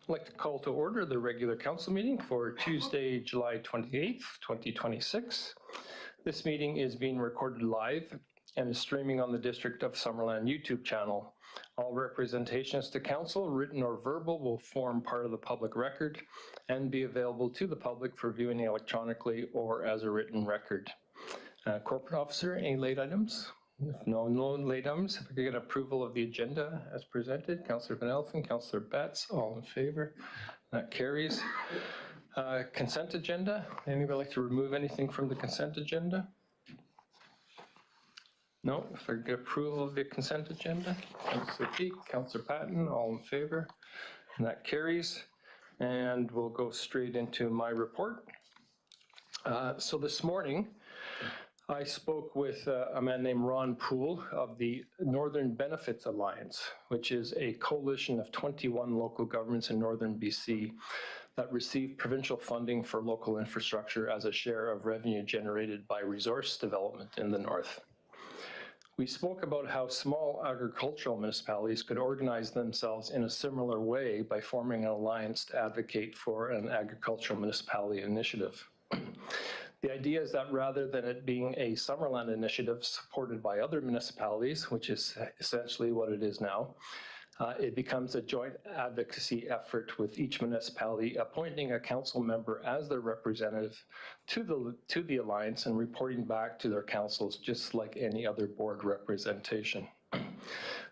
I'd like to call to order the regular council meeting for Tuesday, July 28th, 2026. This meeting is being recorded live and is streaming on the District of Summerland YouTube channel. All representations to council, written or verbal, will form part of the public record and be available to the public for viewing electronically or as a written record. Corporate Officer, any late items? If no late items, if I could get approval of the agenda as presented. Councillor Van Elfen, Councillor Betts, all in favor. That carries. Consent agenda. Anybody like to remove anything from the consent agenda? No. If I could get approval of the consent agenda. Councillor Peake, Councillor Patton, all in favor. And that carries. And we'll go straight into my report. So this morning, I spoke with a man named Ron Poole of the Northern Benefits Alliance, which is a coalition of 21 local governments in northern BC that receive provincial funding for local infrastructure as a share of revenue generated by resource development in the north. We spoke about how small agricultural municipalities could organize themselves in a similar way by forming an alliance to advocate for an agricultural municipality initiative. The idea is that rather than it being a Summerland initiative supported by other municipalities, which is essentially what it is now, it becomes a joint advocacy effort with each municipality appointing a council member as their representative to the alliance and reporting back to their councils just like any other board representation.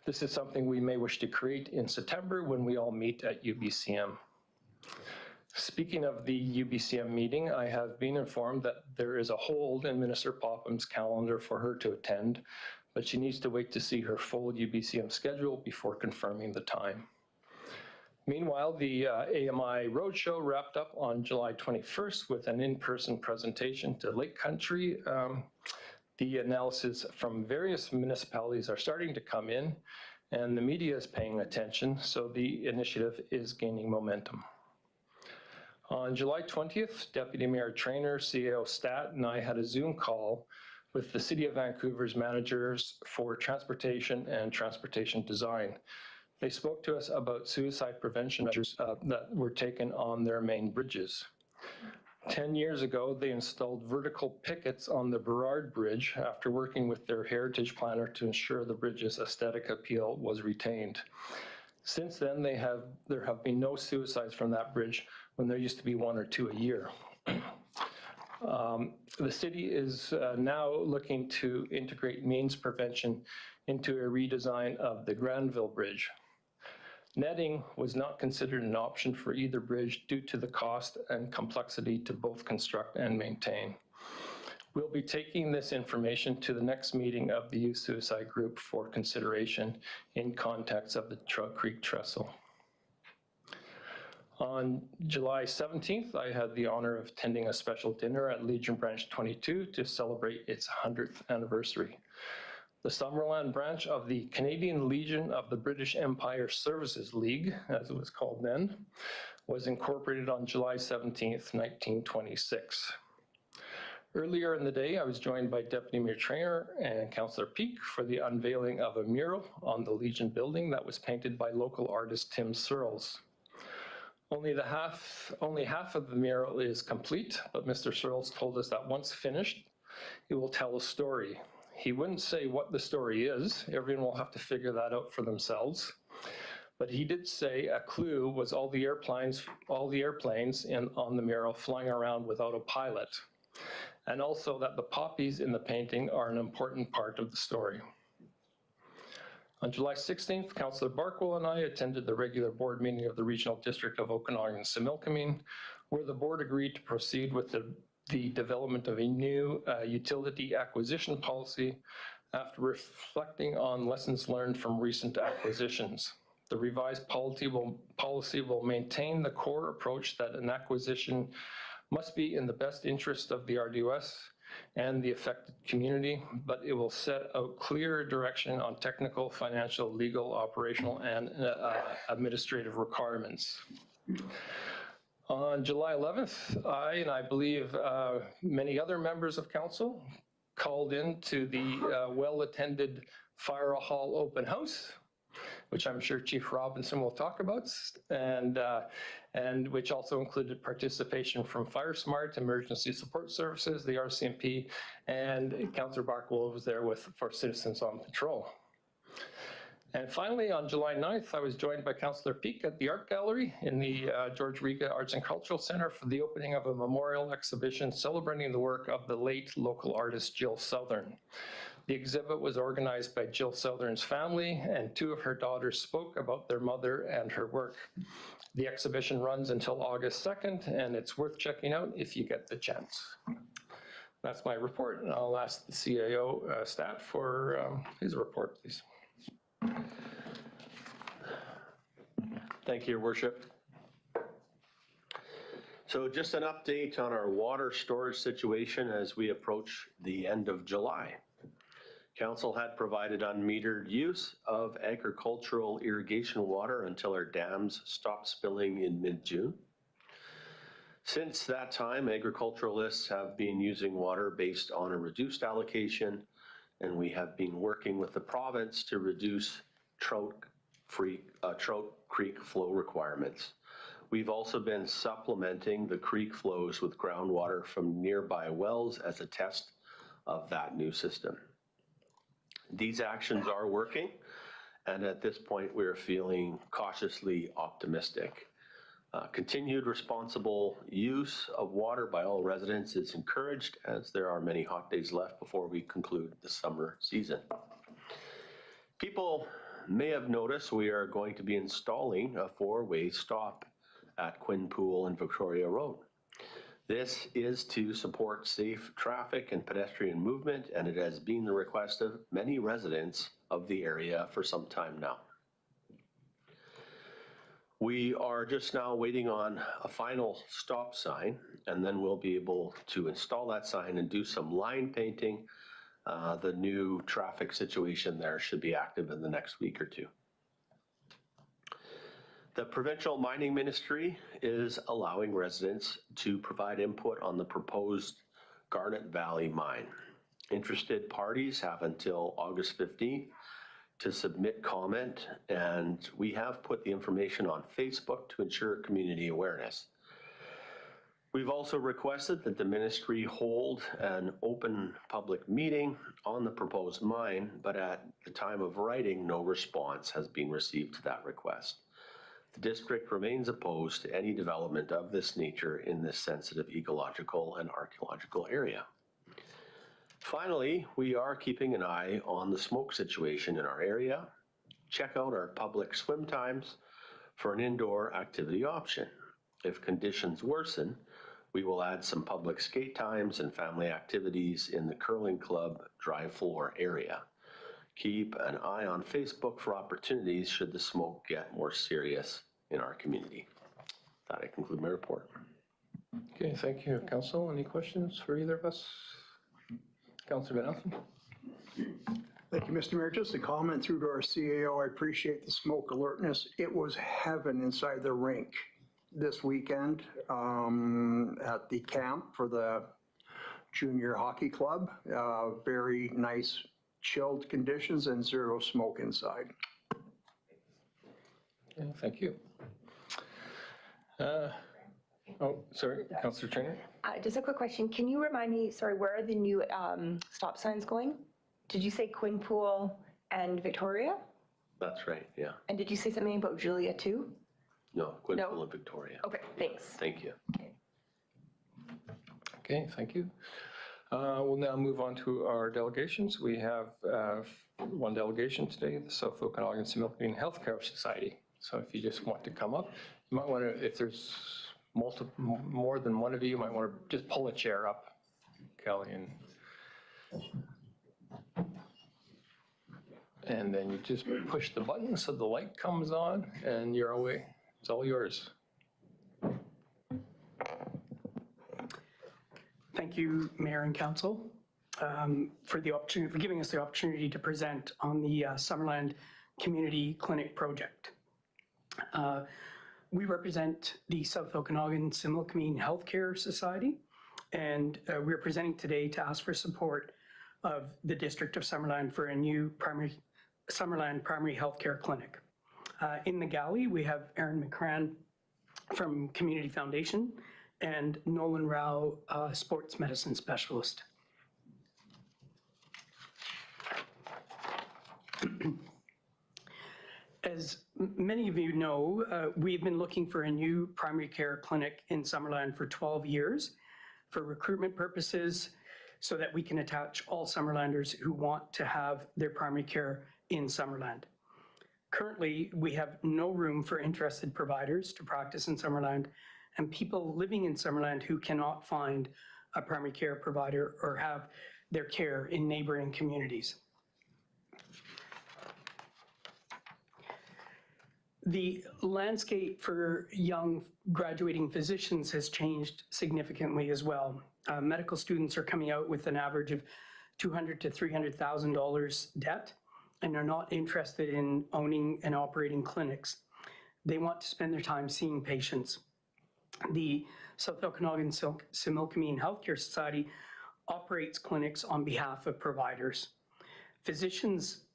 This is something we may wish to create in September when we all meet at UBCM. Speaking of the UBCM meeting, I have been informed that there is a hold in Minister Popham's calendar for her to attend, but she needs to wait to see her full UBCM schedule before confirming the time. Meanwhile, the AMI Roadshow wrapped up on July 21st with an in-person presentation to Lake Country. The analysis from various municipalities are starting to come in, and the media is paying attention, so the initiative is gaining momentum. On July 20th, Deputy Mayor Traynor, CEO Stat, and I had a Zoom call with the City of Vancouver's managers for transportation and transportation design. They spoke to us about suicide prevention measures that were taken on their main bridges. 10 years ago, they installed vertical pickets on the Burrard Bridge after working with their heritage planner to ensure the bridge's aesthetic appeal was retained. Since then, there have been no suicides from that bridge when there used to be 1 or 2 a year. The city is now looking to integrate means prevention into a redesign of the Granville Bridge. Netting was not considered an option for either bridge due to the cost and complexity to both construct and maintain. We'll be taking this information to the next meeting of the Youth Suicide Group for consideration in context of the Trout Creek Trestle. On July 17th, I had the honor of attending a special dinner at Legion Branch 22 to celebrate its 100th anniversary. The Summerland branch of the Canadian Legion of the British Empire Services League, as it was called then, was incorporated on July 17th, 1926. Earlier in the day, I was joined by Deputy Mayor Traynor and Councillor Peake for the unveiling of a mural on the Legion building that was painted by local artist Tim Searles. Only half of the mural is complete, but Mr. Searles told us that once finished, it will tell a story. He wouldn't say what the story is. Everyone will have to figure that out for themselves. But he did say a clue was all the airplanes on the mural flying around without a pilot. And also that the poppies in the painting are an important part of the story. On July 16th, Councillor Barkwell and I attended the regular board meeting of the Regional District of Okanagan-Similkameen, where the board agreed to proceed with the development of a new utility acquisition policy after reflecting on lessons learned from recent acquisitions. The revised policy will maintain the core approach that an acquisition must be in the best interest of the RDOS and the affected community, but it will set out clear direction on technical, financial, legal, operational, and administrative requirements. On July 11th, I believe many other members of council called in to the well-attended Fire Hall open house which I'm sure Chief Robinson will talk about, and which also included participation from FireSmart, Emergency Support Services, the RCMP, and Councillor Barkwell was there for Citizens on Patrol. And finally, on July 9th, I was joined by Councillor Peak at the Art Gallery in the George Riga Arts and Cultural Center for the opening of a memorial exhibition celebrating the work of the late local artist Jill Southern. The exhibit was organized by Jill Southern's family, and 2 of her daughters spoke about their mother and her work. The exhibition runs until August 2nd, and it's worth checking out if you get the chance. That's my report, and I'll ask the CAO Stat for his report, please. Thank you, Your Worship. So just an update on our water storage situation as we approach the end of July. Council had provided unmetered use of agricultural irrigation water until our dams stopped spilling in mid-June. Since that time, agriculturalists have been using water based on a reduced allocation, and we have been working with the province to reduce trout creek flow requirements. We've also been supplementing the creek flows with groundwater from nearby wells as a test of that new system. These actions are working, and at this point we're feeling cautiously optimistic. Continued responsible use of water by all residents is encouraged, as there are many hot days left before we conclude the summer season. People may have noticed we are going to be installing a 4-way stop at Quinpool and Victoria Road. This is to support safe traffic and pedestrian movement, and it has been the request of many residents of the area for some time now. We are just now waiting on a final stop sign, and then we'll be able to install that sign and do some line painting. The new traffic situation there should be active in the next week or 2. The Provincial Mining Ministry is allowing residents to provide input on the proposed Garnet Valley mine. Interested parties have until August 15th to submit comment, and we have put the information on Facebook to ensure community awareness. We've also requested that the ministry hold an open public meeting on the proposed mine, but at the time of writing, no response has been received to that request. The district remains opposed to any development of this nature in this sensitive ecological and archaeological area. Finally, we are keeping an eye on the smoke situation in our area. Check out our public swim times for an indoor activity option. If conditions worsen, we will add some public skate times and family activities in the curling club dry floor area. Keep an eye on Facebook for opportunities should the smoke get more serious in our community. That I conclude my report. Okay, thank you, Council. Any questions for either of us? Councillor Van Elfen. Thank you, Mr. Mayor. Just a comment through to our CAO. I appreciate the smoke alertness. It was heaven inside the rink this weekend at the camp for the junior hockey club. Very nice chilled conditions and zero smoke inside. Okay, thank you. Oh, sorry, Councillor Turner. Just a quick question. Can you remind me, sorry, where are the new stop signs going? Did you say Quinpool and Victoria? That's right, yeah. And did you say something about Julia too? No, Quinpool and Victoria. Okay, thanks. Thank you. Okay, thank you. We'll now move on to our delegations. We have one delegation today, the South Okanagan Similkameen Healthcare Society. So if you just want to come up, you might want to, if there's more than one of you, you might want to just pull a chair up, Kelly, and then you just push the button so the light comes on and you're away. It's all yours. Thank you, Mayor and Council, for giving us the opportunity to present on the Summerland Community Clinic project. We represent the South Okanagan Similkameen Healthcare Society, and we're presenting today to ask for support of the District of Summerland for a new Summerland Primary Healthcare Clinic. In the galley, we have Erin McCran from Community Foundation and Nolan Rao, sports medicine specialist. As many of you know, we've been looking for a new primary care clinic in Summerland for 12 years for recruitment purposes so that we can attach all Summerlanders who want to have their primary care in Summerland. Currently, we have no room for interested providers to practice in Summerland, and people living in Summerland who cannot find a primary care provider or have their care in neighboring communities. The landscape for young graduating physicians has changed significantly as well. Medical students are coming out with an average of $200,000 to $300,000 debt, and are not interested in owning and operating clinics. They want to spend their time seeing patients. The South Okanagan Similkameen Healthcare Society operates clinics on behalf of providers. Physicians,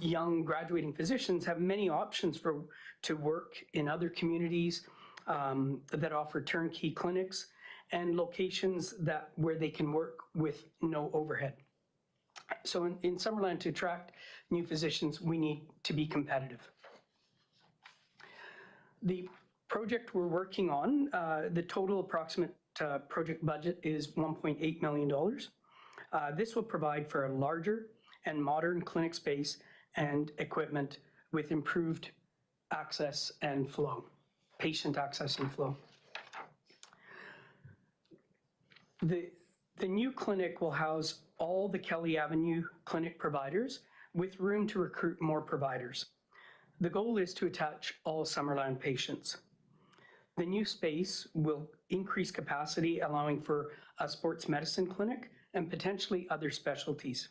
young graduating physicians, have many options to work in other communities that offer turnkey clinics and locations where they can work with no overhead. So in Summerland, to attract new physicians, we need to be competitive. The project we're working on, the total approximate project budget is $1.8 million. This will provide for a larger and modern clinic space and equipment with improved access and flow, patient access and flow. The new clinic will house all the Kelly Avenue clinic providers with room to recruit more providers. The goal is to attach all Summerland patients. The new space will increase capacity, allowing for a sports medicine clinic and potentially other specialties.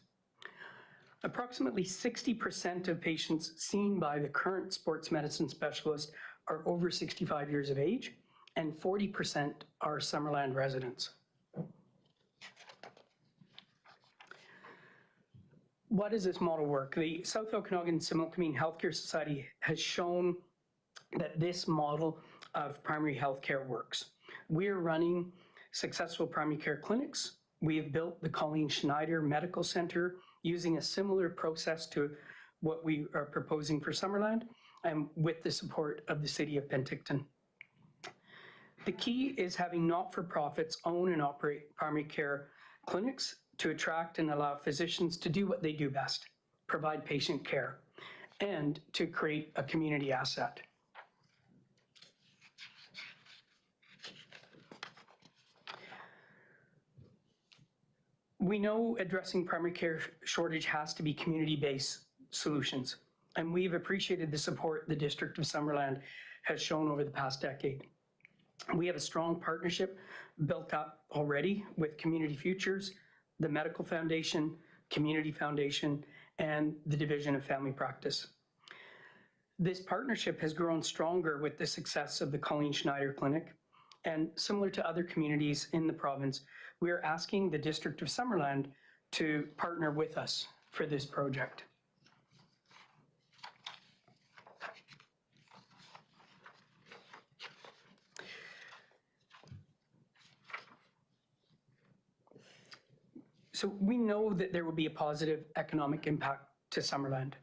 Approximately 60% of patients seen by the current sports medicine specialist are over 65 years of age, and 40% are Summerland residents. What does this model work? The South Okanagan Similkameen Healthcare Society has shown that this model of primary health care works. We are running successful primary care clinics. We have built the Colleen Schneider Medical Center using a similar process to what we are proposing for Summerland, and with the support of the City of Penticton. The key is having not-for-profits own and operate primary care clinics to attract and allow physicians to do what they do best, provide patient care, and to create a community asset. We know addressing primary care shortage has to be community-based solutions, and we've appreciated the support the District of Summerland has shown over the past decade. We have a strong partnership built up already with Community Futures, the Medical Foundation, Community Foundation, and the Division of Family Practice. This partnership has grown stronger with the success of the Colleen Schneider Clinic, and similar to other communities in the province, we are asking the District of Summerland to partner with us for this project. So we know that there will be a positive economic impact to Summerland.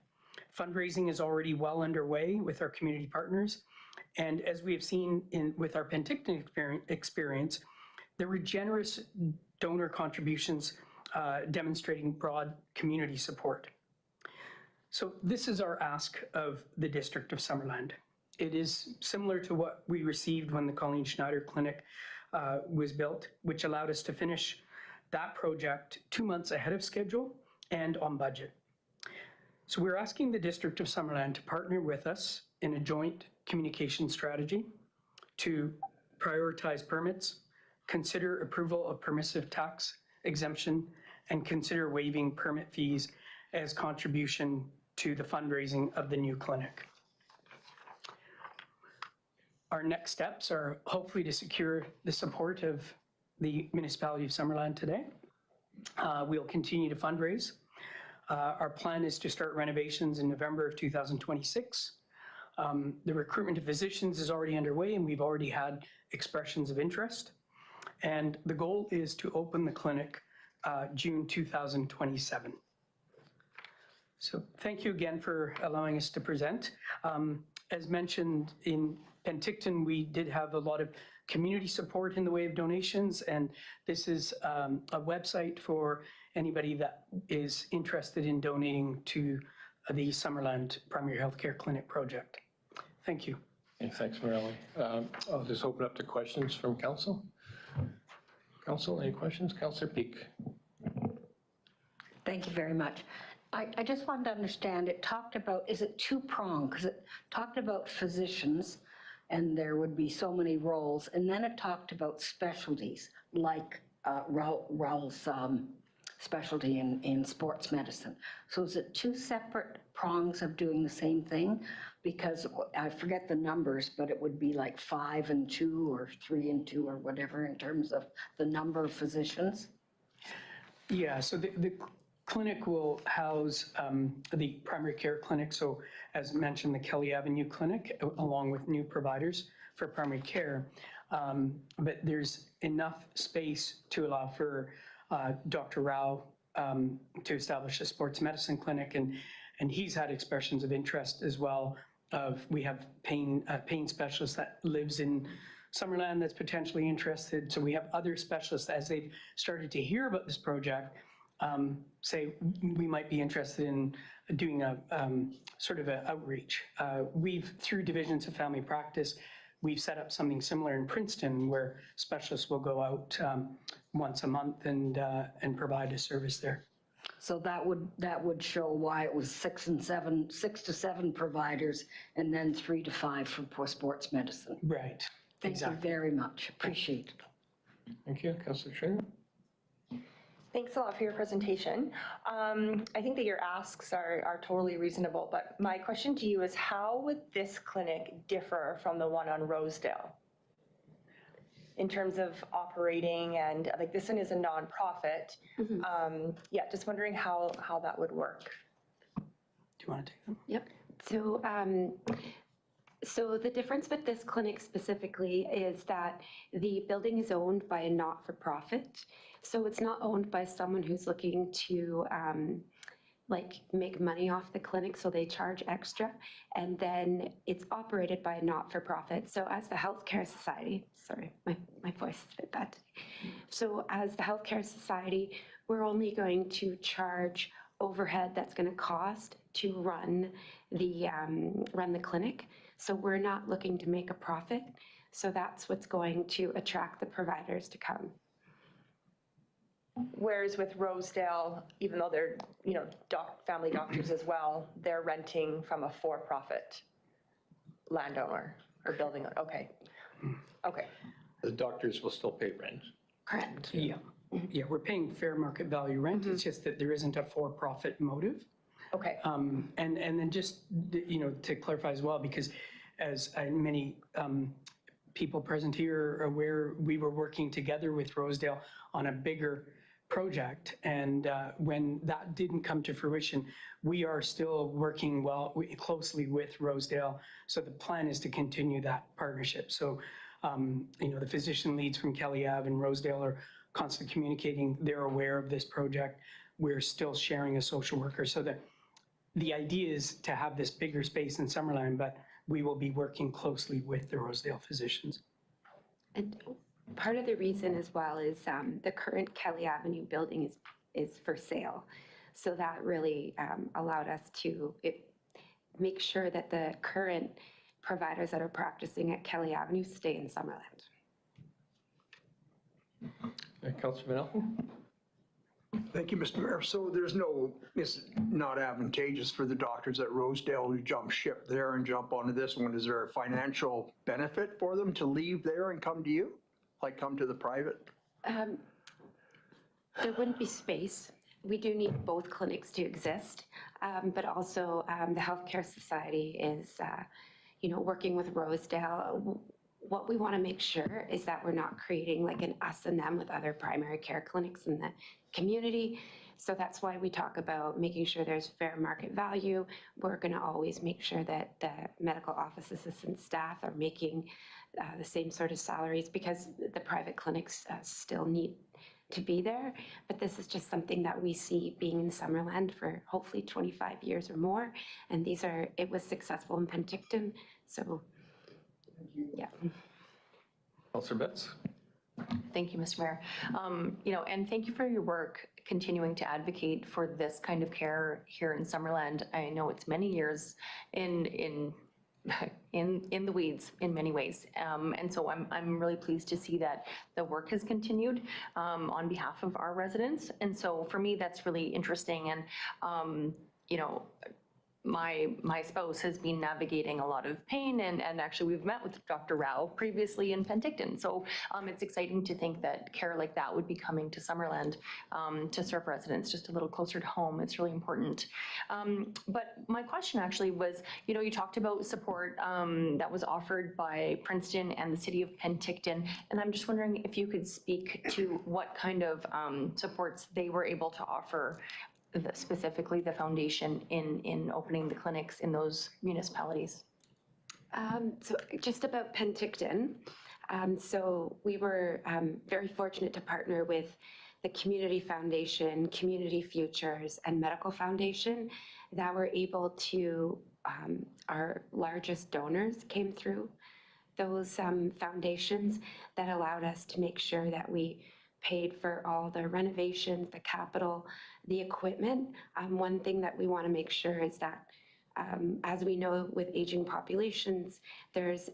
Fundraising is already well underway with our community partners. And as we have seen with our Penticton experience, there were generous donor contributions demonstrating broad community support. So this is our ask of the District of Summerland. It is similar to what we received when the Colleen Schneider Clinic was built, which allowed us to finish that project 2 months ahead of schedule and on budget. So we're asking the District of Summerland to partner with us in a joint communication strategy to prioritize permits, consider approval of permissive tax exemption, and consider waiving permit fees as contribution to the fundraising of the new clinic. Our next steps are hopefully to secure the support of the municipality of Summerland today. We'll continue to fundraise. Our plan is to start renovations in November of 2026. The recruitment of physicians is already underway, and we've already had expressions of interest. And the goal is to open the clinic June 2027. So thank you again for allowing us to present. As mentioned, in Penticton, we did have a lot of community support in the way of donations, and this is a website for anybody that is interested in donating to the Summerland Primary Healthcare Clinic project. Thank you. Okay, thanks, Morelli. I'll just open up to questions from council. Council, any questions? Councillor Peak. Thank you very much. I just wanted to understand, it talked about, is it two-pronged? Because it talked about physicians, and there would be so many roles, and then it talked about specialties, like Raul's specialty in sports medicine. So is it two separate prongs of doing the same thing? Because I forget the numbers, but it would be like 5 and 2 or 3 and 2 or whatever in terms of the number of physicians. Yeah, so the clinic will house the primary care clinic. So as mentioned, the Kelly Avenue Clinic, along with new providers for primary care. But there's enough space to allow for Dr. Rao to establish a sports medicine clinic. And he's had expressions of interest as well. We have pain specialist that lives in Summerland that's potentially interested. So we have other specialists, as they've started to hear about this project, say we might be interested in doing a sort of an outreach. Through divisions of family practice, we've set up something similar in Princeton where specialists will go out once a month and provide a service there. So that would show why it was 6 to 7 providers, and then 3 to 5 for sports medicine. Right. Thank you very much. Appreciate it. Thank you. Councillor Schreiner. Thanks a lot for your presentation. I think that your asks are totally reasonable, but my question to you is, how would this clinic differ from the one on Rosedale in terms of operating? And like, this one is a nonprofit. Yeah, just wondering how that would work. Do you want to take them? Yep. So the difference with this clinic specifically is that the building is owned by a not-for-profit. So it's not owned by someone who's looking to make money off the clinic, so they charge extra. And then it's operated by a not-for-profit. So as the Healthcare Society, sorry, my voice is a bit bad today. So as the Healthcare Society, we're only going to charge overhead that's going to cost to run the clinic. So we're not looking to make a profit. So that's what's going to attract the providers to come. Whereas with Rosedale, even though they're, family doctors as well, they're renting from a for-profit landowner or building. Okay. Okay. The doctors will still pay rent. Correct. Yeah. Yeah, we're paying fair market value rent. It's just that there isn't a for-profit motive. Okay. And then just, to clarify as well, because as many people present here are aware, we were working together with Rosedale on a bigger project. And when that didn't come to fruition, we are still working closely with Rosedale. So the plan is to continue that partnership. So, the physician leads from Kelly Ave and Rosedale are constantly communicating. They're aware of this project. We're still sharing a social worker. So the idea is to have this bigger space in Summerland, but we will be working closely with the Rosedale physicians. And part of the reason as well is the current Kelly Avenue building is for sale. So that really allowed us to make sure that the current providers that are practicing at Kelly Avenue stay in Summerland. Councillor Van Elfen. Thank you, Mr. Mayor. So it's not advantageous for the doctors at Rosedale to jump ship there and jump onto this one. Is there a financial benefit for them to leave there and come to you? Like come to the private? There wouldn't be space. We do need both clinics to exist, but also the Healthcare Society is, working with Rosedale. What we want to make sure is that we're not creating like an us and them with other primary care clinics in the community. So that's why we talk about making sure there's fair market value. We're going to always make sure that the medical office assistant staff are making the same sort of salaries, because the private clinics still need to be there. But this is just something that we see being in Summerland for hopefully 25 years or more. And it was successful in Penticton. So, yeah. Councillor Betts? Thank you, Mr. Mayor. And thank you for your work continuing to advocate for this kind of care here in Summerland. I know it's many years in the weeds in many ways. And so I'm really pleased to see that the work has continued on behalf of our residents. And so for me, that's really interesting. And, my spouse has been navigating a lot of pain, and actually we've met with Dr. Rao previously in Penticton. So it's exciting to think that care like that would be coming to Summerland to serve residents just a little closer to home. It's really important. But my question actually was, you talked about support that was offered by Princeton and the city of Penticton, and I'm just wondering if you could speak to what kind of supports they were able to offer, specifically the foundation in opening the clinics in those municipalities. So just about Penticton. So we were very fortunate to partner with the Community Foundation, Community Futures, and Medical Foundation that were able to, our largest donors came through those foundations that allowed us to make sure that we paid for all the renovations, the capital, the equipment. One thing that we want to make sure is that, as we know with aging populations, there's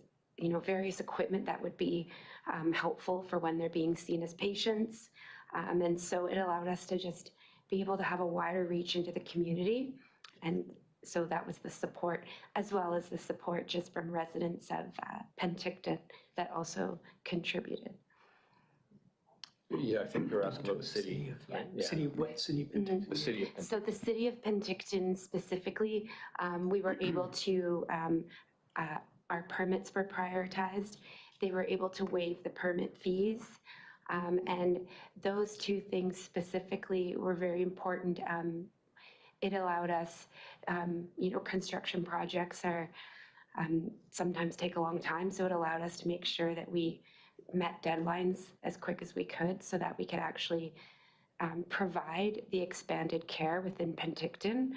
various equipment that would be helpful for when they're being seen as patients. And so it allowed us to just be able to have a wider reach into the community. And so that was the support, as well as the support just from residents of Penticton that also contributed. Yeah, I think you're asking about the city. What city of Penticton? The city of Penticton. So the city of Penticton specifically, we were able to, our permits were prioritized. They were able to waive the permit fees. And those two things specifically were very important. It allowed us, construction projects are sometimes take a long time. So it allowed us to make sure that we met deadlines as quick as we could so that we could actually provide the expanded care within Penticton.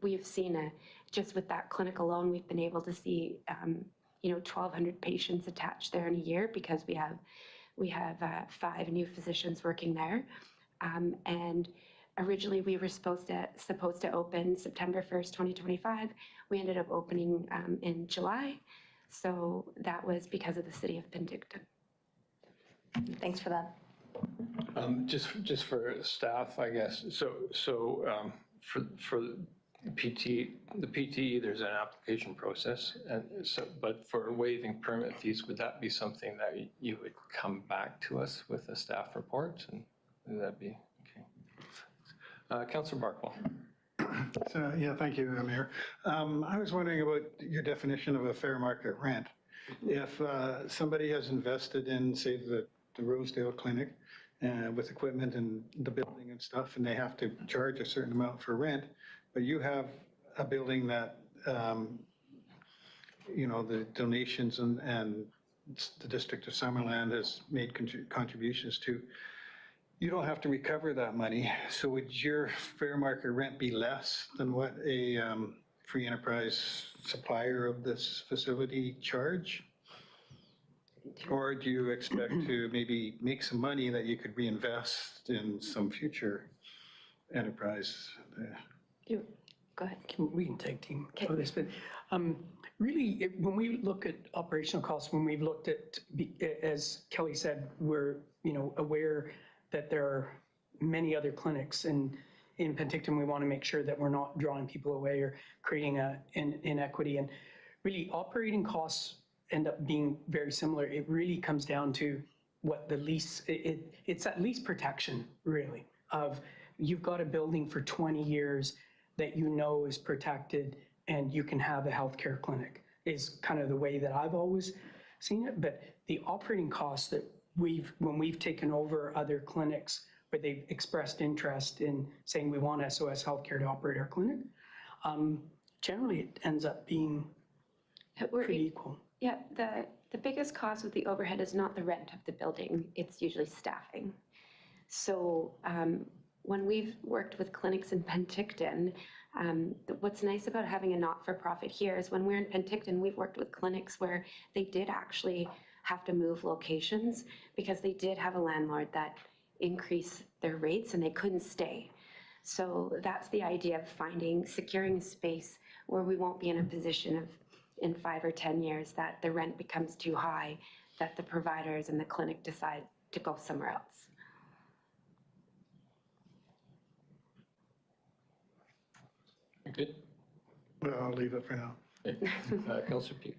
We've seen just with that clinic alone, we've been able to see 1,200 patients attached there in a year, because we have 5 new physicians working there. And originally we were supposed to open September 1st, 2025. We ended up opening in July. So that was because of the city of Penticton. Thanks for that. Just for staff, I guess. So for the PTE, there's an application process, and so, but for waiving permit fees, would that be something that you would come back to us with a staff report? And would that be okay? Councillor Barkwell. So, yeah, thank you, Mayor. I was wondering about your definition of a fair market rent. If somebody has invested in, say, the Rosedale Clinic with equipment and the building and stuff, and they have to charge a certain amount for rent, but you have a building that, the donations and the District of Summerland has made contributions to, you don't have to recover that money. So would your fair market rent be less than what a free enterprise supplier of this facility charge? Or do you expect to maybe make some money that you could reinvest in some future enterprise? Go ahead. We can tag team on this, but really, when we look at operational costs, when we've looked at, as Kelly said, we're aware that there are many other clinics, and in Penticton, we want to make sure that we're not drawing people away or creating an inequity. And really, operating costs end up being very similar. It really comes down to what the lease, it's that lease protection, really, of you've got a building for 20 years that is protected, and you can have a healthcare clinic, is kind of the way that I've always seen it. But the operating costs that when we've taken over other clinics, where they've expressed interest in saying we want SOS Healthcare to operate our clinic. Generally, it ends up being pretty equal. Yeah, the biggest cost with the overhead is not the rent of the building, it's usually staffing. So when we've worked with clinics in Penticton, what's nice about having a not-for-profit here is when we're in Penticton, we've worked with clinics where they did actually have to move locations because they did have a landlord that increased their rates and they couldn't stay. So that's the idea of securing a space where we won't be in a position of, in 5 or 10 years, that the rent becomes too high, that the providers and the clinic decide to go somewhere else. Good. Well, I'll leave it for now. Councillor Peak.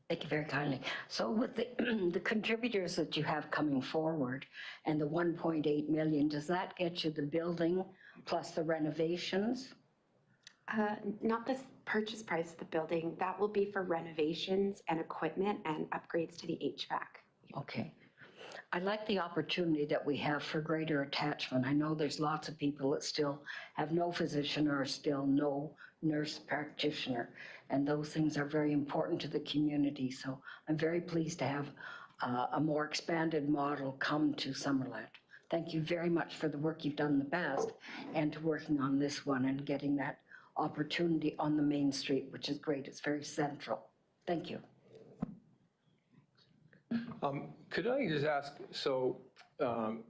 Thank you very kindly. So with the, the contributors that you have coming forward and the 1.8 million, does that get you the building plus the renovations? Not the purchase price of the building, that will be for renovations and equipment and upgrades to the HVAC. Okay. I like the opportunity that we have for greater attachment. I know there's lots of people that still have no physician or still no nurse practitioner, and those things are very important to the community. So I'm very pleased to have a more expanded model come to Summerland. Thank you very much for the work you've done in the past and to working on this one and getting that opportunity on the main street, which is great. It's very central. Thank you. Could I just ask, so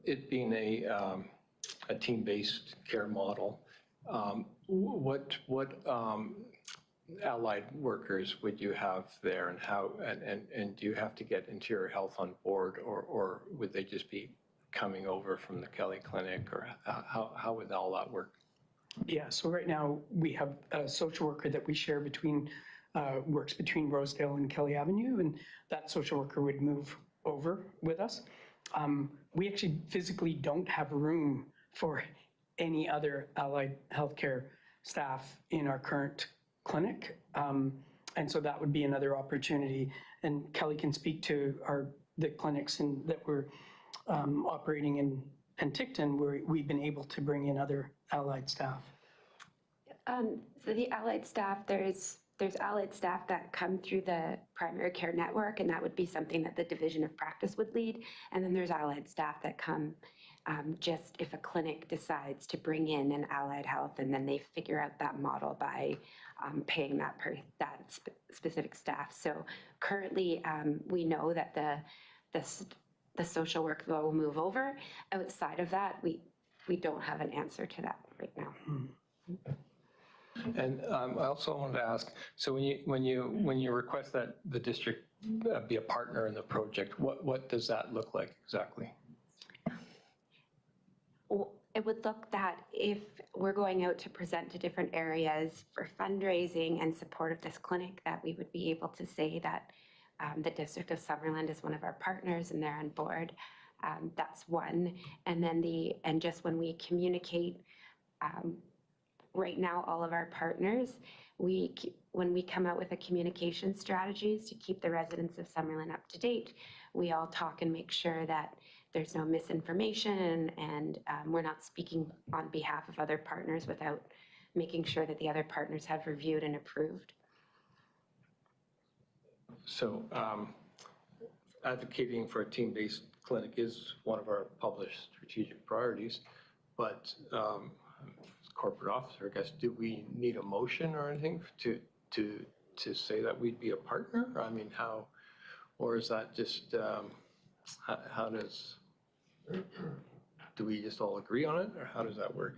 it being a team-based care model, what allied workers would you have there, and how, and do you have to get Interior Health on board, or would they just be coming over from the Kelly Clinic, or how would all that work? Yeah, so right now we have a social worker that we share between, works between Rosedale and Kelly Avenue, and that social worker would move over with us. We actually physically don't have room for any other allied healthcare staff in our current clinic. And so that would be another opportunity. And Kelly can speak to the clinics that we're operating in Penticton, where we've been able to bring in other allied staff. So the allied staff, there's allied staff that come through the primary care network, and that would be something that the division of practice would lead. And then there's allied staff that come just if a clinic decides to bring in an allied health, and then they figure out that model by paying that specific staff. So currently, we know that the social work will move over. Outside of that, we don't have an answer to that right now. And I also wanted to ask, so when you request that the district be a partner in the project, what does that look like exactly? Well, it would look that if we're going out to present to different areas for fundraising and support of this clinic, that we would be able to say that the District of Summerland is one of our partners and they're on board. That's one. And then just when we communicate, right now, all of our partners, when we come out with a communication strategies to keep the residents of Summerland up to date, we all talk and make sure that there's no misinformation, and we're not speaking on behalf of other partners without making sure that the other partners have reviewed and approved. So advocating for a team-based clinic is one of our published strategic priorities, but corporate officer, I guess, do we need a motion or anything to say that we'd be a partner? I mean, how, or is that just, how do we just all agree on it, or how does that work?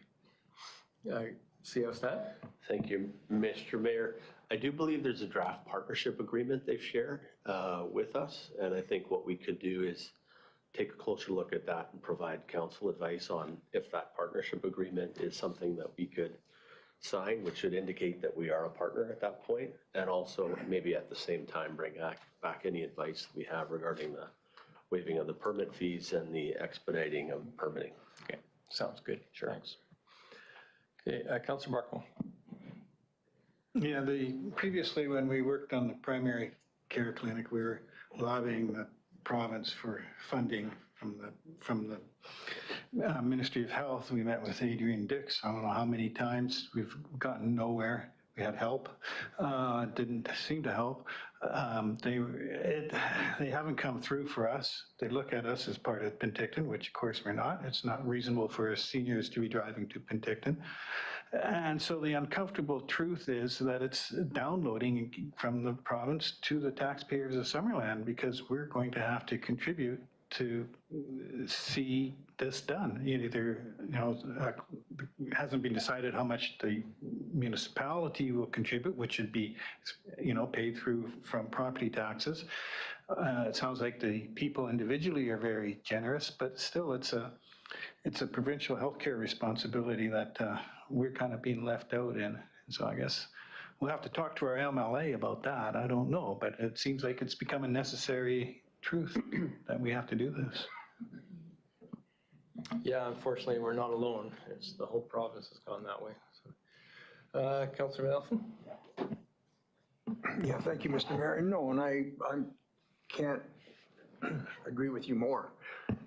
CEO Stat? Thank you, Mr. Mayor. I do believe there's a draft partnership agreement they've shared with us, and I think what we could do is take a closer look at that and provide council advice on if that partnership agreement is something that we could sign, which should indicate that we are a partner at that point, and also maybe at the same time bring back any advice that we have regarding the waiving of the permit fees and the expediting of permitting. Okay, sounds good. Sure. Thanks. Okay, Councillor Markle. Yeah, previously when we worked on the primary care clinic, we were lobbying the province for funding from the Ministry of Health. We met with Adrian Dix. I don't know how many times. We've gotten nowhere. We had help. Didn't seem to help. They haven't come through for us. They look at us as part of Penticton, which of course we're not. It's not reasonable for seniors to be driving to Penticton. And so the uncomfortable truth is that it's downloading from the province to the taxpayers of Summerland, because we're going to have to contribute to see this done. Either, it hasn't been decided how much the municipality will contribute, which should be, paid through from property taxes. It sounds like the people individually are very generous, but still it's a provincial healthcare responsibility that we're kind of being left out in. So I guess we'll have to talk to our MLA about that. I don't know, but it seems like it's become a necessary truth that we have to do this. Yeah, unfortunately, we're not alone. It's the whole province has gone that way. So, Councillor Nelson? Yeah, thank you, Mr. Mayor. No, and I can't agree with you more.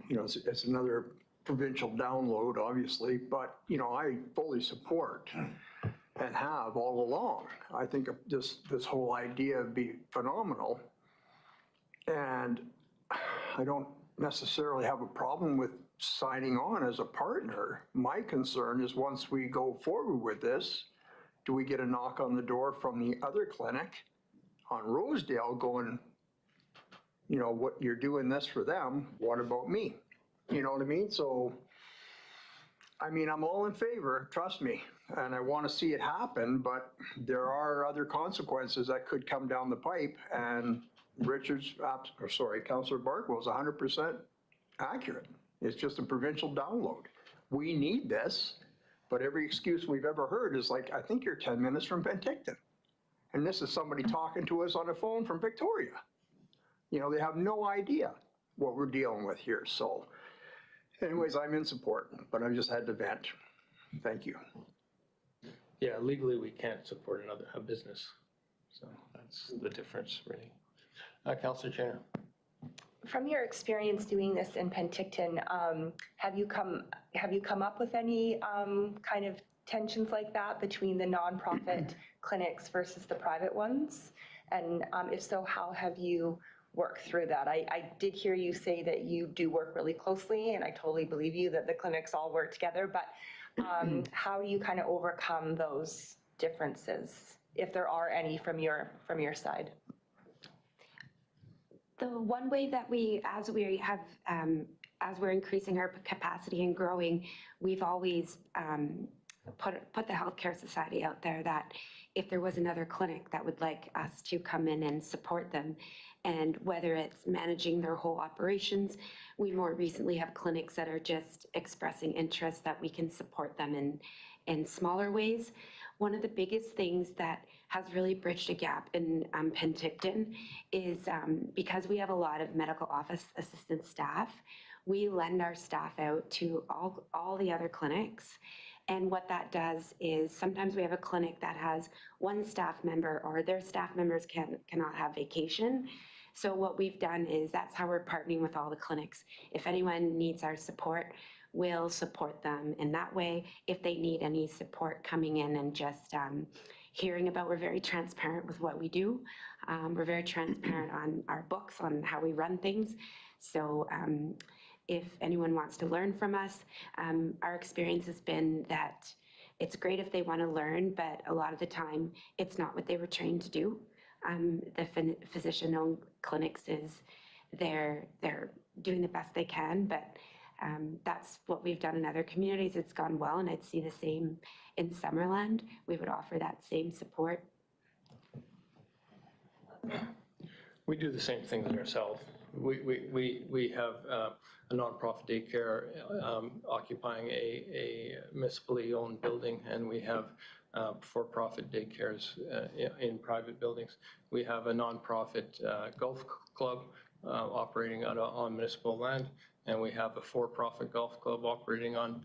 It's another provincial download, obviously, but, I fully support and have all along. I think this whole idea would be phenomenal. And I don't necessarily have a problem with signing on as a partner. My concern is once we go forward with this, do we get a knock on the door from the other clinic on Rosedale going, what you're doing this for them, what about me? You know what I mean? So, I'm all in favor, trust me, and I want to see it happen, but there are other consequences that could come down the pipe, and Councillor Barkwell is 100% accurate. It's just a provincial download. We need this, but every excuse we've ever heard is like, I think you're 10 minutes from Penticton. And this is somebody talking to us on a phone from Victoria. They have no idea what we're dealing with here. So anyways, I'm in support, but I just had to vent. Thank you. Yeah, legally, we can't support a business. So that's the difference, really. Councillor Jenner. From your experience doing this in Penticton, have you come up with any kind of tensions like that between the nonprofit clinics versus the private ones? And if so, how have you worked through that? I did hear you say that you do work really closely, and I totally believe you that the clinics all work together, but how do you kind of overcome those differences, if there are any from your side? The one way that as we're increasing our capacity and growing, we've always put the Healthcare Society out there that if there was another clinic that would like us to come in and support them, and whether it's managing their whole operations, we more recently have clinics that are just expressing interest that we can support them in smaller ways. One of the biggest things that has really bridged a gap in Penticton is because we have a lot of medical office assistant staff, we lend our staff out to all the other clinics. And what that does is sometimes we have a clinic that has one staff member or their staff members cannot have vacation. So what we've done is that's how we're partnering with all the clinics. If anyone needs our support, we'll support them in that way. If they need any support coming in and just hearing about, we're very transparent with what we do. We're very transparent on our books, on how we run things. So if anyone wants to learn from us, our experience has been that it's great if they want to learn, but a lot of the time it's not what they were trained to do. The physician-owned clinics they're doing the best they can, but that's what we've done in other communities. It's gone well, and I'd see the same in Summerland. We would offer that same support. We do the same things ourselves. We have a nonprofit daycare occupying a municipally owned building, and we have for-profit daycares in private buildings. We have a nonprofit golf club operating on municipal land, and we have a for-profit golf club operating on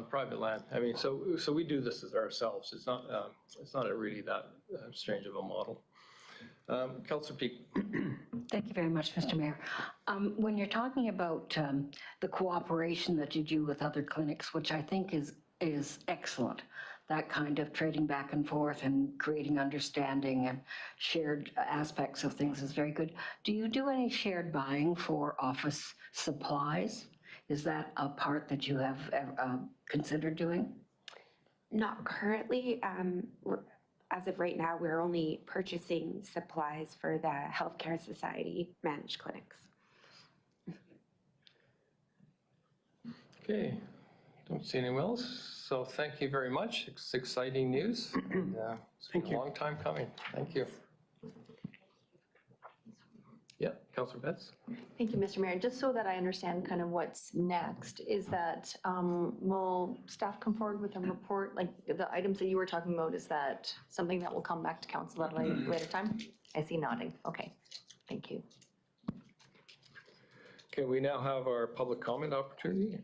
private land. I mean, so we do this as ourselves. It's not really that strange of a model. Councillor Peake. Thank you very much, Mr. Mayor. When you're talking about the cooperation that you do with other clinics, which I think is excellent, that kind of trading back and forth and creating understanding and shared aspects of things is very good. Do you do any shared buying for office supplies? Is that a part that you have considered doing? Not currently. As of right now, we're only purchasing supplies for the Healthcare Society managed clinics. Okay, don't see anyone else, so thank you very much. It's exciting news. And, it's been Thank a you. long time coming. Thank you. Yeah, Councillor Betts? Thank you, Mr. Mayor. Just so that I understand kind of what's next, is that will staff come forward with a report, like the items that you were talking about, is that something that will come back to council at a later time? I see nodding. Okay, thank you. Okay, we now have our public comment opportunity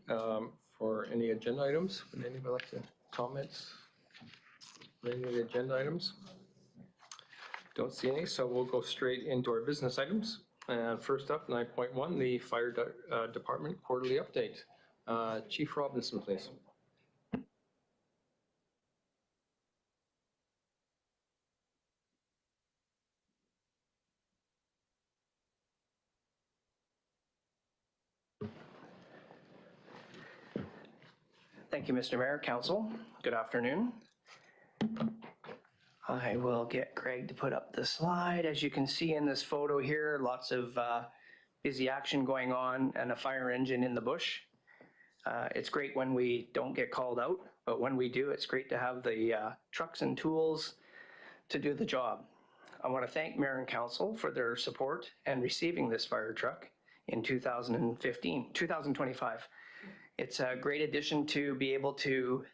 for any agenda items. Would anybody like to comment on any of the agenda items? Don't see any, so we'll go straight into our business items. And first up, 9.1, the Fire Department Quarterly Update. Chief Robinson, please. Thank you, Mr. Mayor, Council. Good afternoon. I will get Greg to put up the slide. As you can see in this photo here, lots of busy action going on and a fire engine in the bush. It's great when we don't get called out, but when we do, it's great to have the trucks and tools to do the job. I want to thank Mayor and Council for their support and receiving this fire truck in 2025. It's a great addition to be able to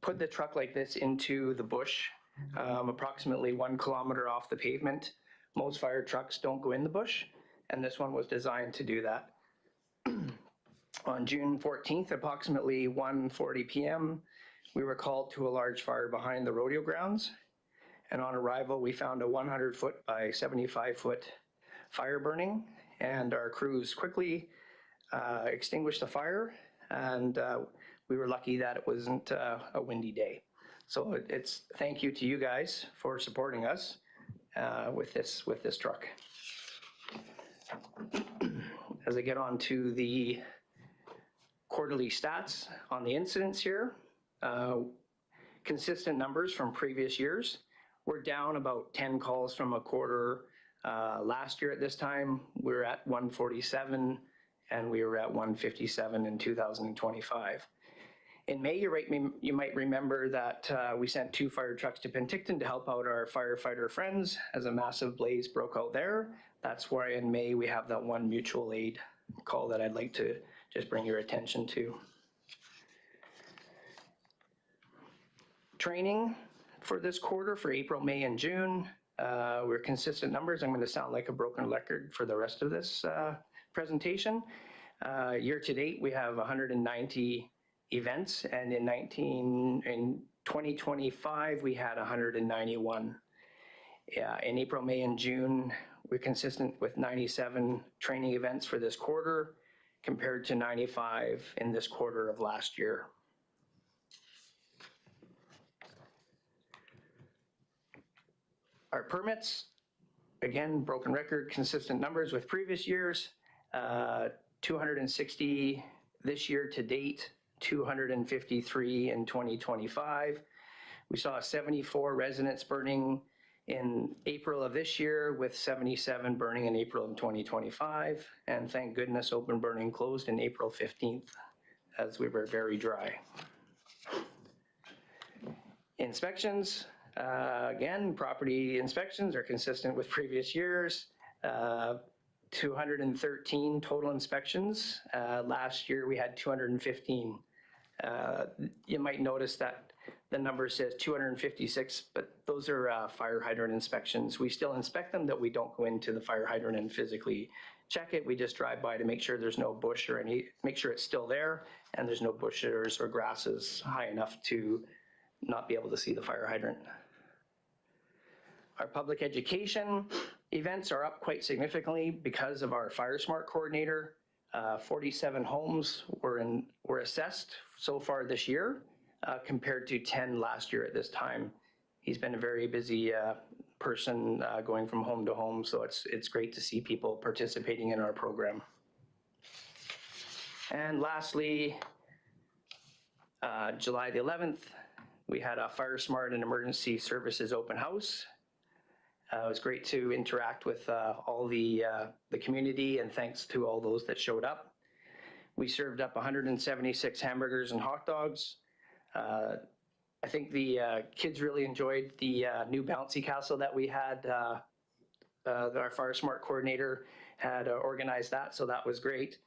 put the truck like this into the bush, approximately 1 kilometer off the pavement. Most fire trucks don't go in the bush, and this one was designed to do that. On June 14th, approximately 1:40 p.m., we were called to a large fire behind the rodeo grounds, and on arrival, we found a 100-foot by 75-foot fire burning, and our crews quickly extinguished the fire, and we were lucky that it wasn't a windy day. So it's thank you to you guys for supporting us with this truck. As I get on to the quarterly stats on the incidents here, consistent numbers from previous years. We're down about 10 calls from a quarter last year at this time. We were at 147 and we were at 157 in 2025. In May, you might remember that we sent 2 fire trucks to Penticton to help out our firefighter friends as a massive blaze broke out there. That's why in May we have that one mutual aid call that I'd like to just bring your attention to. Training for this quarter for April, May, and June. We're consistent numbers. I'm going to sound like a broken record for the rest of this presentation. Year to date, we have 190 events, and in 2025, we had 191. In April, May, and June, we're consistent with 97 training events for this quarter, compared to 95 in this quarter of last year. Our permits, again, broken record, consistent numbers with previous years. 260 this year to date, 253 in 2025. We saw 74 residents burning in April of this year, with 77 burning in April of 2025. And thank goodness open burning closed in April 15th, as we were very dry. Inspections, again, property inspections are consistent with previous years. 213 total inspections. Last year we had 215. You might notice that the number says 256, but those are fire hydrant inspections. We still inspect them, that we don't go into the fire hydrant and physically check it. We just drive by to make sure there's no bush or make sure it's still there and there's no bushes or grasses high enough to not be able to see the fire hydrant. Our public education events are up quite significantly because of our Fire Smart coordinator. 47 homes were assessed so far this year, compared to 10 last year at this time. He's been a very busy person going from home to home, so it's great to see people participating in our program. And lastly, July the 11th, we had a Fire Smart and Emergency Services open house. It was great to interact with all the community, and thanks to all those that showed up. We served up 176 hamburgers and hot dogs. I think the kids really enjoyed the new bouncy castle that we had. Our Fire Smart coordinator had organized that, so that was great.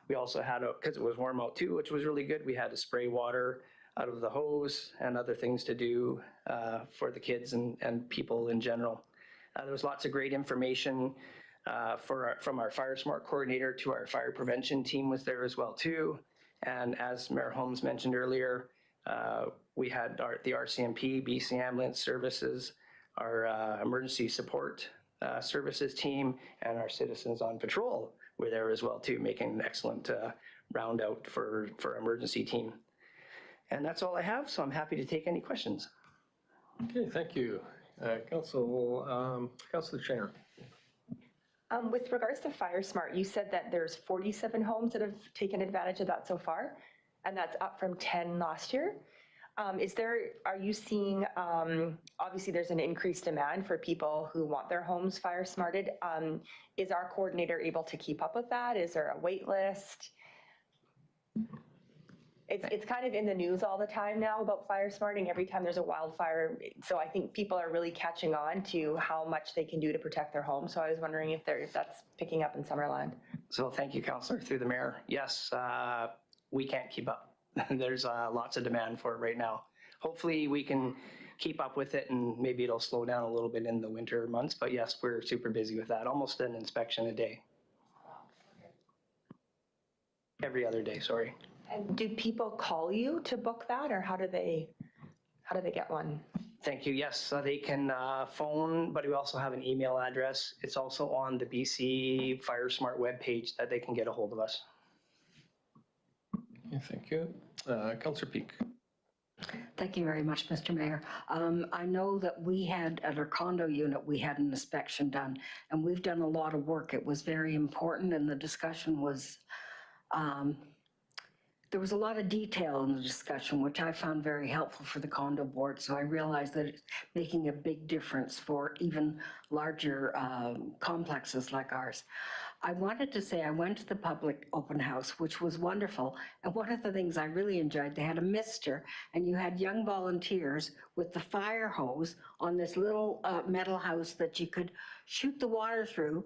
We also had, because it was warm out too, which was really good, we had to spray water out of the hose and other things to do for the kids and people in general. There was lots of great information from our Fire Smart coordinator to our fire prevention team was there as well too. And as Mayor Holmes mentioned earlier, we had the RCMP, BC Ambulance Services, our emergency support services team, and our citizens on patrol were there as well too, making an excellent round out for our emergency team. And that's all I have, so I'm happy to take any questions. Okay, thank you. Councilor Chair. With regards to Fire Smart, you said that there's 47 homes that have taken advantage of that so far, and that's up from 10 last year. Are you seeing, obviously there's an increased demand for people who want their homes fire smarted. Is our coordinator able to keep up with that? Is there a wait list? It's kind of in the news all the time now about fire smarting every time there's a wildfire. So I think people are really catching on to how much they can do to protect their home. So I was wondering if that's picking up in Summerland. So thank you, Councillor, through the mayor. Yes, we can't keep up. There's lots of demand for it right now. Hopefully we can keep up with it, and maybe it'll slow down a little bit in the winter months. But yes, we're super busy with that. Almost an inspection a day. Every other day, sorry. And do people call you to book that, or how do they get one? Thank you. Yes, they can phone, but we also have an email address. It's also on the BC Fire Smart webpage that they can get a hold of us. Okay, thank you. Councillor Peak. Thank you very much, Mr. Mayor. I know that we had, at our condo unit, we had an inspection done, and we've done a lot of work. It was very important, and the discussion was, there was a lot of detail in the discussion, which I found very helpful for the condo board. So I realized that it's making a big difference for even larger complexes like ours. I wanted to say I went to the public open house, which was wonderful. And one of the things I really enjoyed, they had a mister, and you had young volunteers with the fire hose on this little metal house that you could shoot the water through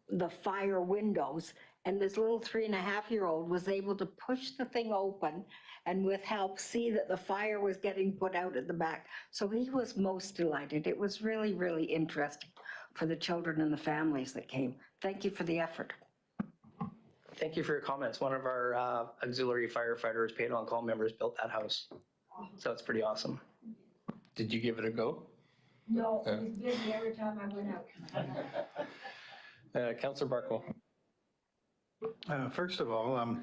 the fire windows. And this little 3.5-year-old was able to push the thing open and with help see that the fire was getting put out at the back. So he was most delighted. It was really, really interesting for the children and the families that came. Thank you for the effort. Thank you for your comments. One of our auxiliary firefighters, paid on call members, built that house. So it's pretty awesome. Did you give it a go? No, it was busy every time I went out. Councillor Barco. First of all,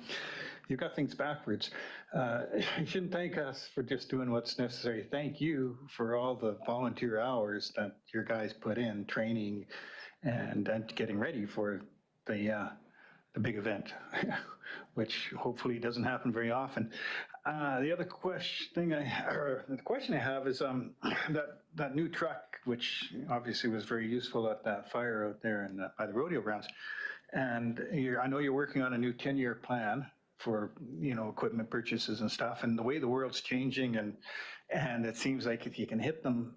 you got things backwards. You shouldn't thank us for just doing what's necessary. Thank you for all the volunteer hours that your guys put in, training and getting ready for the big event, which hopefully doesn't happen very often. The other question I have is that new truck, which obviously was very useful at that fire out there by the rodeo grounds. And I know you're working on a new 10-year plan for, equipment purchases and stuff. And the way the world's changing, and it seems like if you can hit them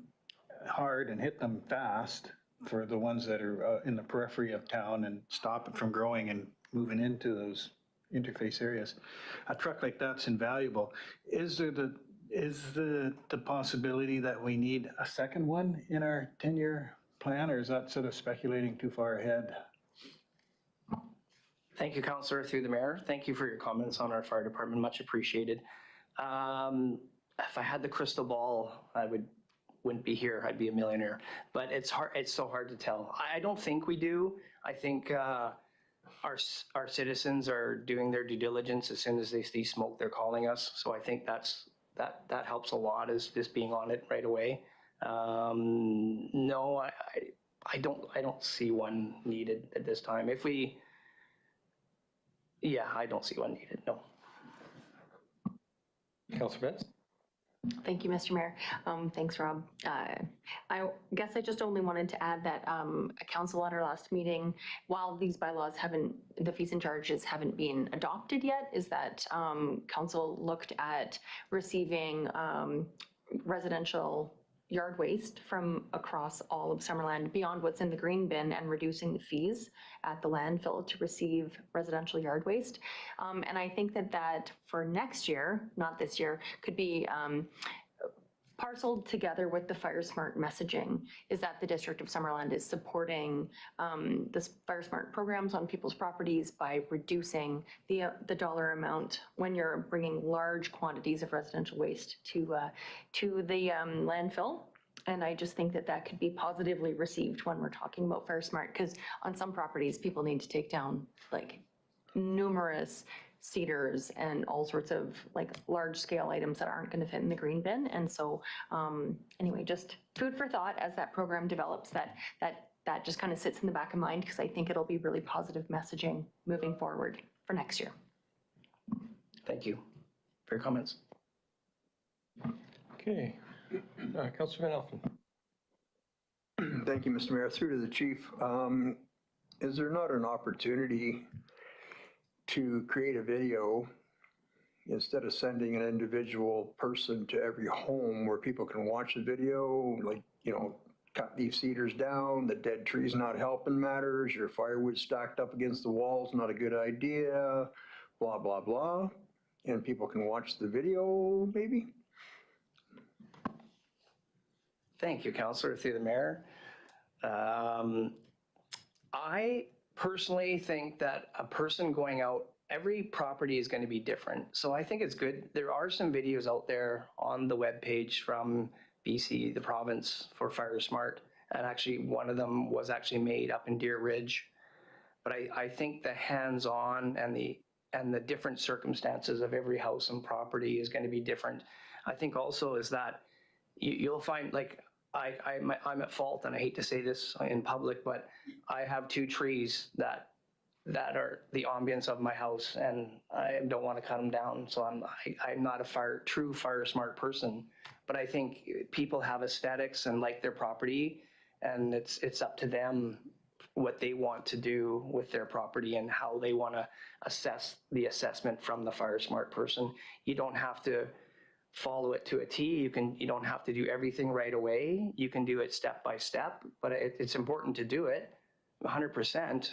hard and hit them fast for the ones that are in the periphery of town and stop it from growing and moving into those interface areas, a truck like that's invaluable. Is there the possibility that we need a second one in our 10-year plan, or is that sort of speculating too far ahead? Thank you, Councillor, through the mayor. Thank you for your comments on our fire department. Much appreciated. If I had the crystal ball, I would wouldn't be here, I'd be a millionaire. But it's hard, it's so hard to tell. I don't think we do. I think our citizens are doing their due diligence. As soon as they see smoke, they're calling us. So I think that helps a lot, is just being on it right away. No, I don't see one needed at this time. I don't see one needed, no. Councillor Benz? Thank you, Mr. Mayor. Thanks, Rob. I guess I just only wanted to add that a council at our last meeting, while these bylaws the fees and charges haven't been adopted yet, is that council looked at receiving residential yard waste from across all of Summerland beyond what's in the green bin and reducing the fees at the landfill to receive residential yard waste. And I think that for next year, not this year, could be parceled together with the Fire Smart messaging, is that the District of Summerland is supporting the Fire Smart programs on people's properties by reducing the dollar amount when you're bringing large quantities of residential waste to the landfill. And I just think that could be positively received when we're talking about Fire Smart, because on some properties, people need to take down like numerous cedars and all sorts of like large scale items that aren't going to fit in the green bin. And so anyway, just food for thought as that program develops, that just kind of sits in the back of mind, because I think it'll be really positive messaging moving forward for next year. Thank you for your comments. Okay. Councillor Van Elfen? Thank you, Mr. Mayor. Through to the chief. Is there not an opportunity to create a video instead of sending an individual person to every home where people can watch the video, like, cut these cedars down, the dead tree's not helping matters, your firewood stacked up against the wall's not a good idea, blah, blah, blah, and people can watch the video, maybe? Thank you, Councillor, through the mayor. I personally think that a person going out, every property is going to be different. So I think it's good. There are some videos out there on the webpage from BC, the province, for Fire Smart. And actually one of them was actually made up in Deer Ridge. But I think the hands-on and the different circumstances of every house and property is going to be different. I think also is that you'll find, like, I'm at fault, and I hate to say this in public, but I have 2 trees that are the ambience of my house, and I don't want to cut them down. So I'm not a true Fire Smart person, but I think people have aesthetics and like their property, and it's up to them what they want to do with their property and how they want to assess the assessment from the Fire Smart person. You don't have to follow it to a T. You don't have to do everything right away. You can do it step by step, but it's important to do it 100%.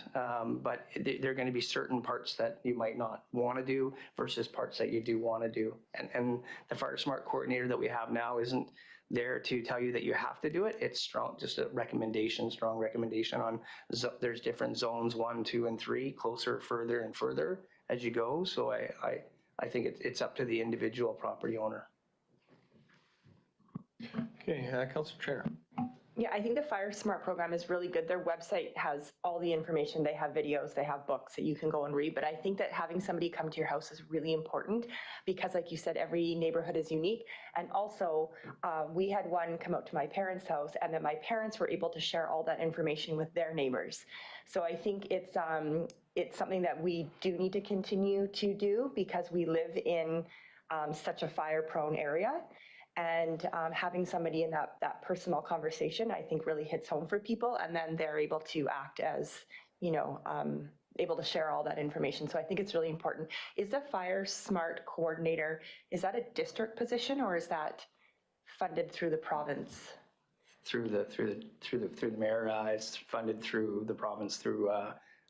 But there are going to be certain parts that you might not want to do versus parts that you do want to do. And the Fire Smart coordinator that we have now isn't there to tell you that you have to do it. It's strong, just a recommendation, strong recommendation on, there's different zones 1, 2, and 3, closer, further, and further as you go. So I think it's up to the individual property owner. Okay, Councillor Chair. Yeah, I think the Fire Smart program is really good. Their website has all the information. They have videos, they have books that you can go and read. But I think that having somebody come to your house is really important because, like you said, every neighborhood is unique. And also, we had one come out to my parents' house, and then my parents were able to share all that information with their neighbors. So I think it's something that we do need to continue to do because we live in such a fire-prone area. And having somebody in that personal conversation, I think really hits home for people. And then they're able to act as, able to share all that information. So I think it's really important. Is the Fire Smart coordinator, is that a district position or is that funded through the province? Through the mayor, it's funded through the province through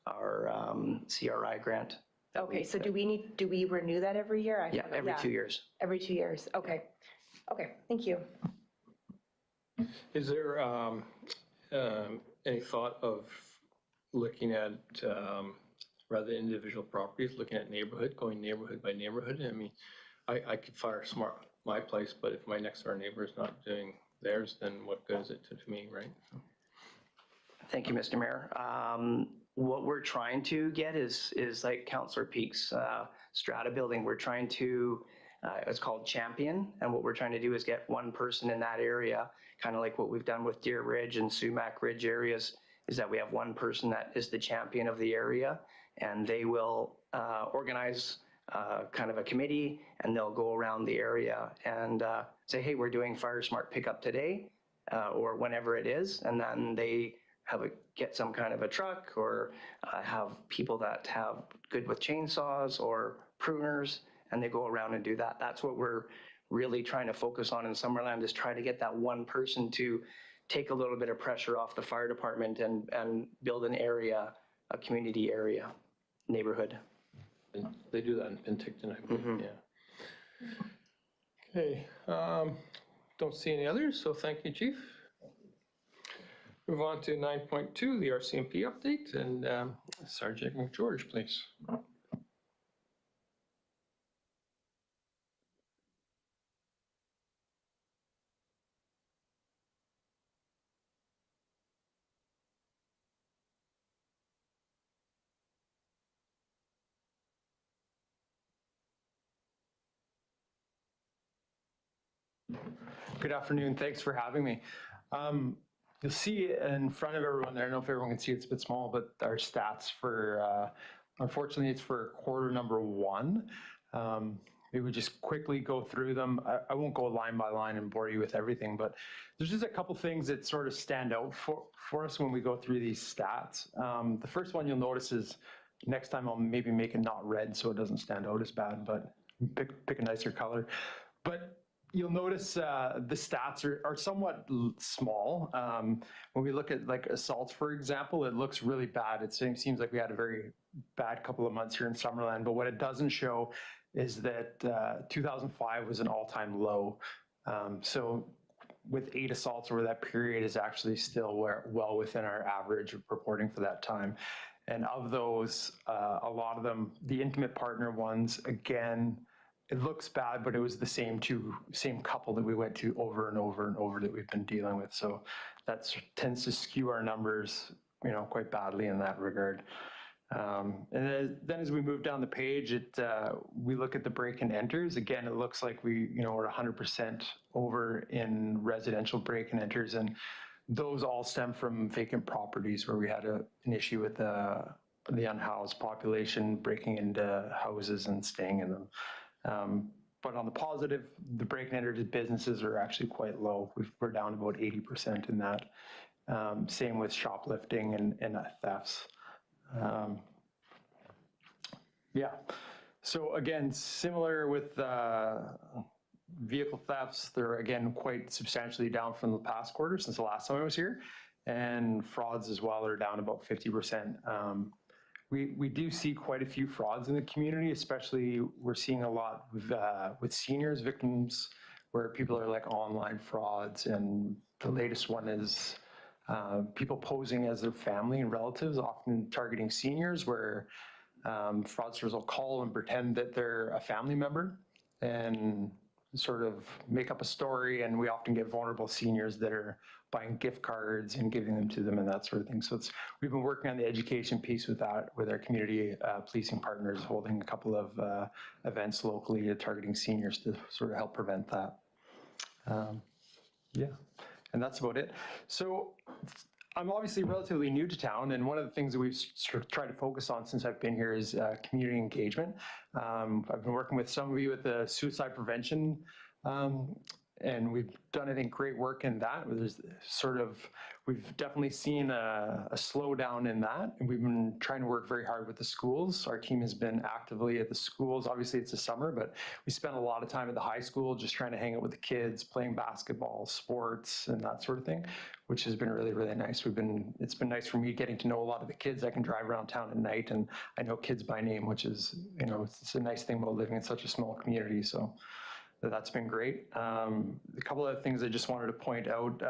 our CRI grant. Okay, so do we renew that every year? Yeah, every 2 years. Every 2 years, okay. Okay, thank you. Is there any thought of looking at, rather than individual properties, looking at going neighborhood by neighborhood? I mean, I could Fire Smart my place, but if my next door neighbor is not doing theirs, then what good is it to me, right? Thank you, Mr. Mayor. What we're trying to get is like Councillor Peak's strata building. We're trying to, it's called champion, and what we're trying to do is get one person in that area, kind of like what we've done with Deer Ridge and Sumac Ridge areas, is that we have one person that is the champion of the area, and they will organize kind of a committee, and they'll go around the area and say, hey, we're doing Fire Smart pickup today, or whenever it is, and then they get some kind of a truck, or have people that have good with chainsaws or pruners, and they go around and do that. That's what we're really trying to focus on in Summerland, is try to get that one person to take a little bit of pressure off the fire department and build an area, a community area, neighborhood. And they do that in Penticton, I believe, yeah. Okay, don't see any others, so thank you, Chief. Move on to 9.2, the RCMP update, and Sergeant McGeorge, please. Good afternoon. Thanks for having me. You'll see in front of everyone there, I don't know if everyone can see, it's a bit small, but our stats for, unfortunately, it's for quarter number 1. Maybe we just quickly go through them. I won't go line by line and bore you with everything, but there's just a couple things that sort of stand out for us when we go through these stats. The first one you'll notice is, next time I'll maybe make it not red so it doesn't stand out as bad, but pick a nicer color. But you'll notice the stats are somewhat small. When we look at like assaults, for example, it looks really bad. It seems like we had a very bad couple of months here in Summerland, but what it doesn't show is that 2005 was an all-time low. So with 8 assaults over that period is actually still well within our average of reporting for that time. And of those, a lot of them, the intimate partner ones, again, it looks bad, but it was the same couple that we went to over and over and over that we've been dealing with. So that tends to skew our numbers, quite badly in that regard. And then as we move down the page, we look at the break and enters. Again, it looks like we're 100% over in residential break and enters, and those all stem from vacant properties where we had an issue with the unhoused population breaking into houses and staying in them. But on the positive, the break and enter businesses are actually quite low. We're down about 80% in that. Same with shoplifting and thefts. Yeah. So again, similar with vehicle thefts, they're again quite substantially down from the past quarter since the last time I was here. And frauds as well are down about 50%. We do see quite a few frauds in the community, especially we're seeing a lot with seniors, victims, where people are like online frauds. And the latest one is people posing as their family and relatives, often targeting seniors, where fraudsters will call and pretend that they're a family member and sort of make up a story. And we often get vulnerable seniors that are buying gift cards and giving them to them and that sort of thing. So we've been working on the education piece with that, with our community policing partners, holding a couple of events locally targeting seniors to sort of help prevent that. Yeah, and that's about it. So I'm obviously relatively new to town, and one of the things that we've sort of tried to focus on since I've been here is community engagement. I've been working with some of you with the suicide prevention, and we've done, I think, great work in that. We've definitely seen a slowdown in that, and we've been trying to work very hard with the schools. Our team has been actively at the schools. Obviously, it's the summer, but we spent a lot of time at the high school just trying to hang out with the kids, playing basketball, sports, and that sort of thing, which has been really, really nice. It's been nice for me getting to know a lot of the kids. I can drive around town at night, and I know kids by name, which is, it's a nice thing about living in such a small community. So that's been great. A couple of things I just wanted to point out.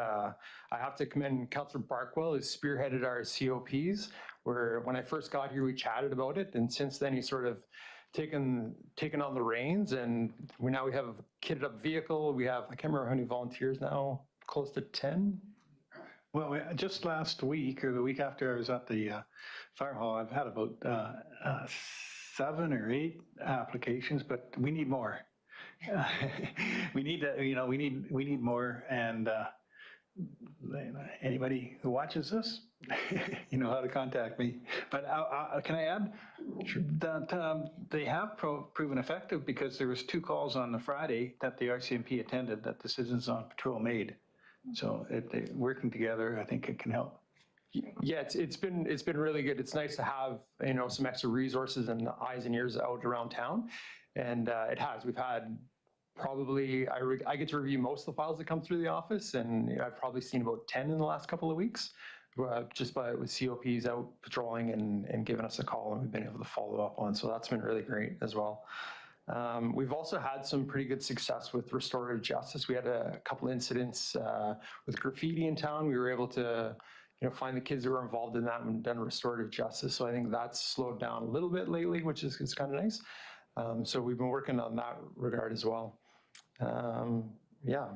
I have to commend Councillor Barkwell, who spearheaded our COPs, where when I first got here, we chatted about it. And since then, he's sort of taken on the reins. And we have a kitted up vehicle. I can't remember how many volunteers now, close to 10. Well, just last week or the week after I was at the fire hall, I've had about 7 or 8 applications, but we need more. We need to, we need more. And anybody who watches this, you know how to contact me. But can I add that they have proven effective, because there was 2 calls on the Friday that the RCMP attended that the Citizens on Patrol made. So working together, I think it can help. Yeah, it's been really good. It's nice to have, some extra resources and eyes and ears out around town, and it has. We've had probably I get to review most of the files that come through the office, and I've probably seen about 10 in the last couple of weeks, just with COPs out patrolling and giving us a call, and we've been able to follow up on. So that's been really great as well. We've also had some pretty good success with restorative justice. We had a couple incidents with graffiti in town. We were able to, find the kids that were involved in that and done restorative justice. So I think that's slowed down a little bit lately, which is kind of nice. So we've been working on that regard as well. Yeah.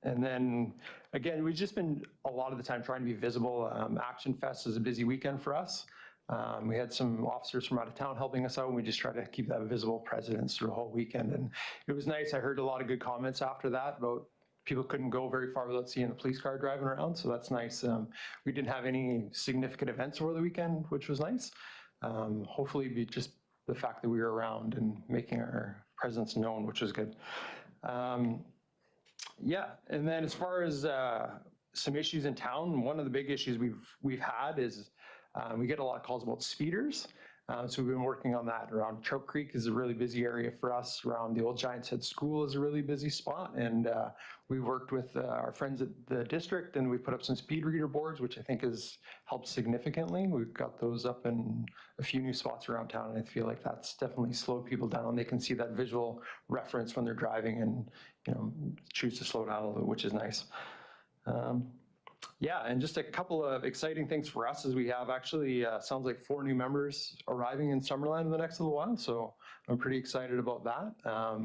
And then again, we've just been a lot of the time trying to be visible. Action Fest is a busy weekend for us. We had some officers from out of town helping us out, and we just tried to keep that visible presence through the whole weekend. And it was nice. I heard a lot of good comments after that about people couldn't go very far without seeing the police car driving around. So that's nice. We didn't have any significant events over the weekend, which was nice. Hopefully it'd be just the fact that we were around and making our presence known, which was good. Yeah, and then as far as some issues in town, one of the big issues we've had is we get a lot of calls about speeders. So we've been working on that. Around Trout Creek is a really busy area for us. Around the old Giants Head School is a really busy spot. And we worked with our friends at the district, and we put up some speed reader boards, which I think has helped significantly. We've got those up in a few new spots around town, and I feel like that's definitely slowed people down. They can see that visual reference when they're driving and choose to slow down a little, which is nice. Yeah, and just a couple of exciting things for us is we have actually, sounds like 4 new members arriving in Summerland in the next little while, so I'm pretty excited about that.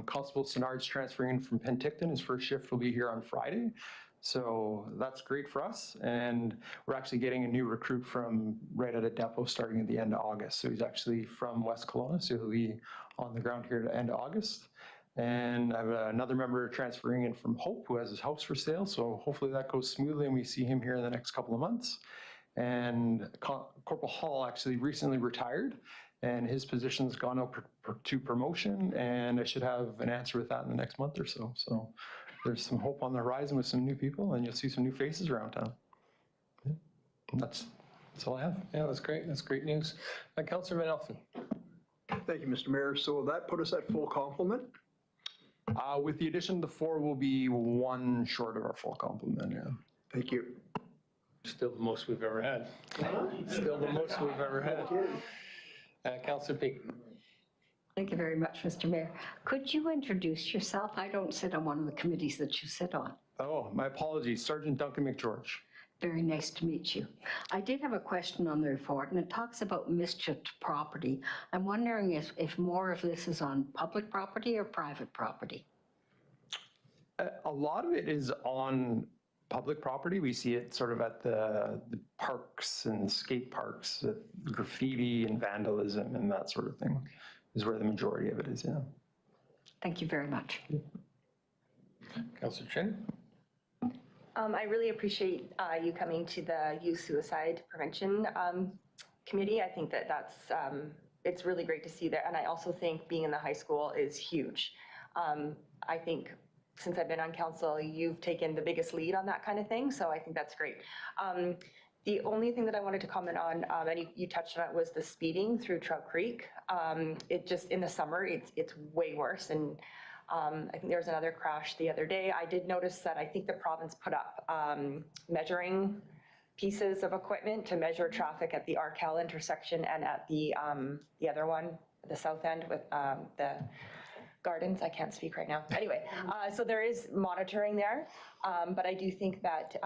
Constable Senard's transferring in from Penticton. His first shift will be here on Friday, so that's great for us. And we're actually getting a new recruit from right at a depot starting at the end of August. So he's actually from West Kelowna, so he'll be on the ground here at the end of August. And I have another member transferring in from Hope, who has his house for sale. So hopefully that goes smoothly and we see him here in the next couple of months. And Corporal Hall actually recently retired, and his position's gone up to promotion, and I should have an answer with that in the next month or so. So there's some hope on the horizon with some new people, and you'll see some new faces around town. Yeah. That's all I have. Yeah, that's great. That's great news. Councillor Van Elfen. Thank you, Mr. Mayor. So that put us at full complement? With the addition of the 4, we'll be 1 short of our full complement, yeah. Thank you. Still the most we've ever had. Still the most we've ever had. Councillor Peak. Thank you very much, Mr. Mayor. Could you introduce yourself? I don't sit on one of the committees that you sit on. Oh, my apologies. Sergeant Duncan McGeorge. Very nice to meet you. I did have a question on the report, and it talks about mischief to property. I'm wondering if more of this is on public property or private property? A lot of it is on public property. We see it sort of at the parks and skate parks, graffiti and vandalism and that sort of thing is where the majority of it is, yeah. Thank you very much. Councillor Chin. I really appreciate you coming to the Youth Suicide Prevention Committee. I think that's, it's really great to see that. And I also think being in the high school is huge. I think since I've been on council, you've taken the biggest lead on that kind of thing. So I think that's great. The only thing that I wanted to comment on, and you touched on it, was the speeding through Trout Creek. It just, in the summer, it's way worse. And I think there was another crash the other day. I did notice that I think the province put up measuring pieces of equipment to measure traffic at the Arkell intersection and at the other one, the south end with the gardens. I can't speak right now. Anyway, so there is monitoring there, but I do think that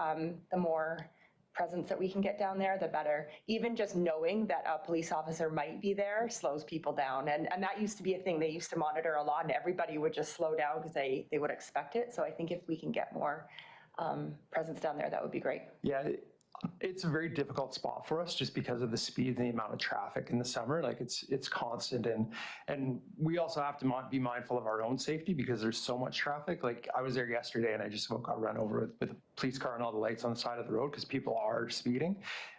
the more presence that we can get down there, the better. Even just knowing that a police officer might be there slows people down. And that used to be a thing. They used to monitor a lot and everybody would just slow down because they would expect it. So I think if we can get more presence down there, that would be great. Yeah, it's a very difficult spot for us just because of the speed and the amount of traffic in the summer. Like it's constant, and we also have to be mindful of our own safety because there's so much traffic. Like I was there yesterday and I just got run over with a police car and all the lights on the side of the road because people are speeding,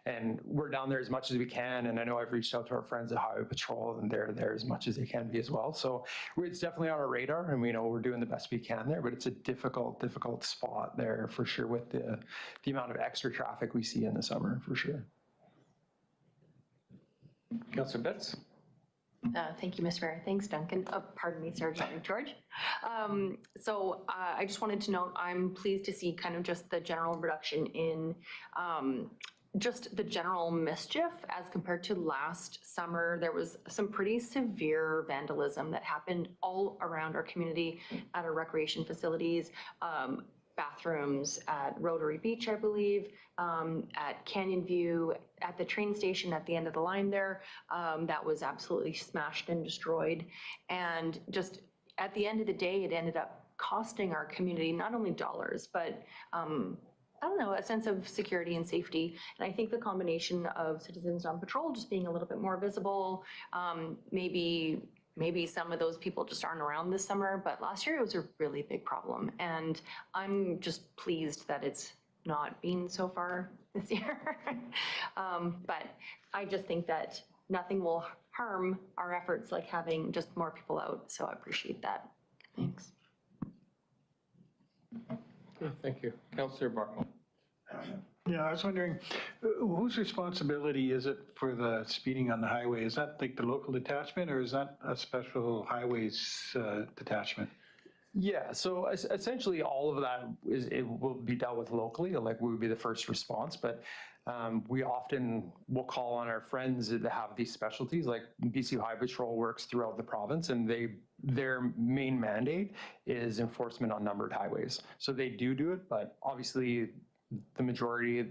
and we're down there as much as we can. And I know I've reached out to our friends at Highway Patrol, and they're there as much as they can be as well. So it's definitely on our radar, and we know we're doing the best we can there. But it's a difficult spot there for sure with the amount of extra traffic we see in the summer for sure. Councillor Betts? Thank you, Mr. Mayor. Thanks, Duncan. Pardon me, Sergeant George. I just wanted to note, I'm pleased to see kind of just the general reduction in just the general mischief as compared to last summer. There was some pretty severe vandalism that happened all around our community at our recreation facilities, bathrooms at Rotary Beach, I believe, at Canyon View, at the train station at the end of the line there, that was absolutely smashed and destroyed. And just at the end of the day, it ended up costing our community not only dollars, but I don't know, a sense of security and safety. And I think the combination of citizens on patrol just being a little bit more visible, maybe some of those people just aren't around this summer, but last year it was a really big problem. And I'm just pleased that it's not been so far this year. But I just think that nothing will harm our efforts like having just more people out. So I appreciate that. Thanks. Okay, thank you. Councillor Barlow? Yeah, I was wondering, whose responsibility is it for the speeding on the highway? Is that like the local detachment, or is that a special highways detachment? Yeah, so essentially all of that it will be dealt with locally, like we would be the first response, but we often will call on our friends that have these specialties, like BC Highway Patrol works throughout the province, and their main mandate is enforcement on numbered highways. So they do it, but obviously the majority,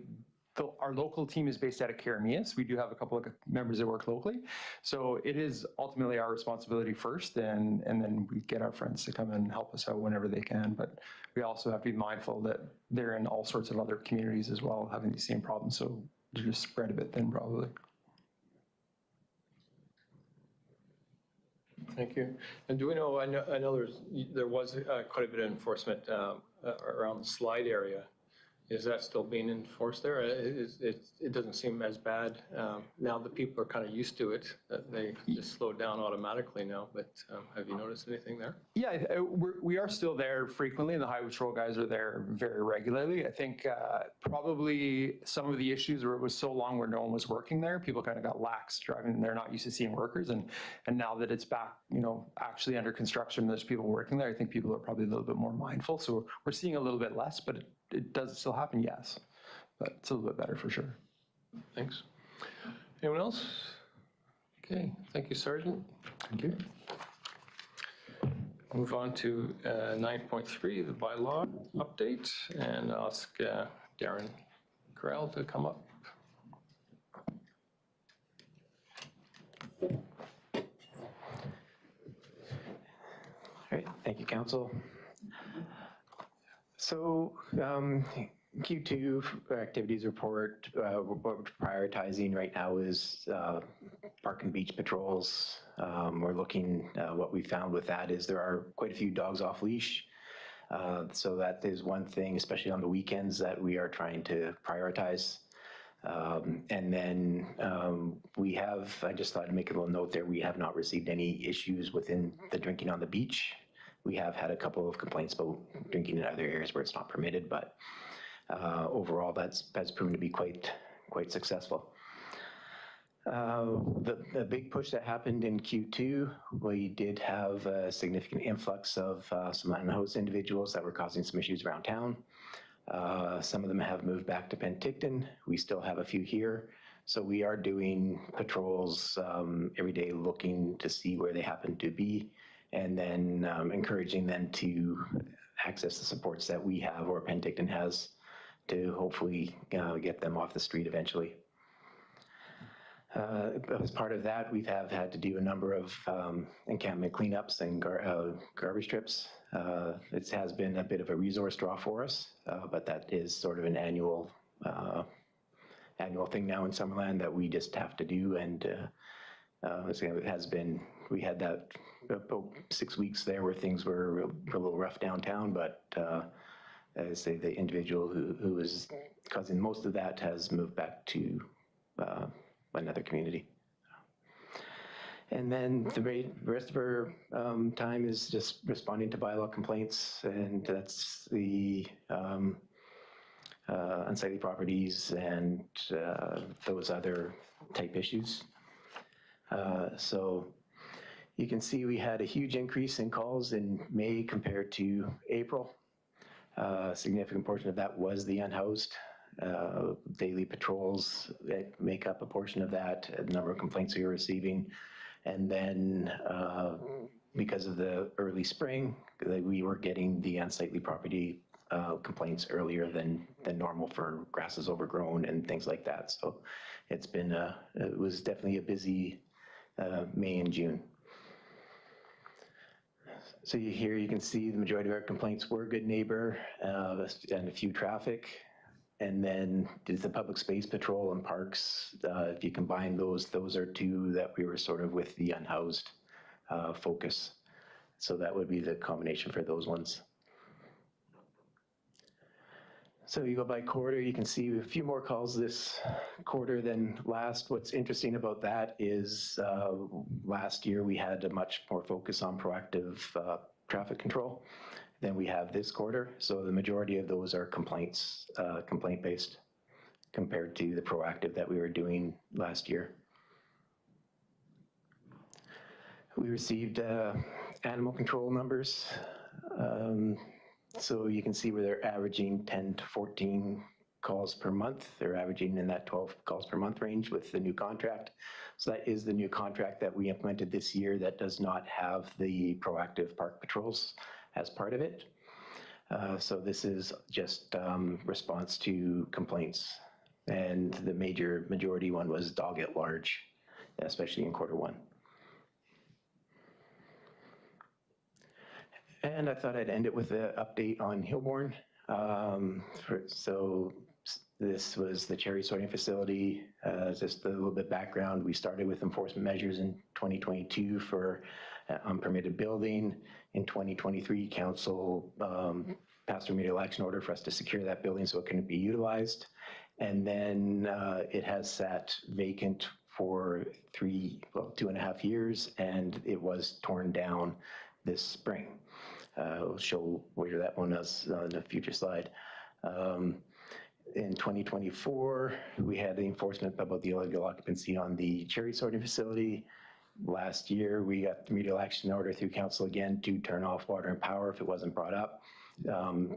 our local team is based out of Karamias. We do have a couple of members that work locally. So it is ultimately our responsibility first, and then we get our friends to come and help us out whenever they can. But we also have to be mindful that they're in all sorts of other communities as well, having the same problems. So they're just spread a bit thin probably. Thank you. And do we know, I know there was quite a bit of enforcement around the slide area. Is that still being enforced there? It doesn't seem as bad. Now that people are kind of used to it, that they just slow down automatically now, but have you noticed anything there? Yeah, we are still there frequently, and the Highway Patrol guys are there very regularly. I think probably some of the issues where it was so long where no one was working there, people kind of got lax driving. They're not used to seeing workers, and now that it's back, actually under construction, there's people working there. I think people are probably a little bit more mindful. So we're seeing a little bit less, but it does still happen, yes. But it's a little bit better for sure. Thanks. Anyone else? Okay, thank you, Sergeant. Thank you. Move on to 9.3, the bylaw update, and ask Darren Corral to come up. All right, thank you, Council. So Q2 activities report, what we're prioritizing right now is park and beach patrols. We're looking, what we found with that is there are quite a few dogs off leash. So that is one thing, especially on the weekends, that we are trying to prioritize. And then I just thought I'd make a little note there, we have not received any issues within the drinking on the beach. We have had a couple of complaints about drinking in other areas where it's not permitted, but overall that's proven to be quite successful. The big push that happened in Q2, we did have a significant influx of some unhoused individuals that were causing some issues around town. Some of them have moved back to Penticton. We still have a few here. So we are doing patrols every day, looking to see where they happen to be, and then encouraging them to access the supports that we have or Penticton has to hopefully get them off the street eventually. As part of that, we have had to do a number of encampment cleanups and garbage trips. It has been a bit of a resource draw for us, but that is sort of an annual thing now in Summerland that we just have to do. And it has been, we had that about 6 weeks there where things were a little rough downtown, but as I say, the individual who was causing most of that has moved back to another community. And then the rest of our time is just responding to bylaw complaints, and that's the unsightly properties and those other type issues. So you can see we had a huge increase in calls in May compared to April. A significant portion of that was the unhoused. Daily patrols that make up a portion of that, a number of complaints we were receiving. And then because of the early spring, we were getting the unsightly property complaints earlier than normal for grasses overgrown and things like that. So it's been, it was definitely a busy May and June. So here you can see the majority of our complaints were good neighbor and a few traffic. And then there's the public space patrol and parks. If you combine those are two that we were sort of with the unhoused focus. So that would be the combination for those ones. So you go by quarter, you can see a few more calls this quarter than last. What's interesting about that is last year we had a much more focus on proactive traffic control than we have this quarter. So the majority of those are complaints, complaint-based, compared to the proactive that we were doing last year. We received animal control numbers. So you can see where they're averaging 10 to 14 calls per month. They're averaging in that 12 calls per month range with the new contract. So that is the new contract that we implemented this year that does not have the proactive park patrols as part of it. So this is just response to complaints. And the majority one was dog at large, especially in Q1. And I thought I'd end it with an update on Hillborn. So this was the cherry sorting facility. Just a little bit of background. We started with enforcement measures in 2022 for unpermitted building. In 2023, council passed a remedial action order for us to secure that building so it couldn't be utilized. And then it has sat vacant for 2.5 years, and it was torn down this spring. I'll show where that one is on a future slide. In 2024, we had the enforcement about the illegal occupancy on the cherry sorting facility. Last year, we got the remedial action order through council again to turn off water and power if it wasn't brought up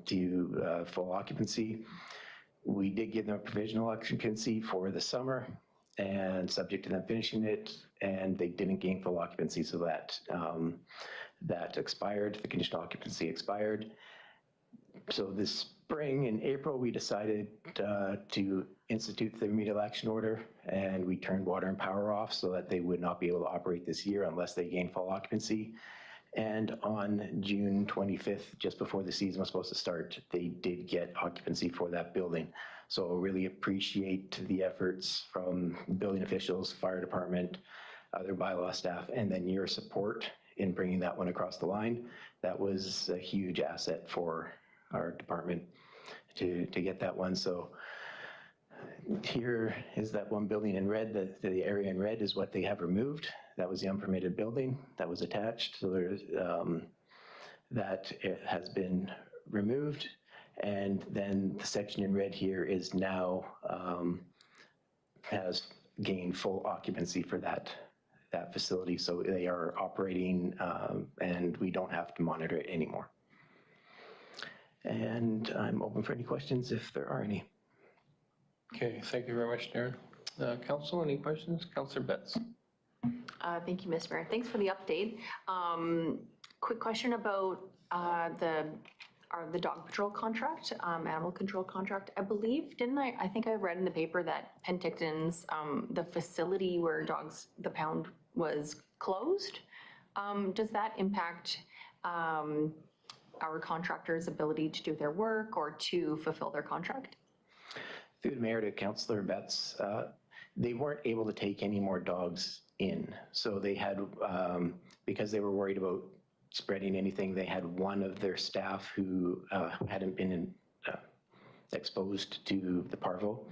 to full occupancy. We did give them a provisional occupancy for the summer and subject to them finishing it, and they didn't gain full occupancy, so that expired, the conditional occupancy expired. So this spring, in April, we decided to institute the remedial action order, and we turned water and power off so that they would not be able to operate this year unless they gained full occupancy. And on June 25th, just before the season was supposed to start, they did get occupancy for that building. So really appreciate the efforts from building officials, fire department, other bylaw staff, and then your support in bringing that one across the line. That was a huge asset for our department to get that one. So here is that one building in red. The area in red is what they have removed. That was the unpermitted building that was attached. So there's that it has been removed. And then the section in red here is now has gained full occupancy for that facility. So they are operating and we don't have to monitor it anymore. And I'm open for any questions if there are any. Okay, thank you very much, Darren. Council, any questions? Councillor Betts. Thank you, Mr. Mayor. Thanks for the update. Quick question about our the dog patrol contract, animal control contract. I believe, didn't I? I think I read in the paper that Penticton's, the facility where the pound was closed. Does that impact our contractors' ability to do their work or to fulfill their contract? Through the mayor to Councillor Betts, they weren't able to take any more dogs in. So they had, because they were worried about spreading anything, they had one of their staff who hadn't been exposed to the parvo.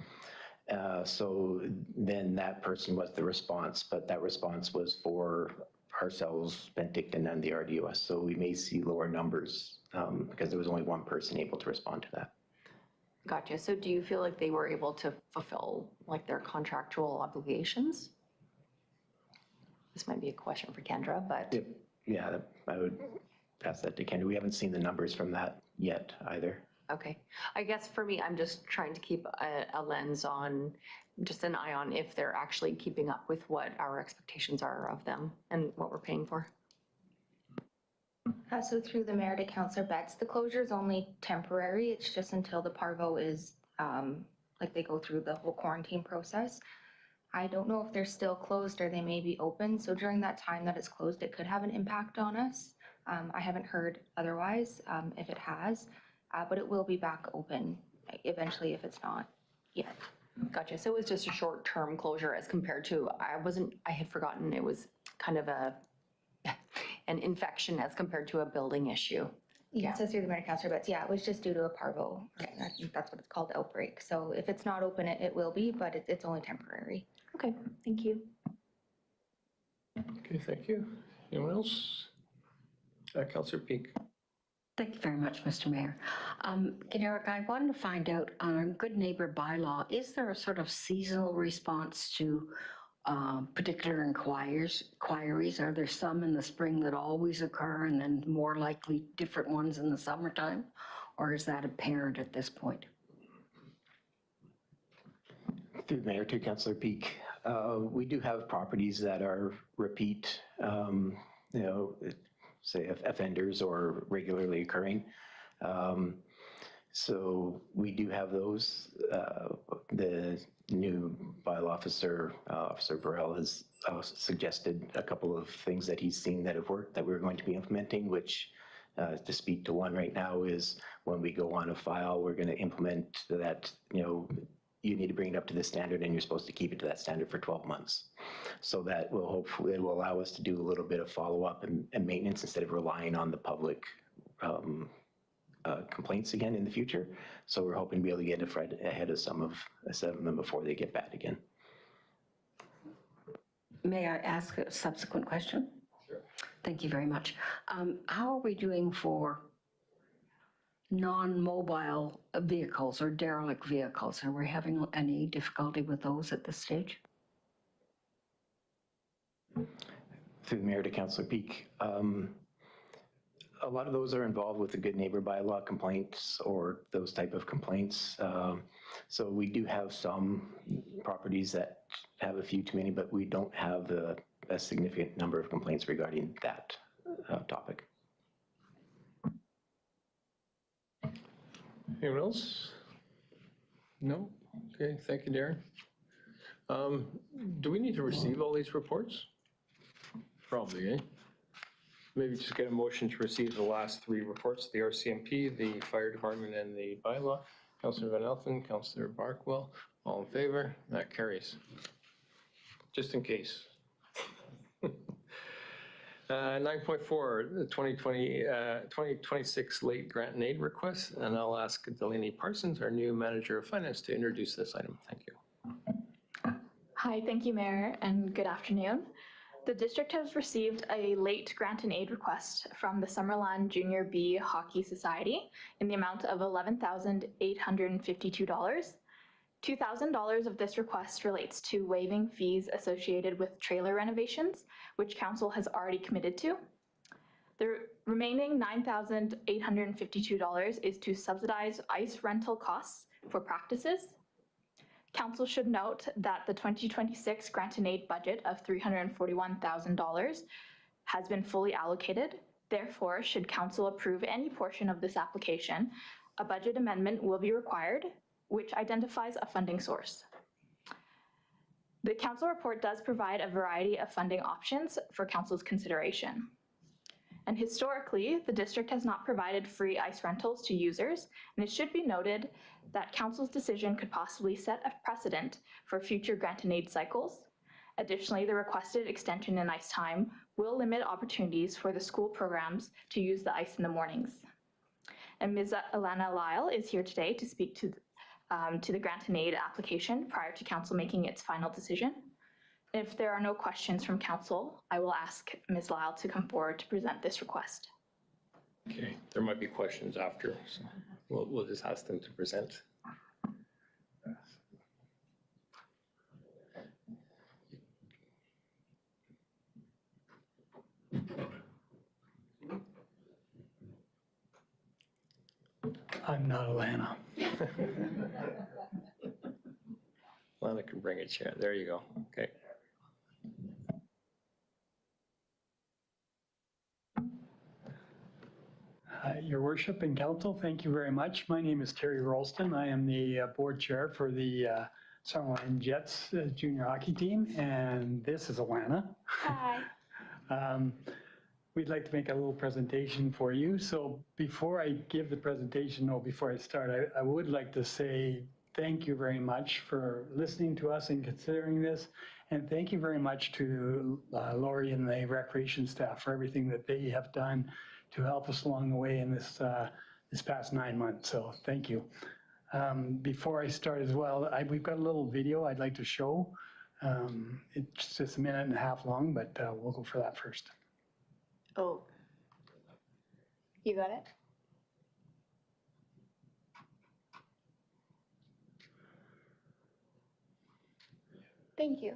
So then that person was the response, but that response was for ourselves, Penticton, and the RDOS. So we may see lower numbers because there was only one person able to respond to that. Gotcha. So do you feel like they were able to fulfill like their contractual obligations? This might be a question for Kendra, but. Yeah, I would pass that to Kendra. We haven't seen the numbers from that yet either. Okay. I guess for me, I'm just trying to keep a lens on, just an eye on if they're actually keeping up with what our expectations are of them and what we're paying for. So through the mayor to Councillor Betts, the closure is only temporary. It's just until the parvo is, like they go through the whole quarantine process. I don't know if they're still closed or they may be open. So during that time that it's closed, it could have an impact on us. I haven't heard otherwise if it has, but it will be back open eventually if it's not yet. Gotcha. So it was just a short-term closure as compared to, I had forgotten it was kind of an infection as compared to a building issue. Yeah, so through the mayor, Councillor Betts, yeah, it was just due to a parvo. Okay. I think that's what it's called, outbreak. So if it's not open, it will be, but it's only temporary. Okay, thank you. Okay, thank you. Anyone else? Councillor Peak. Thank you very much, Mr. Mayor. Eric, I wanted to find out on our good neighbor bylaw, is there a sort of seasonal response to particular inquiries? Are there some in the spring that always occur and then more likely different ones in the summertime? Or is that apparent at this point? Through the mayor to Councillor Peak, we do have properties that are repeat, say offenders or regularly occurring. So we do have those. The new bylaw officer, Officer Burrell, has suggested a couple of things that he's seen that have worked that we're going to be implementing, which to speak to one right now is when we go on a file, we're going to implement that, you need to bring it up to this standard and you're supposed to keep it to that standard for 12 months. So that will hopefully, it will allow us to do a little bit of follow-up and maintenance instead of relying on the public complaints again in the future. So we're hoping to be able to get ahead of some of them before they get bad again. May I ask a subsequent question? Sure. Thank you very much. How are we doing for non-mobile vehicles or derelict vehicles? Are we having any difficulty with those at this stage? Through the mayor to Councillor Peak, a lot of those are involved with the good neighbor bylaw complaints or those type of complaints. So we do have some properties that have a few too many, but we don't have a significant number of complaints regarding that topic. Anyone else? No? Okay, thank you, Darren. Do we need to receive all these reports? Probably, eh? Maybe just get a motion to receive the last three reports, the RCMP, the fire department, and the bylaw. Councillor Van Elfen, Councillor Barkwell, all in favor? That carries. Just in case. 9.4, the 2026 late grant and aid request, and I'll ask Delaney Parsons, our new manager of finance, to introduce this item. Thank you. Hi, thank you, Mayor, and good afternoon. The district has received a late grant and aid request from the Summerland Junior B Hockey Society in the amount of $11,852. $2,000 of this request relates to waiving fees associated with trailer renovations, which council has already committed to. The remaining $9,852 is to subsidize ice rental costs for practices. Council should note that the 2026 grant and aid budget of $341,000 has been fully allocated Therefore, should council approve any portion of this application, a budget amendment will be required, which identifies a funding source. The council report does provide a variety of funding options for council's consideration. And historically, the district has not provided free ice rentals to users, and it should be noted that council's decision could possibly set a precedent for future grant and aid cycles. Additionally, the requested extension in ice time will limit opportunities for the school programs to use the ice in the mornings. And Ms. Alana Lyle is here today to speak to the grant and aid application prior to council making its final decision. If there are no questions from council, I will ask Ms. Lyle to come forward to present this request. Okay, there might be questions after, so we'll just ask them to present. I'm not Alana. Lana can bring a chair. There you go. Okay. Your Worship and Council, thank you very much. My name is Terry Rolston. I am the board chair for the Summerland Jets junior hockey team, and this is Alana. Hi. We'd like to make a little presentation for you. So before I give the presentation, before I start, I would like to say thank you very much for listening to us and considering this. And thank you very much to Lori and the recreation staff for everything that they have done to help us along the way in this past 9 months. So thank you. Before I start as well, we've got a little video I'd like to show. It's just a minute and a half long, but we'll go for that first. Oh, you got it? Thank you.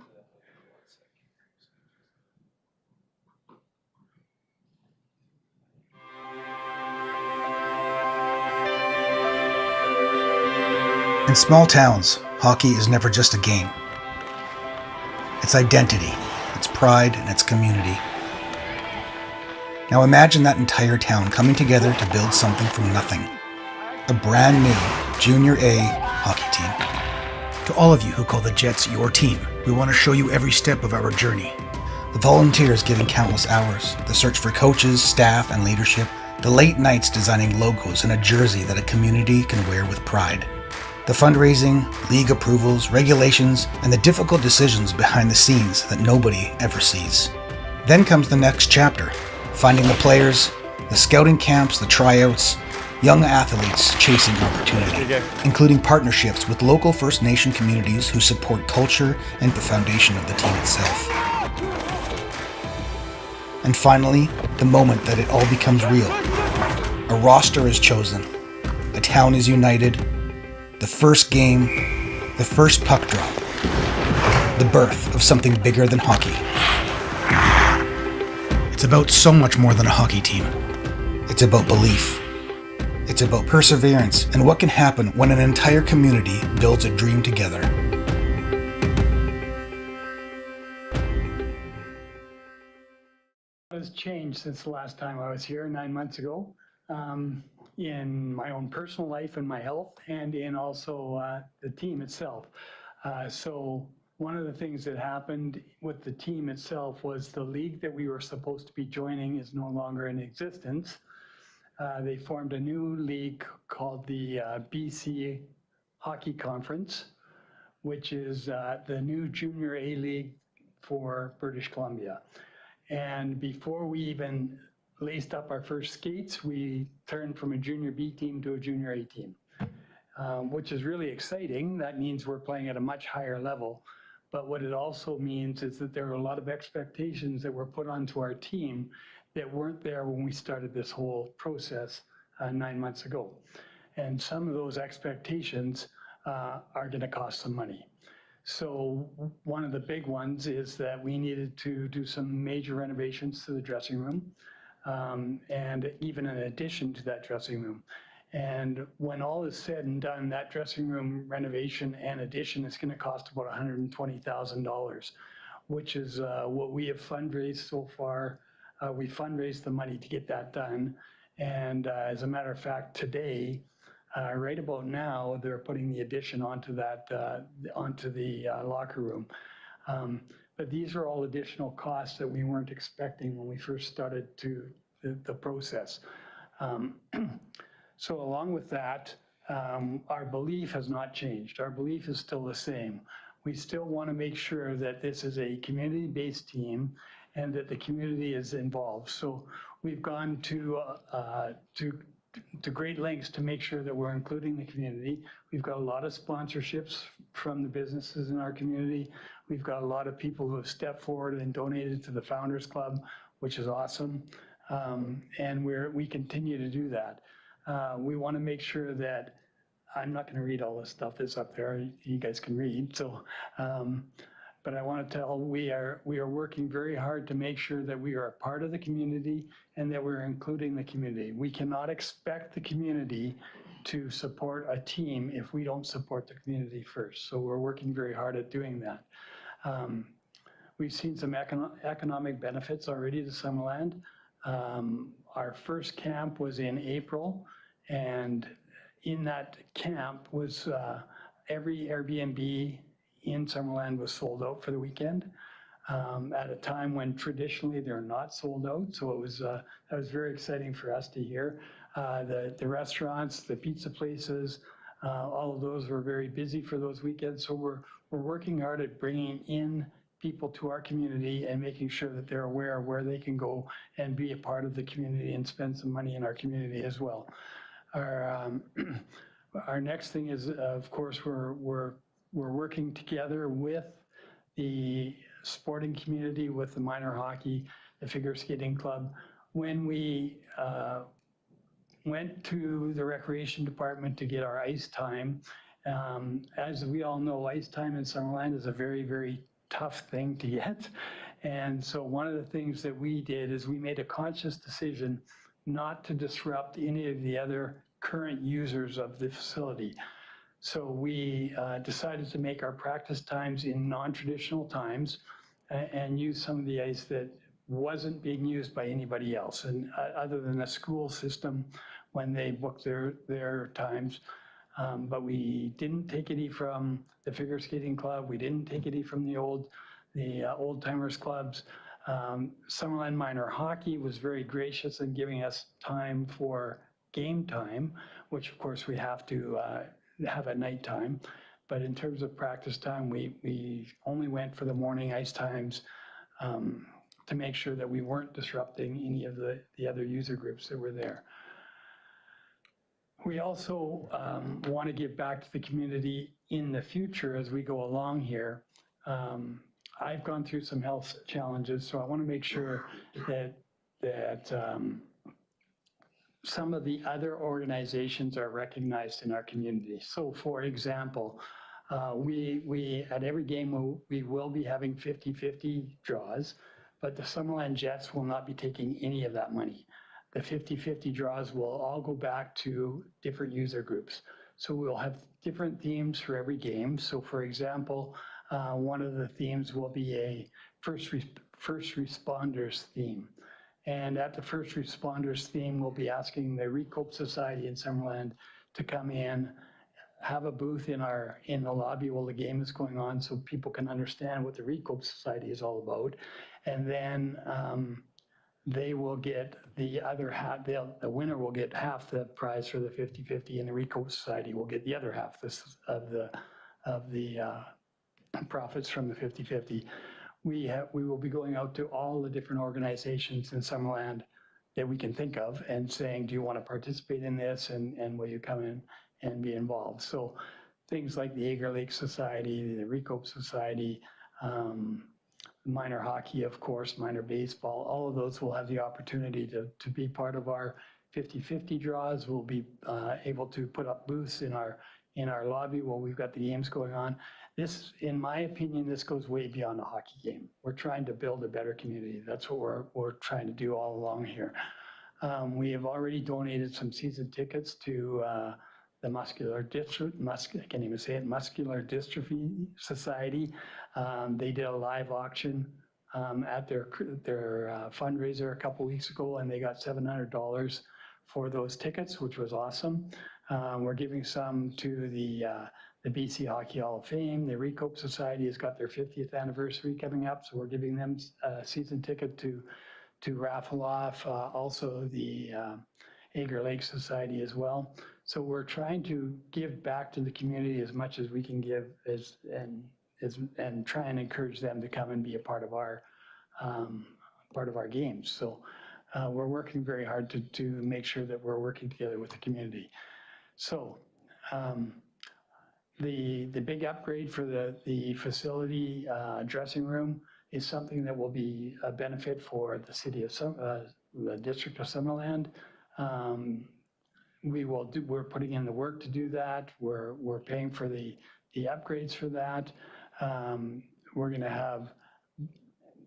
In small towns, hockey is never just a game. It's identity, it's pride, and it's community. Now imagine that entire town coming together to build something from nothing. A brand new Junior A hockey team. To all of you who call the Jets your team, we want to show you every step of our journey. The volunteers giving countless hours, the search for coaches, staff, and leadership, the late nights designing logos and a jersey that a community can wear with pride. The fundraising, league approvals, regulations, and the difficult decisions behind the scenes that nobody ever sees. Then comes the next chapter, finding the players, the scouting camps, the tryouts, young athletes chasing opportunity, including partnerships with local First Nation communities who support culture and the foundation of the team itself. And finally, the moment that it all becomes real. A roster is chosen, a town is united, the first game, the first puck drop, the birth of something bigger than hockey. It's about so much more than a hockey team. It's about belief. It's about perseverance and what can happen when an entire community builds a dream together. What has changed since the last time I was here 9 months ago? In my own personal life and my health, and in also the team itself. So one of the things that happened with the team itself was the league that we were supposed to be joining is no longer in existence. They formed a new league called the BC Hockey Conference, which is the new Junior A League for British Columbia. And before we even laced up our first skates, we turned from a Junior B team to a Junior A team, which is really exciting. That means we're playing at a much higher level. But what it also means is that there are a lot of expectations that were put onto our team that weren't there when we started this whole process 9 months ago. And some of those expectations are going to cost some money. So one of the big ones is that we needed to do some major renovations to the dressing room. And even in addition to that dressing room. And when all is said and done, that dressing room renovation and addition is going to cost about $120,000, which is what we have fundraised so far we fundraised the money to get that done. And as a matter of fact, today, right about now, they're putting the addition onto that, onto the locker room. But these are all additional costs that we weren't expecting when we first started the process. So along with that, our belief has not changed. Our belief is still the same. We still want to make sure that this is a community-based team and that the community is involved. So we've gone to great lengths to make sure that we're including the community. We've got a lot of sponsorships from the businesses in our community. We've got a lot of people who have stepped forward and donated to the Founders Club, which is awesome. And we continue to do that. We want to make sure that, I'm not going to read all the stuff that's up there, you guys can read. So, but I want to tell, we are working very hard to make sure that we are a part of the community and that we're including the community. We cannot expect the community to support a team if we don't support the community first. So we're working very hard at doing that. We've seen some economic benefits already to Summerland. Our first camp was in April, and in that camp was every Airbnb in Summerland was sold out for the weekend at a time when traditionally they're not sold out. So it was that was very exciting for us to hear. The restaurants, the pizza places, all of those were very busy for those weekends. So we're working hard at bringing in people to our community and making sure that they're aware of where they can go and be a part of the community and spend some money in our community as well. Our next thing is, of course, we're working together with the sporting community, with the minor hockey, the figure skating club. When we went to the recreation department to get our ice time, as we all know, ice time in Summerland is a very, very tough thing to get. And so one of the things that we did is we made a conscious decision not to disrupt any of the other current users of the facility. So we decided to make our practice times in non-traditional times and use some of the ice that wasn't being used by anybody else, and other than the school system when they booked their times. But we didn't take any from the figure skating club. We didn't take any from the old timers clubs. Summerland Minor Hockey was very gracious in giving us time for game time, which of course we have to have at night time. But in terms of practice time, we only went for the morning ice times to make sure that we weren't disrupting any of the other user groups that were there. We also want to give back to the community in the future as we go along here. I've gone through some health challenges, so I want to make sure that some of the other organizations are recognized in our community. So for example, we at every game, we will be having 50-50 draws, but the Summerland Jets will not be taking any of that money. The 50-50 draws will all go back to different user groups. So we'll have different themes for every game. So for example, one of the themes will be a first responders theme. And at the first responders theme, we'll be asking the Recope Society in Summerland to come in, have a booth in the lobby while the game is going on so people can understand what the Recope Society is all about. And then they will get the other half, the winner will get half the prize for the 50-50 and the Recope Society will get the other half of the profits from the 50-50. We will be going out to all the different organizations in Summerland that we can think of and saying, do you want to participate in this and will you come in and be involved? So things like the Eager Lake Society, the Recope Society, minor hockey, of course, minor baseball, all of those will have the opportunity to be part of our 50-50 draws. We'll be able to put up booths in our lobby while we've got the games going on. This, in my opinion, this goes way beyond a hockey game. We're trying to build a better community. That's what we're trying to do all along here. We have already donated some season tickets to the Muscular Dystrophy Society. They did a live auction at their fundraiser a couple weeks ago, and they got $700 for those tickets, which was awesome. We're giving some to the BC Hockey Hall of Fame. The Recope Society has got their 50th anniversary coming up, so we're giving them a season ticket to raffle off. Also the Agar Lake Society as well. So we're trying to give back to the community as much as we can give, and try and encourage them to come and be a part of our games. So we're working very hard to make sure that we're working together with the community. So the big upgrade for the facility dressing room is something that will be a benefit for the city of the district of Summerland. We're putting in the work to do that. We're paying for the upgrades for that. We're going to have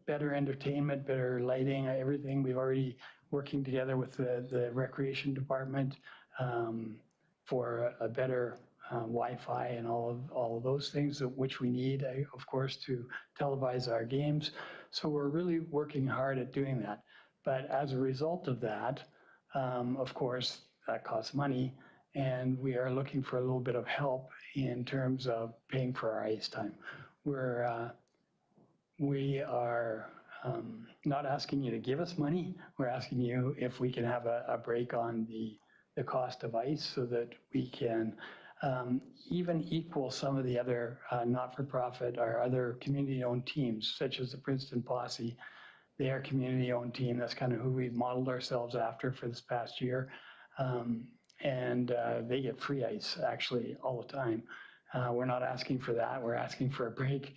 better entertainment, better lighting, everything. We've already working together with the recreation department for a better Wi-Fi and all of those things which we need, of course, to televise our games. So we're really working hard at doing that. But as a result of that, of course, that costs money, and we are looking for a little bit of help in terms of paying for our ice time. We are not asking you to give us money. We're asking you if we can have a break on the cost of ice so that we can even equal some of the other not-for-profit or other community-owned teams, such as the Princeton Posse. They are a community-owned team. That's kind of who we've modeled ourselves after for this past year. And they get free ice, actually, all the time. We're not asking for that. We're asking for a break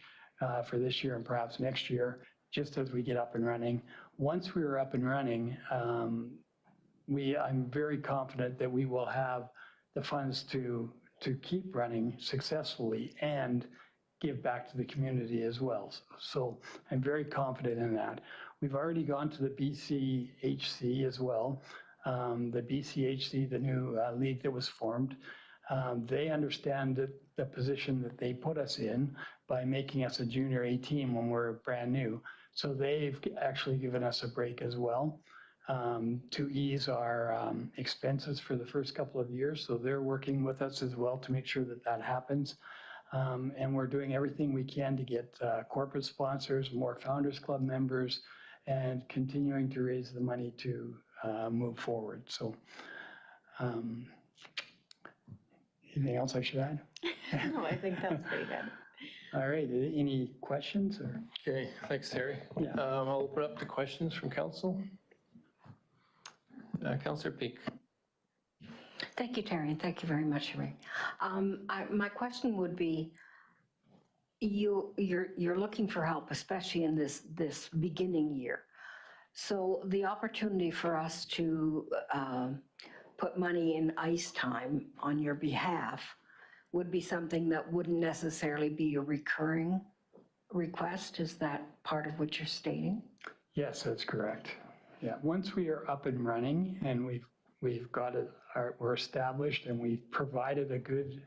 for this year and perhaps next year, just as we get up and running. Once we are up and running, I'm very confident that we will have the funds to keep running successfully and give back to the community as well. So I'm very confident in that. We've already gone to the BCHC as well. The BCHC, the new league that was formed, they understand the position that they put us in by making us a junior A team when we're brand new. So they've actually given us a break as well to ease our expenses for the first couple of years. So they're working with us as well to make sure that that happens. And we're doing everything we can to get corporate sponsors, more Founders Club members, and continuing to raise the money to move forward. So anything else I should add? No, I think that's pretty good. All right, any questions? Or? Okay, thanks, Terry. Yeah. I'll open up to questions from council. Councillor Peak. Thank you, Terry, and thank you very much, Sheree. My question would be, you're looking for help, especially in this beginning year. So the opportunity for us to put money in ice time on your behalf would be something that wouldn't necessarily be a recurring request. Is that part of what you're stating? Yes, that's correct. Yeah, once we are up and running and we've got it, we're established and we've provided a good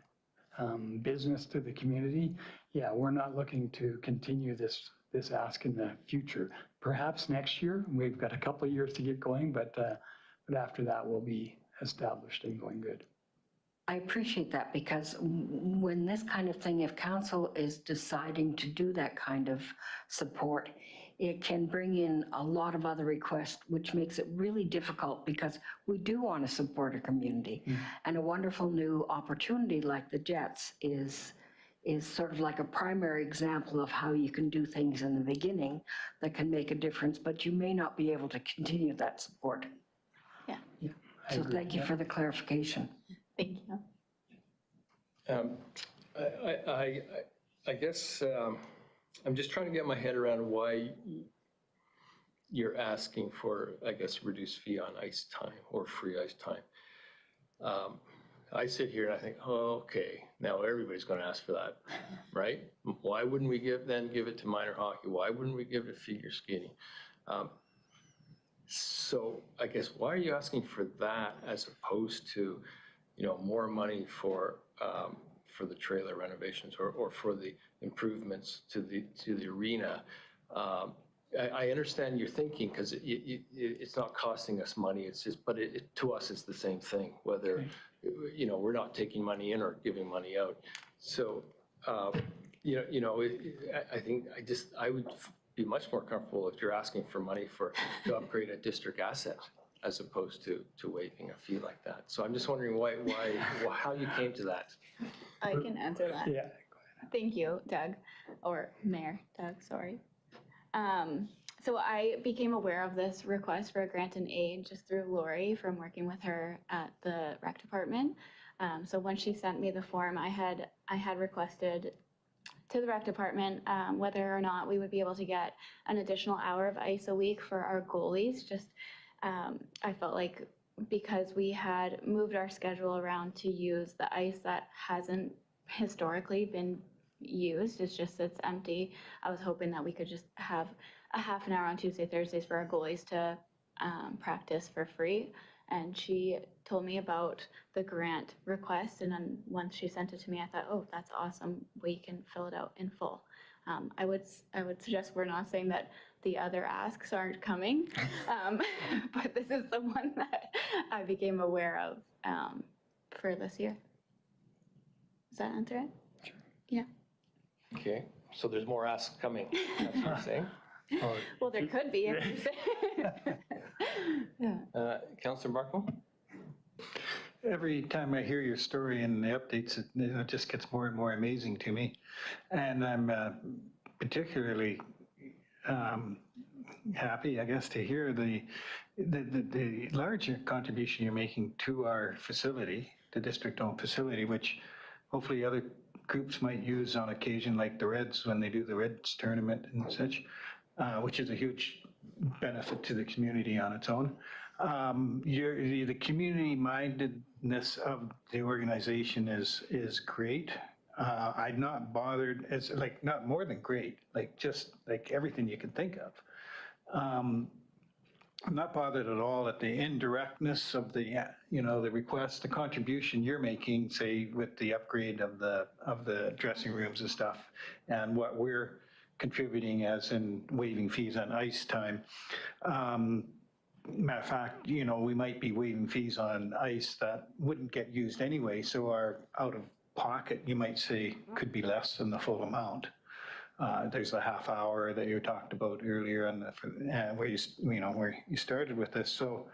business to the community, yeah, we're not looking to continue this ask in the future. Perhaps next year. We've got a couple of years to get going, but after that we'll be established and going good. I appreciate that, because when this kind of thing, if council is deciding to do that kind of support, it can bring in a lot of other requests, which makes it really difficult, because we do want to support a community. And a wonderful new opportunity like the Jets is sort of like a primary example of how you can do things in the beginning that can make a difference, but you may not be able to continue that support. Yeah. So thank you for the clarification. Thank you. I guess I'm just trying to get my head around why you're asking for, I guess, reduced fee on ice time or free ice time. I sit here and I think, oh, okay, now everybody's going to ask for that, right? Why wouldn't we give it to minor hockey? Why wouldn't we give it to figure skating? So I guess, why are you asking for that as opposed to, more money for the trailer renovations or for the improvements to the arena? I understand your thinking, because it's not costing us money, it's just, but to us, it's the same thing, whether, we're not taking money in or giving money out. So, I think I would be much more comfortable if you're asking for money to upgrade a district asset as opposed to waiving a fee like that. So I'm just wondering how you came to that. I can answer that. Yeah. Thank you, Doug, or Mayor Doug, sorry. So I became aware of this request for a grant and aid just through Lori from working with her at the rec department. So when she sent me the form, I had requested to the rec department whether or not we would be able to get an additional hour of ice a week for our goalies. Just I felt like because we had moved our schedule around to use the ice that hasn't historically been used, it's just sits empty. I was hoping that we could just have a half an hour on Tuesday, Thursdays for our goalies to practice for free. And she told me about the grant request, and then once she sent it to me, I thought, oh, that's awesome. We can fill it out in full. I would suggest we're not saying that the other asks aren't coming, but this is the one that I became aware of for this year. Does that answer it? Sure. Yeah. Okay, so there's more asks coming, that's what you're saying? Well, there could be. If you say. Yeah. Councillor Barco? Every time I hear your story and the updates, it just gets more and more amazing to me. And I'm particularly happy, I guess, to hear the larger contribution you're making to our facility, the district-owned facility, which hopefully other groups might use on occasion, like the Reds when they do the Reds tournament and such, which is a huge benefit to the community on its own. The community mindedness of the organization is great. I'm not bothered, it's like not more than great, like just like everything you can think of. I'm not bothered at all at the indirectness of the request, the contribution you're making, say with the upgrade of the dressing rooms and stuff, and what we're contributing as in waiving fees on ice time. Matter of fact, we might be waiving fees on ice that wouldn't get used anyway, so our out of pocket, you might say, could be less than the full amount. There's the half hour that you talked about earlier, and where you started with this. So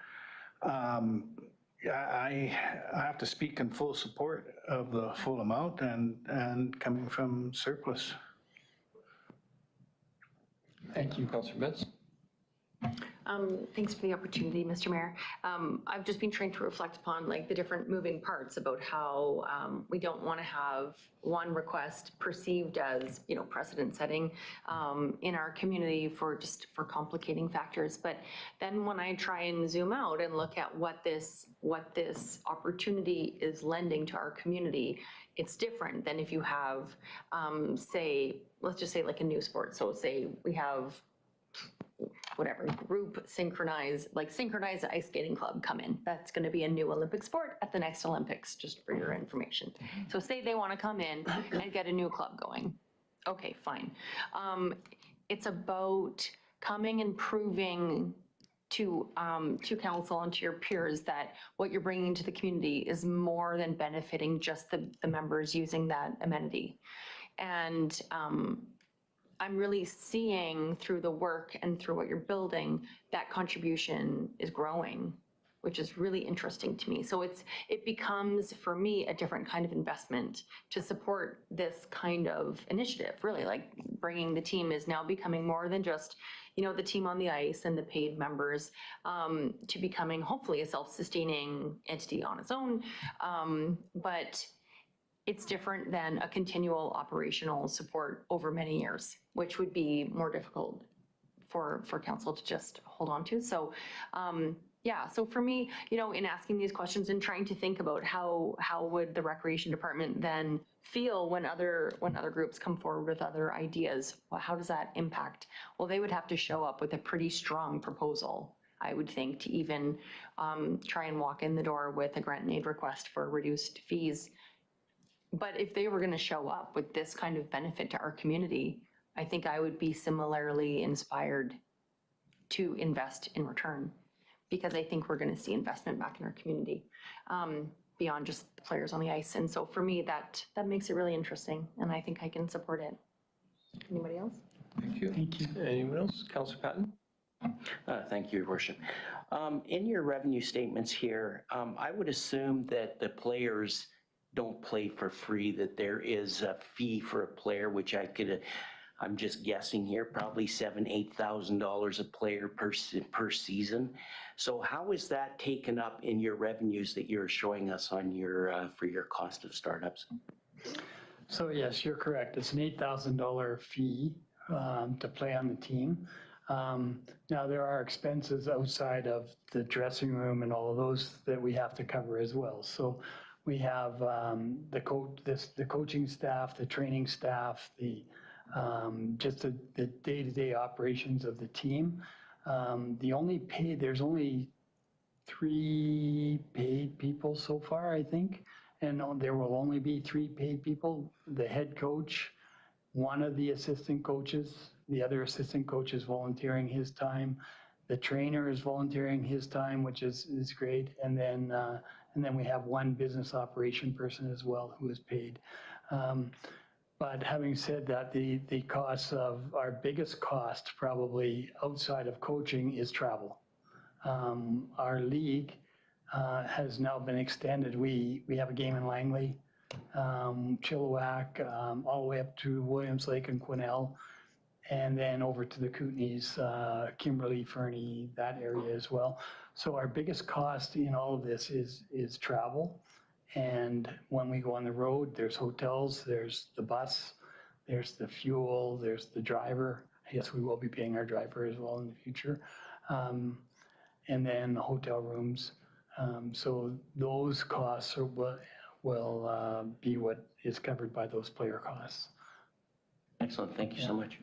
I have to speak in full support of the full amount and coming from surplus. Thank you, Councillor Betts. Thanks for the opportunity, Mr. Mayor. I've just been trying to reflect upon like the different moving parts about how we don't want to have one request perceived as, precedent setting in our community for complicating factors. But then when I try and zoom out and look at what this opportunity is lending to our community, it's different than if you have, let's just say like a new sport. So say we have whatever group synchronized ice skating club come in. That's going to be a new Olympic sport at the next Olympics, just for your information. So say they want to come in and get a new club going. Okay, fine. It's about coming and proving to council and to your peers that what you're bringing to the community is more than benefiting just the members using that amenity. And I'm really seeing through the work and through what you're building, that contribution is growing, which is really interesting to me. So it becomes, for me, a different kind of investment to support this kind of initiative, really. Like bringing the team is now becoming more than just, the team on the ice and the paid members, to becoming hopefully a self-sustaining entity on its own. But it's different than a continual operational support over many years, which would be more difficult for council to just hold on to. So so for me, in asking these questions and trying to think about how would the recreation department then feel when other groups come forward with other ideas, well, how does that impact? Well, they would have to show up with a pretty strong proposal, I would think, to even try and walk in the door with a grant and aid request for reduced fees. But if they were going to show up with this kind of benefit to our community, I think I would be similarly inspired to invest in return, because I think we're going to see investment back in our community, beyond just the players on the ice. And so for me, that makes it really interesting, and I think I can support it. Anybody else? Thank you. Thank you. Anyone else? Councillor Patton? Thank you, Your Worship. In your revenue statements here, I would assume that the players don't play for free, that there is a fee for a player, which I'm just guessing here, probably $7,000, $8,000 a player per season. So how is that taken up in your revenues that you're showing us on your for your cost of startups? So yes, you're correct. It's an $8,000 fee to play on the team. Now there are expenses outside of the dressing room and all of those that we have to cover as well. So we have the coaching staff, the training staff, just the day-to-day operations of the team. There's only 3 paid people so far, I think, and there will only be 3 paid people: the head coach, one of the assistant coaches, the other assistant coach is volunteering his time, the trainer is volunteering his time, which is great, and then we have one business operation person as well who is paid. But having said that, the costs of our biggest cost, probably outside of coaching, is travel. Our league has now been extended. We have a game in Langley, Chilliwack, all the way up to Williams Lake and Quesnel, and then over to the Kootenays, Kimberley, Fernie, that area as well. So our biggest cost in all of this is travel. And when we go on the road, there's hotels, there's the bus, there's the fuel, there's the driver. Yes, we will be paying our driver as well in the future. And then the hotel rooms. So those costs will be what is covered by those player costs. Excellent. Thank you so much.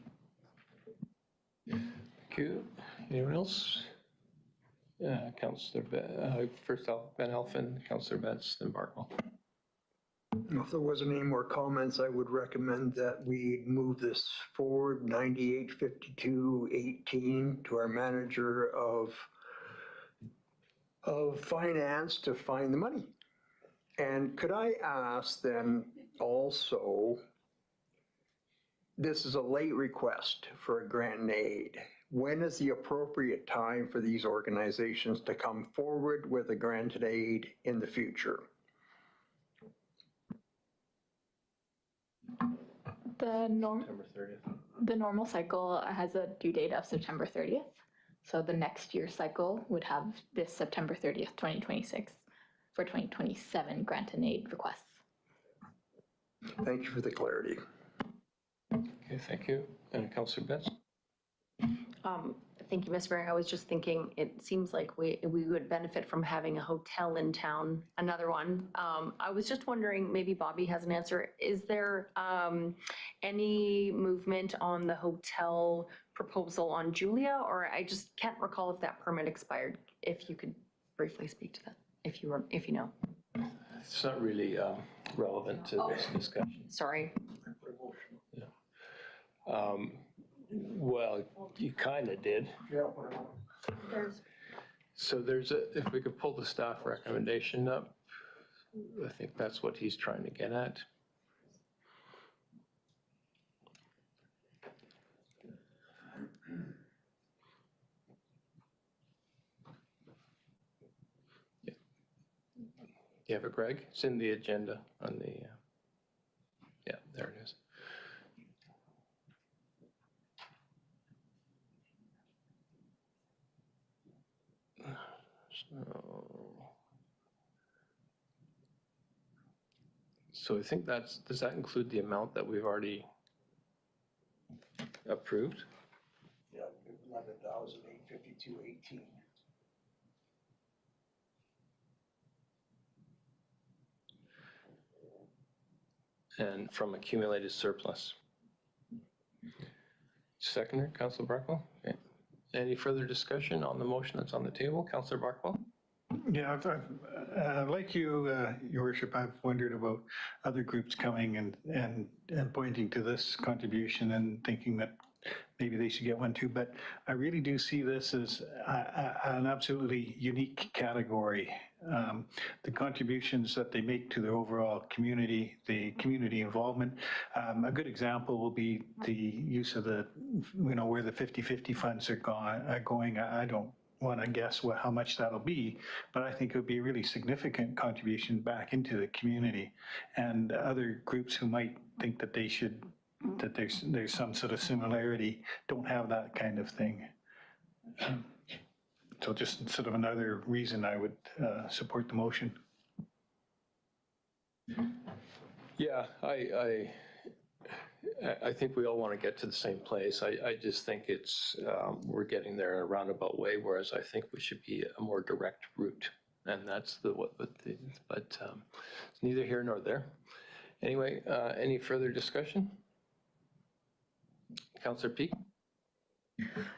Thank you. Anyone else? Councillor, first off, Ben Elfin, Councillor Betts, then Barkwell. If there wasn't any more comments, I would recommend that we move this forward, 985218, to our manager of finance to find the money. And could I ask then also, this is a late request for a grant and aid. When is the appropriate time for these organizations to come forward with a grant and aid in the future? The normal cycle has a due date of September 30th. So the next year's cycle would have this September 30th, 2026 for 2027 grant and aid requests. Thank you for the clarity. Okay, thank you. And Councillor Betts? Thank you, Ms. Mayor. I was just thinking, it seems like we would benefit from having a hotel in town, another one. I was just wondering, maybe Bobby has an answer. Is there any movement on the hotel proposal on Julia, or I just can't recall if that permit expired? If you could briefly speak to that, if you know. It's not really relevant to this discussion. Sorry. Yeah. Well, you kind of did. So if we could pull the staff recommendation up, I think that's what he's trying to get at. Yeah. Do you have it, Greg? It's in the agenda on the, yeah, there it is. So I think does that include the amount that we've already approved? Yeah, 11,852.18. And from accumulated surplus. Seconder, Councillor Barkwell. Okay. Any further discussion on the motion that's on the table? Councillor Barkwell? Yeah, Like you, Your Worship, I've wondered about other groups coming and pointing to this contribution and thinking that maybe they should get one too. But I really do see this as an absolutely unique category. The contributions that they make to the overall community, the community involvement. A good example will be the use of the, where the 50-50 funds are going. I don't want to guess how much that'll be, but I think it would be a really significant contribution back into the community. And other groups who might think that they should, that there's some sort of similarity, don't have that kind of thing. So just sort of another reason I would support the motion. Yeah, I think we all want to get to the same place. I just think it's, we're getting there in a roundabout way, whereas I think we should be a more direct route. And that's but it's neither here nor there. Anyway, any further discussion? Councillor Peak?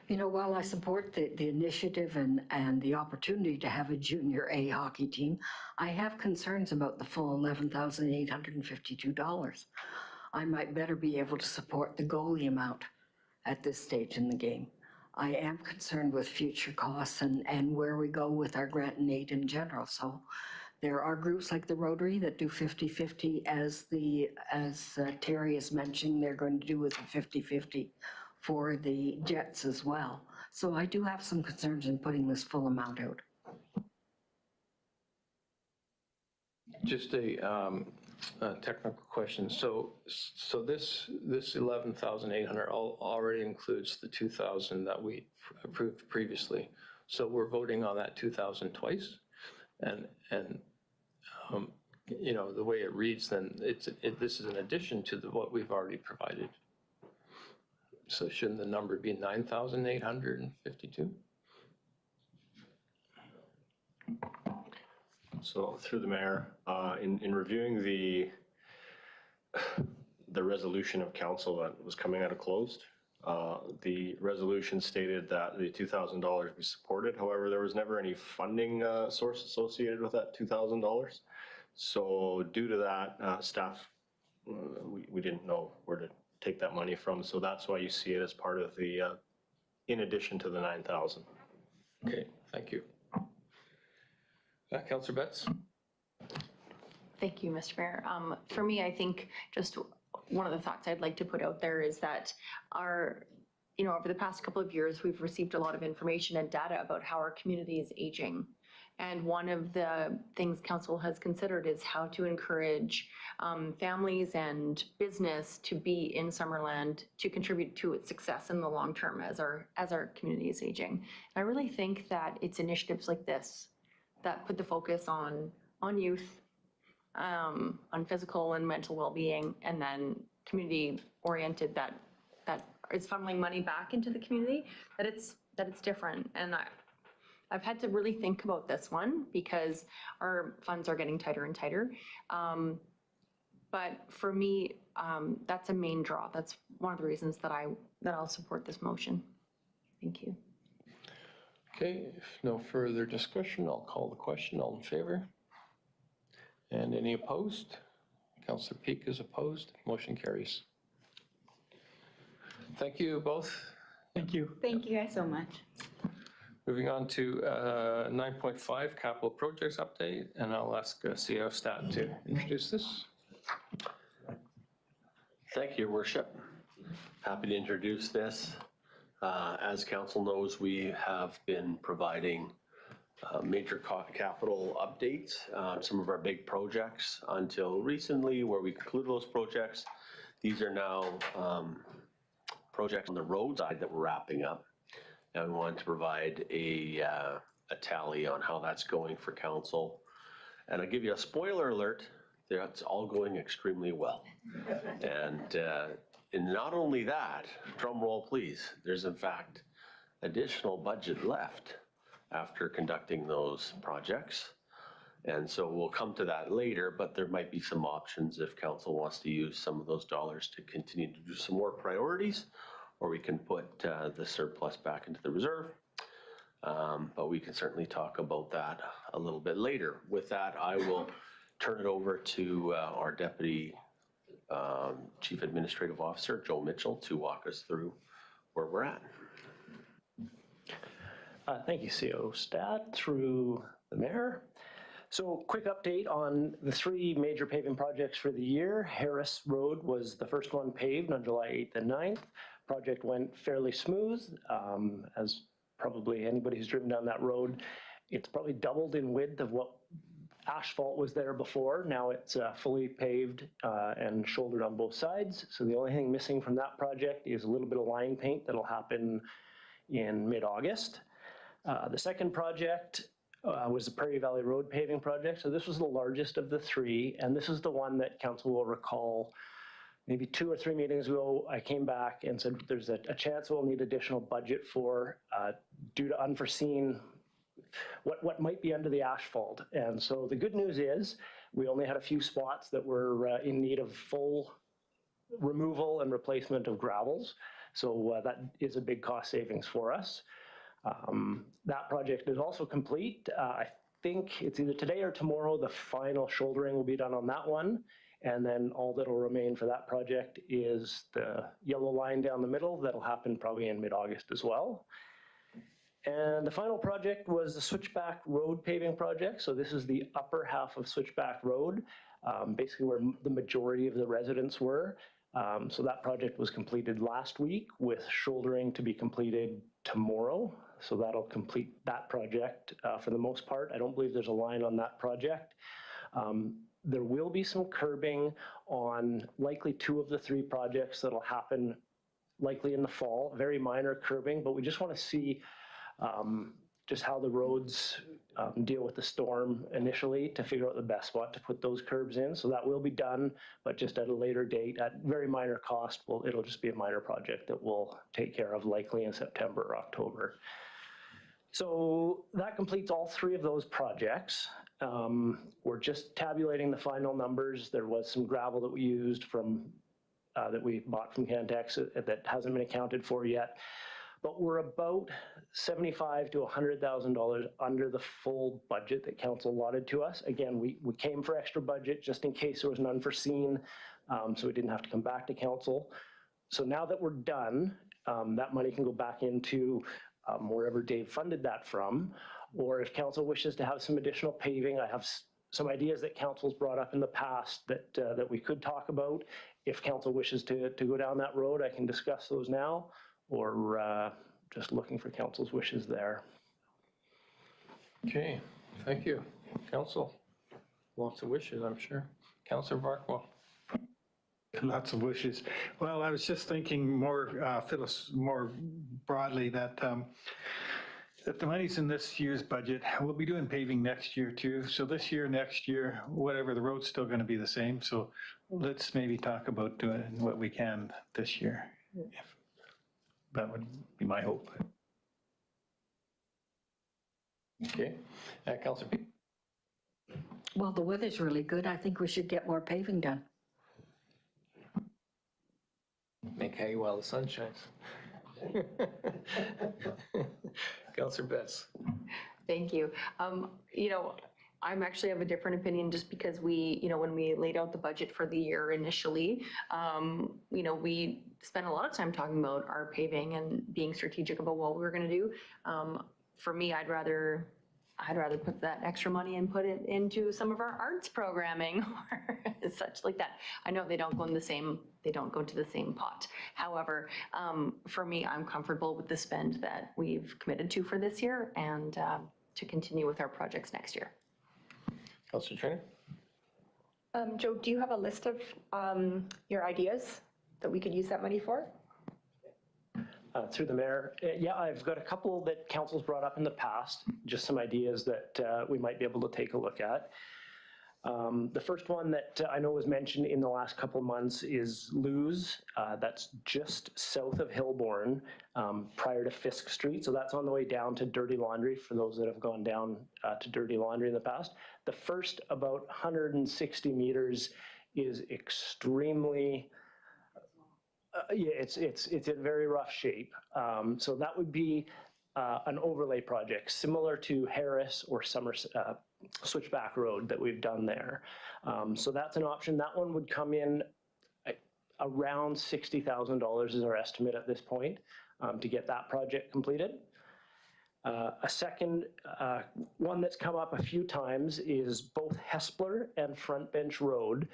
While I support the initiative and the opportunity to have a junior A hockey team, I have concerns about the full $11,852. I might better be able to support the goalie amount at this stage in the game. I am concerned with future costs and where we go with our grant and aid in general. So there are groups like the Rotary that do 50-50, as Terry is mentioning, they're going to do with the 50-50 for the Jets as well. So I do have some concerns in putting this full amount out. Just a technical question. So this 11,800 already includes the 2,000 that we approved previously. So we're voting on that 2,000 twice, and the way it reads, then this is an addition to what we've already provided. So shouldn't the number be 9,852? So through the mayor, in reviewing the resolution of council that was coming out of closed, the resolution stated that the $2,000 be supported. However, there was never any funding source associated with that $2,000. So due to that, staff, we didn't know where to take that money from. So that's why you see it as part of the, in addition to the 9,000. Okay, thank you. Councillor Betts? Thank you, Mr. Mayor. For me, I think just one of the thoughts I'd like to put out there is that over the past couple of years, we've received a lot of information and data about how our community is aging. And one of the things council has considered is how to encourage families and business to be in Summerland to contribute to its success in the long term as our community is aging. And I really think that it's initiatives like this that put the focus on youth, on physical and mental well-being, and then community-oriented that is funneling money back into the community, that it's different. And I've had to really think about this one because our funds are getting tighter and tighter. But for me, that's a main draw. That's one of the reasons that I'll support this motion. Thank you. Okay, if no further discussion, I'll call the question. All in favor? And any opposed? Councillor Peak is opposed. Motion carries. Thank you both. Thank you. Thank you guys so much. Moving on to 9.5, capital projects update, and I'll ask CAO Stat to introduce this. Thank you, Your Worship. Happy to introduce this. As council knows, we have been providing major capital updates, some of our big projects until recently where we concluded those projects. These are now projects on the road side that we're wrapping up. And we wanted to provide a tally on how that's going for council. And I'll give you a spoiler alert, that's all going extremely well. And not only that, drum roll please, there's in fact additional budget left after conducting those projects. And so we'll come to that later, but there might be some options if council wants to use some of those dollars to continue to do some more priorities, or we can put the surplus back into the reserve. But we can certainly talk about that a little bit later. With that, I will turn it over to our Deputy Chief Administrative Officer, Joe Mitchell, to walk us through where we're at. Thank you, CO Stat, through the Mayor. So quick update on the 3 major paving projects for the year. Harris Road was the first one paved on July 8th and 9th. Project went fairly smooth. As probably anybody who's driven down that road, it's probably doubled in width of what asphalt was there before. Now it's fully paved and shouldered on both sides. So the only thing missing from that project is a little bit of line paint that'll happen in mid-August. The second project was the Prairie Valley Road paving project. So this was the largest of the 3, and this is the one that council will recall maybe 2 or 3 meetings ago, I came back and said there's a chance we'll need additional budget for due to unforeseen what might be under the asphalt. And so the good news is we only had a few spots that were in need of full removal and replacement of gravels. So that is a big cost savings for us. That project is also complete. I think it's either today or tomorrow, the final shouldering will be done on that one. And then all that'll remain for that project is the yellow line down the middle. That'll happen probably in mid-August as well. And the final project was the Switchback Road paving project. So this is the upper half of Switchback Road, basically where the majority of the residents were. So that project was completed last week with shouldering to be completed tomorrow. So that'll complete that project for the most part. I don't believe there's a line on that project. There will be some curbing on likely 2 of the 3 projects that'll happen likely in the fall, very minor curbing, but we just want to see just how the roads deal with the storm initially to figure out the best spot to put those curbs in. So that will be done, but just at a later date at very minor cost. It'll just be a minor project that we'll take care of likely in September or October. So that completes all 3 of those projects. We're just tabulating the final numbers. There was some gravel that we used from that we bought from Cantex that hasn't been accounted for yet. But we're about $75,000 to $100,000 under the full budget that council allotted to us. Again, we came for extra budget just in case there was an unforeseen, so we didn't have to come back to council. So now that we're done, that money can go back into wherever Dave funded that from, or if council wishes to have some additional paving, I have some ideas that council's brought up in the past that we could talk about. If council wishes to go down that road, I can discuss those now, or just looking for council's wishes there. Okay, thank you. Council, lots of wishes, I'm sure. Councillor Barkwell. Lots of wishes. Well, I was just thinking more broadly that that the money's in this year's budget. We'll be doing paving next year too. So this year, next year, whatever, the road's still going to be the same. So let's maybe talk about doing what we can this year. That would be my hope. Okay, Councillor P. Well, the weather's really good. I think we should get more paving done. Make hay while the sun shines. Councillor Betts. Thank you. You know, I'm actually of a different opinion just because we, you know, when we laid out the budget for the year initially, you know, we spent a lot of time talking about our paving and being strategic about what we were going to do. For me, I'd rather put that extra money and put it into some of our arts programming or such like that. I know they don't go in the same, they don't go to the same pot. However, for me, I'm comfortable with the spend that we've committed to for this year and to continue with our projects next year. Councillor Trainer. Joe, do you have a list of your ideas that we could use that money for? Through the mayor, yeah, I've got a couple that council's brought up in the past, just some ideas that we might be able to take a look at. The first one that I know was mentioned in the last couple of months is Lew's. That's just south of Hillborn, prior to Fisk Street. So that's on the way down to Dirty Laundry for those that have gone down to Dirty Laundry in the past. The first about 160 meters is extremely yeah, it's in very rough shape. So that would be an overlay project similar to Harris or Switchback Road that we've done there. So that's an option. That one would come in around $60,000 is our estimate at this point to get that project completed. A second one that's come up a few times is both Hespler and Front Bench Road.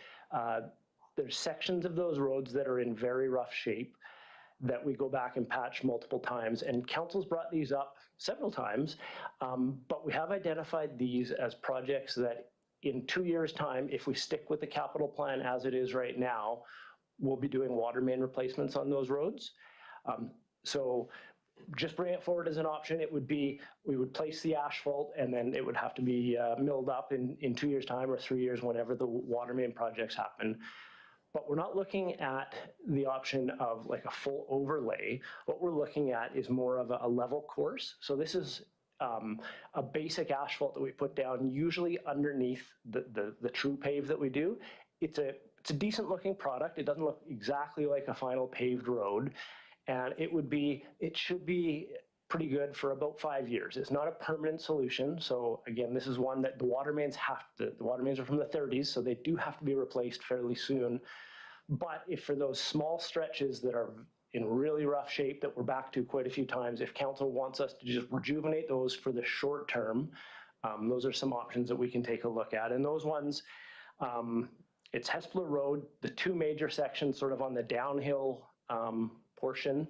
There's sections of those roads that are in very rough shape that we go back and patch multiple times. And council's brought these up several times, but we have identified these as projects that in 2 years' time, if we stick with the capital plan as it is right now, we'll be doing water main replacements on those roads. So just bring it forward as an option. It would be, we would place the asphalt and then it would have to be milled up in 2 years' time or 3 years, whenever the water main projects happen. But we're not looking at the option of like a full overlay. What we're looking at is more of a level course. So this is a basic asphalt that we put down, usually underneath the true pave that we do. It's a decent looking product. It doesn't look exactly like a final paved road. And it should be pretty good for about 5 years. It's not a permanent solution. So again, this is one that the water mains the water mains are from the 30s, so they do have to be replaced fairly soon. But if for those small stretches that are in really rough shape that we're back to quite a few times, if council wants us to just rejuvenate those for the short term, those are some options that we can take a look at. And those ones, it's Hespler Road, the two major sections sort of on the downhill portion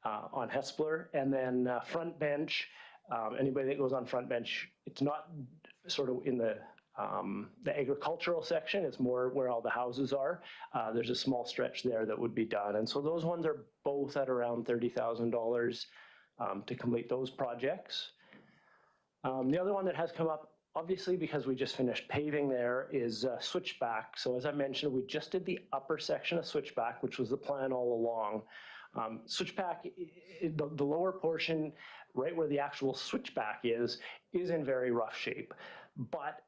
on Hespler, and then Front Bench. Anybody that goes on Front Bench, it's not sort of in the agricultural section, it's more where all the houses are. There's a small stretch there that would be done. And so those ones are both at around $30,000 to complete those projects. The other one that has come up, obviously because we just finished paving there, is Switchback. So as I mentioned, we just did the upper section of Switchback, which was the plan all along. Switchback, the lower portion, right where the actual switchback is in very rough shape. But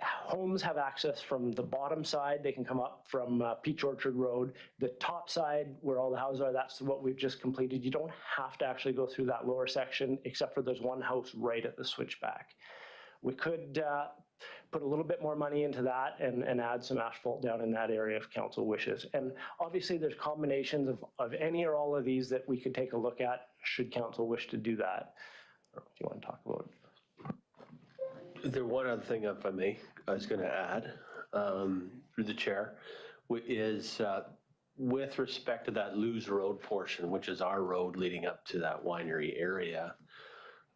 homes have access from the bottom side. They can come up from Peach Orchard Road. The top side, where all the houses are, that's what we've just completed. You don't have to actually go through that lower section, except for there's one house right at the switchback. We could put a little bit more money into that and add some asphalt down in that area if council wishes. And obviously there's combinations of any or all of these that we could take a look at should council wish to do that. Or if you want to talk about it. There one other thing, if I may, I was going to add through the chair, is with respect to that Lewis Road portion, which is our road leading up to that winery area,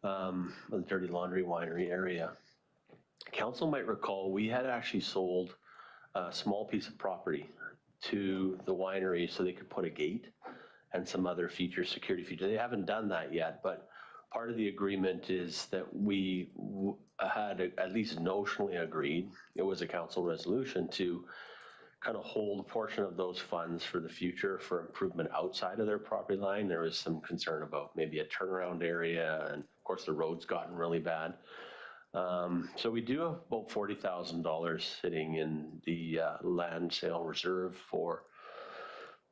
the Dirty Laundry Winery area. Council might recall we had actually sold a small piece of property to the winery so they could put a gate and some other features, security features. They haven't done that yet, but part of the agreement is that we had at least notionally agreed, it was a council resolution, to kind of hold a portion of those funds for the future for improvement outside of their property line. There was some concern about maybe a turnaround area, and of course the road's gotten really bad. So we do have about $40,000 sitting in the land sale reserve for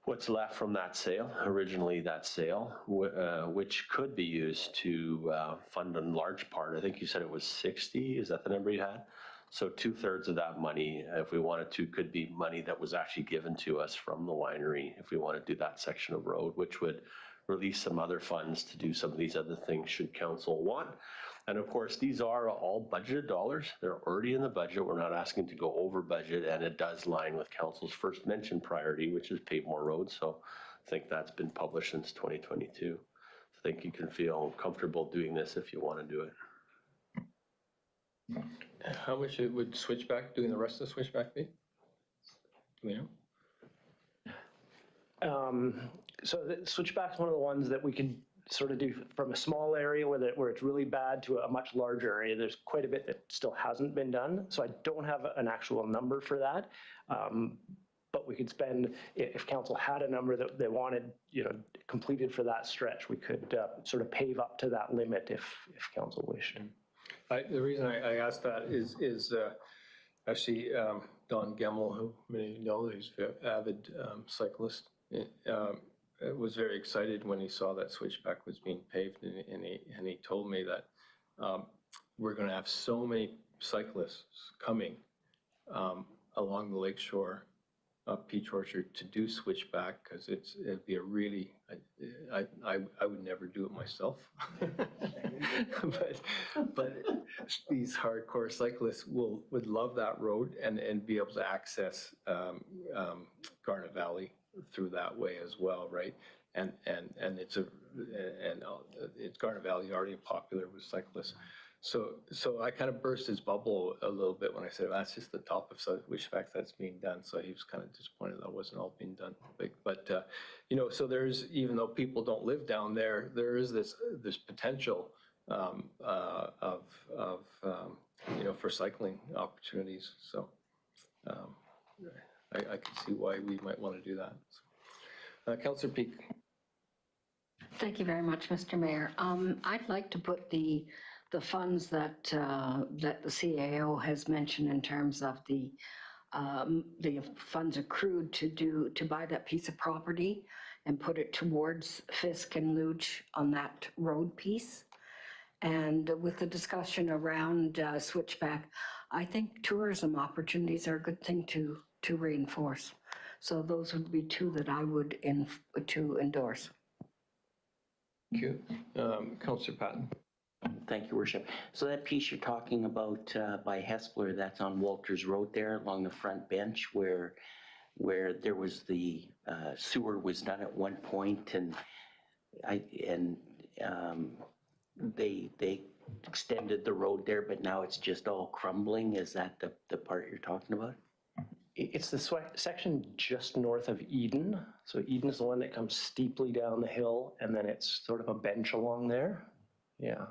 what's left from that sale, originally that sale, which could be used to fund in large part. I think you said it was 60, is that the number you had? So 2/3 of that money, if we wanted to, could be money that was actually given to us from the winery if we want to do that section of road, which would release some other funds to do some of these other things should council want. And of course, these are all budgeted dollars. They're already in the budget. We're not asking to go over budget, and it does line with council's first mentioned priority, which is pave more roads. So I think that's been published since 2022. I think you can feel comfortable doing this if you want to do it. How much it would Switchback, doing the rest of the Switchback be? Do we know? So the Switchback's one of the ones that we could sort of do from a small area where it's really bad to a much larger area. There's quite a bit that still hasn't been done. So I don't have an actual number for that. But we could spend, if council had a number that they wanted, completed for that stretch, we could sort of pave up to that limit if council wished. The reason I asked that is actually Don Gemmel, who many of you know, he's an avid cyclist. was very excited when he saw that switchback was being paved, and he told me that we're going to have so many cyclists coming along the lakeshore up Peach Orchard to do switchback, because it'd be a really, I would never do it myself. but these hardcore cyclists would love that road and be able to access Garnet Valley through that way as well, right? And it's Garnet Valley already popular with cyclists. So I kind of burst his bubble a little bit when I said, that's just the top of switchback that's being done. So he was kind of disappointed that wasn't all being done. But you know, so there's, even though people don't live down there, there is this potential of you know, for cycling opportunities. So I can see why we might want to do that. Councillor Peak. Thank you very much, Mr. Mayor. I'd like to put the funds that that the CAO has mentioned in terms of the funds accrued to buy that piece of property and put it towards Fisk and Luge on that road piece. And with the discussion around switchback, I think tourism opportunities are a good thing to reinforce. So those would be two that I would endorse. Thank you. Councillor Patton. Thank you, Worship. So that piece you're talking about by Hespler, that's on Walters Road there along the front bench where there was the sewer was done at one point, and they extended the road there, but now it's just all crumbling. Is that the part you're talking about? It's the section just north of Eden. So Eden is the one that comes steeply down the hill, and then it's sort of a bench along there. Yeah.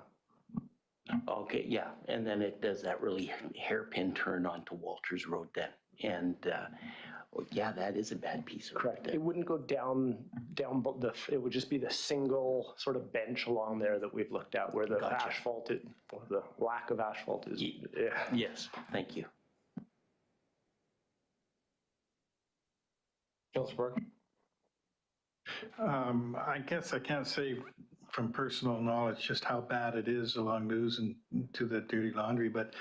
Okay, yeah, and then it does that really hairpin turn onto Walters Road then. And yeah, that is a bad piece of road. Correct. It wouldn't go down it would just be the single sort of bench along there that we've looked at where the asphalt, or the lack of asphalt is. Yeah. Yes, thank you. Councillor Park. I guess I can't say from personal knowledge just how bad it is along News and to the dirty laundry, but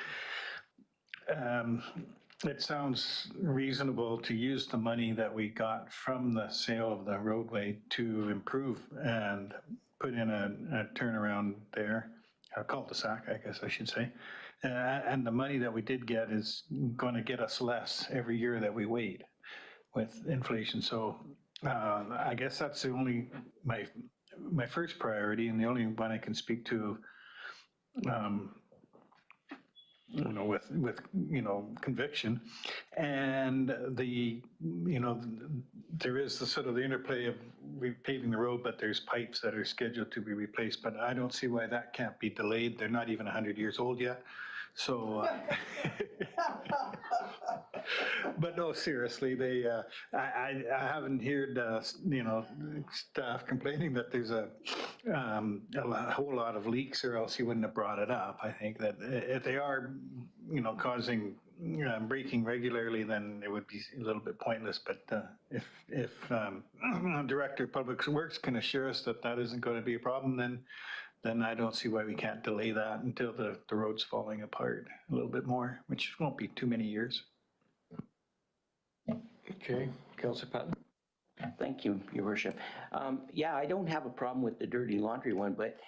it sounds reasonable to use the money that we got from the sale of the roadway to improve and put in a turnaround there, a cul-de-sac, I guess I should say. And the money that we did get is going to get us less every year that we wait with inflation. So I guess that's the only, my first priority, and the only one I can speak to, you know, with you know, conviction. And the, you know, there is the sort of the interplay of repaving the road, but there's pipes that are scheduled to be replaced. But I don't see why that can't be delayed. They're not even 100 years old yet. So, but no, seriously, they, I haven't heard, you know, staff complaining that there's a whole lot of leaks, or else you wouldn't have brought it up. I think that if they are, you know, causing breaking regularly, then it would be a little bit pointless. But if Director of Public Works can assure us that that isn't going to be a problem, then I don't see why we can't delay that until the road's falling apart a little bit more, which won't be too many years. Okay, Councillor Patton. Thank you, Your Worship. Yeah, I don't have a problem with the dirty laundry one, but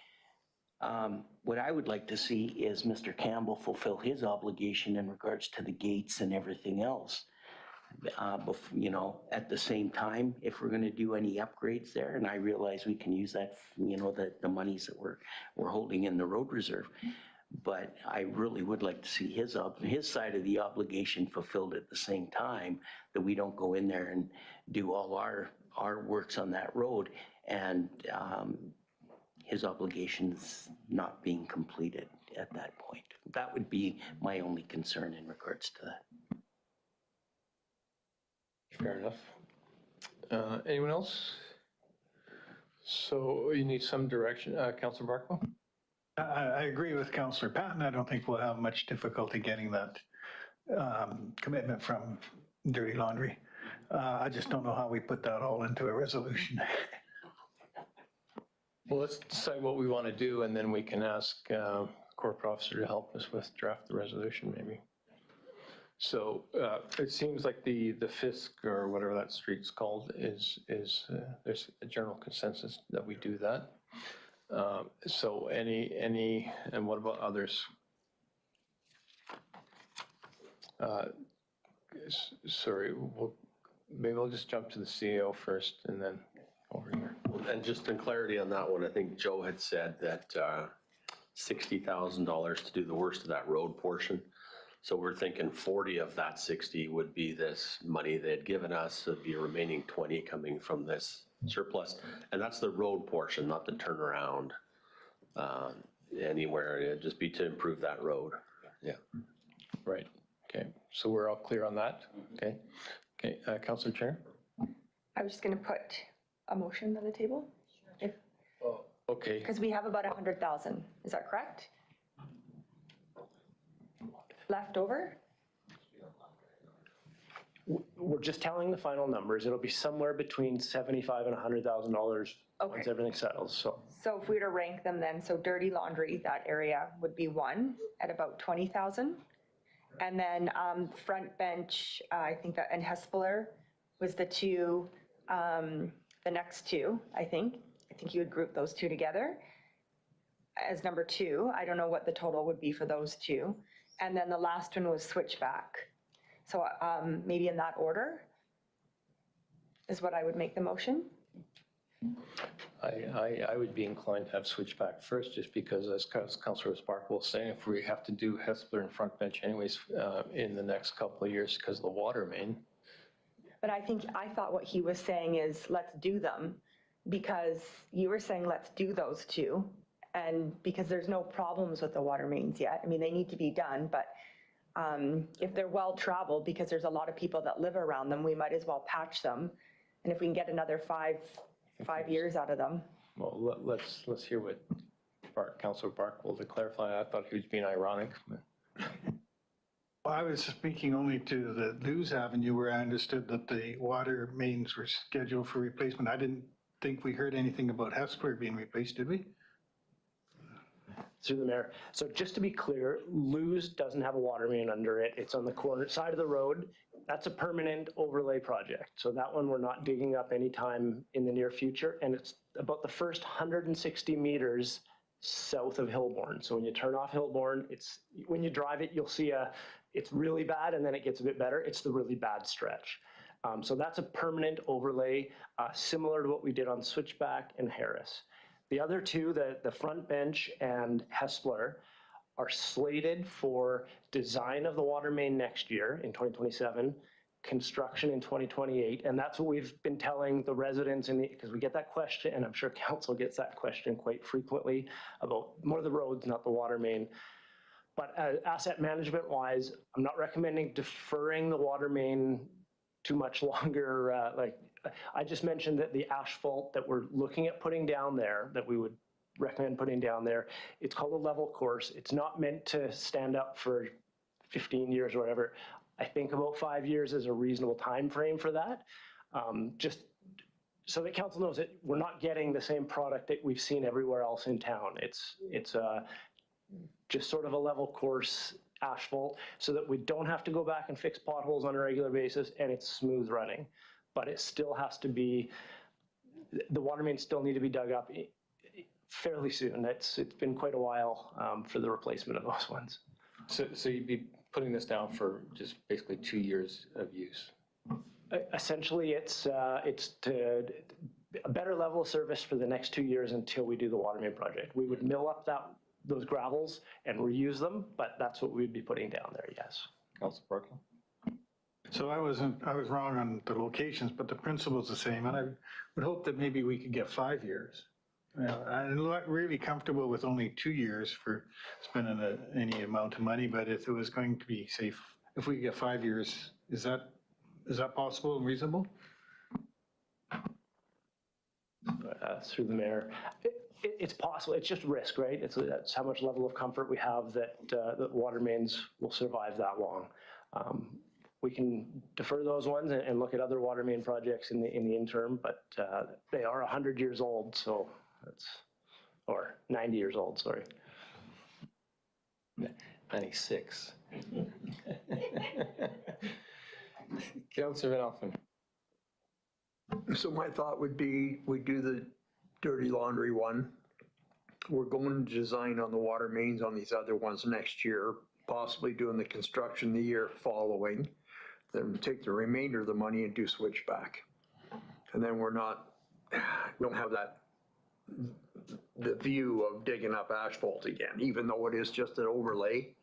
what I would like to see is Mr. Campbell fulfill his obligation in regards to the gates and everything else. You know, at the same time, if we're going to do any upgrades there, and I realize we can use that, you know, the monies that we're holding in the road reserve, but I really would like to see his side of the obligation fulfilled at the same time, that we don't go in there and do all our works on that road and his obligations not being completed at that point. That would be my only concern in regards to that. Fair enough. Anyone else? So you need some direction, Councillor Barkwell? I agree with Councillor Patton. I don't think we'll have much difficulty getting that commitment from Dirty Laundry. I just don't know how we put that all into a resolution. Well, let's decide what we want to do, and then we can ask corporate officer to help us with draft the resolution, maybe. So it seems like the Fisk, or whatever that street's called, is there's a general consensus that we do that. So and what about others? Sorry, maybe we'll just jump to the CEO first and then over here. And just in clarity on that one, I think Joe had said that $60,000 to do the worst of that road portion. So we're thinking 40 of that 60 would be this money they had given us. It'd be a remaining 20 coming from this surplus. And that's the road portion, not the turnaround anywhere. It'd just be to improve that road. Yeah. Right. Okay. So we're all clear on that? Okay. Okay. Councillor Chair? I was just going to put a motion on the table. Okay. Because we have about 100,000. Is that correct? Left over? We're just telling the final numbers. It'll be somewhere between $75,000 and $100,000 once everything settles. So if we were to rank them then, so dirty laundry, that area would be one at about 20,000. And then front bench, I think that, and Hespeler was the two, the next two, I think. I think you would group those two together as number two. I don't know what the total would be for those two. And then the last one was switchback. So maybe in that order is what I would make the motion. I would be inclined to have switchback first, just because, as Councillor Spark will say, if we have to do Hespeler and front bench anyways in the next couple of years because of the water main. But I thought what he was saying is let's do them, because you were saying let's do those two, and because there's no problems with the water mains yet. I mean, they need to be done, but if they're well traveled, because there's a lot of people that live around them, we might as well patch them. And if we can get another five years out of them. Well, let's hear what Councillor Bark will clarify. I thought he was being ironic. Well, I was speaking only to the Lewis Avenue, where I understood that the water mains were scheduled for replacement. I didn't think we heard anything about Hespeler being replaced, did we? Through the mayor. So just to be clear, Lewis doesn't have a water main under it. It's on the corner side of the road. That's a permanent overlay project. So that one we're not digging up anytime in the near future. And it's about the first 160 meters south of Hillborn. So when you turn off Hillborn, when you drive it, you'll see it's really bad and then it gets a bit better. It's the really bad stretch. So that's a permanent overlay, similar to what we did on Switchback and Harris. The other two, the front bench and Hespeler, are slated for design of the water main next year in 2027, construction in 2028. And that's what we've been telling the residents because we get that question, and I'm sure council gets that question quite frequently about more of the roads, not the water main. But asset management wise, I'm not recommending deferring the water main too much longer. I just mentioned that the asphalt that we're looking at putting down there, that we would recommend putting down there, it's called a level course. It's not meant to stand up for 15 years or whatever. I think about 5 years is a reasonable time frame for that. Just so that council knows that we're not getting the same product that we've seen everywhere else in town. It's just sort of a level course asphalt so that we don't have to go back and fix potholes on a regular basis, and it's smooth running. But it still has to be, the water mains still need to be dug up fairly soon. It's been quite a while for the replacement of those ones. So you'd be putting this down for just basically 2 years of use? Essentially, it's to a better level of service for the next 2 years until we do the water main project. We would mill up those gravels and reuse them, but that's what we'd be putting down there, yes. Councilor Barkle? So I was wrong on the locations, but the principle's the same. And I would hope that maybe we could get 5 years. I'm not really comfortable with only 2 years for spending any amount of money, but if it was going to be safe, if we could get 5 years, is that possible and reasonable? Through the mayor. It's possible. It's just risk, right? That's how much level of comfort we have that water mains will survive that long. We can defer those ones and look at other water main projects in the interim, but they are 100 years old, so that's. or 90 years old, sorry. 96. Councillor Van Alphen. So my thought would be, we do the dirty laundry one. We're going to design on the water mains on these other ones next year, possibly doing the construction the year following. Then take the remainder of the money and do switchback. And then we don't have the view of digging up asphalt again, even though it is just an overlay.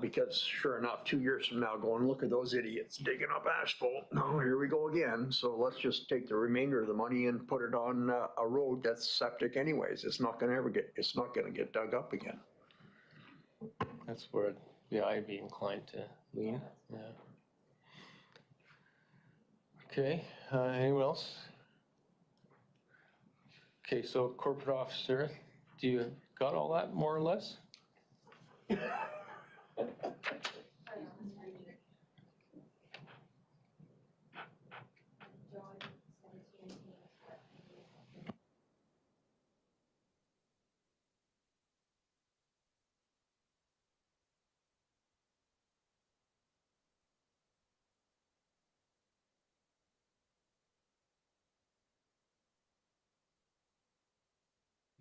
Because sure enough, 2 years from now, going, look at those idiots digging up asphalt. No, here we go again. So let's just take the remainder of the money and put it on a road that's septic anyways. It's not gonna get dug up again. That's where, yeah, I'd be inclined to lean, yeah. Okay, anyone else? Okay, so corporate officer, do you got all that more or less?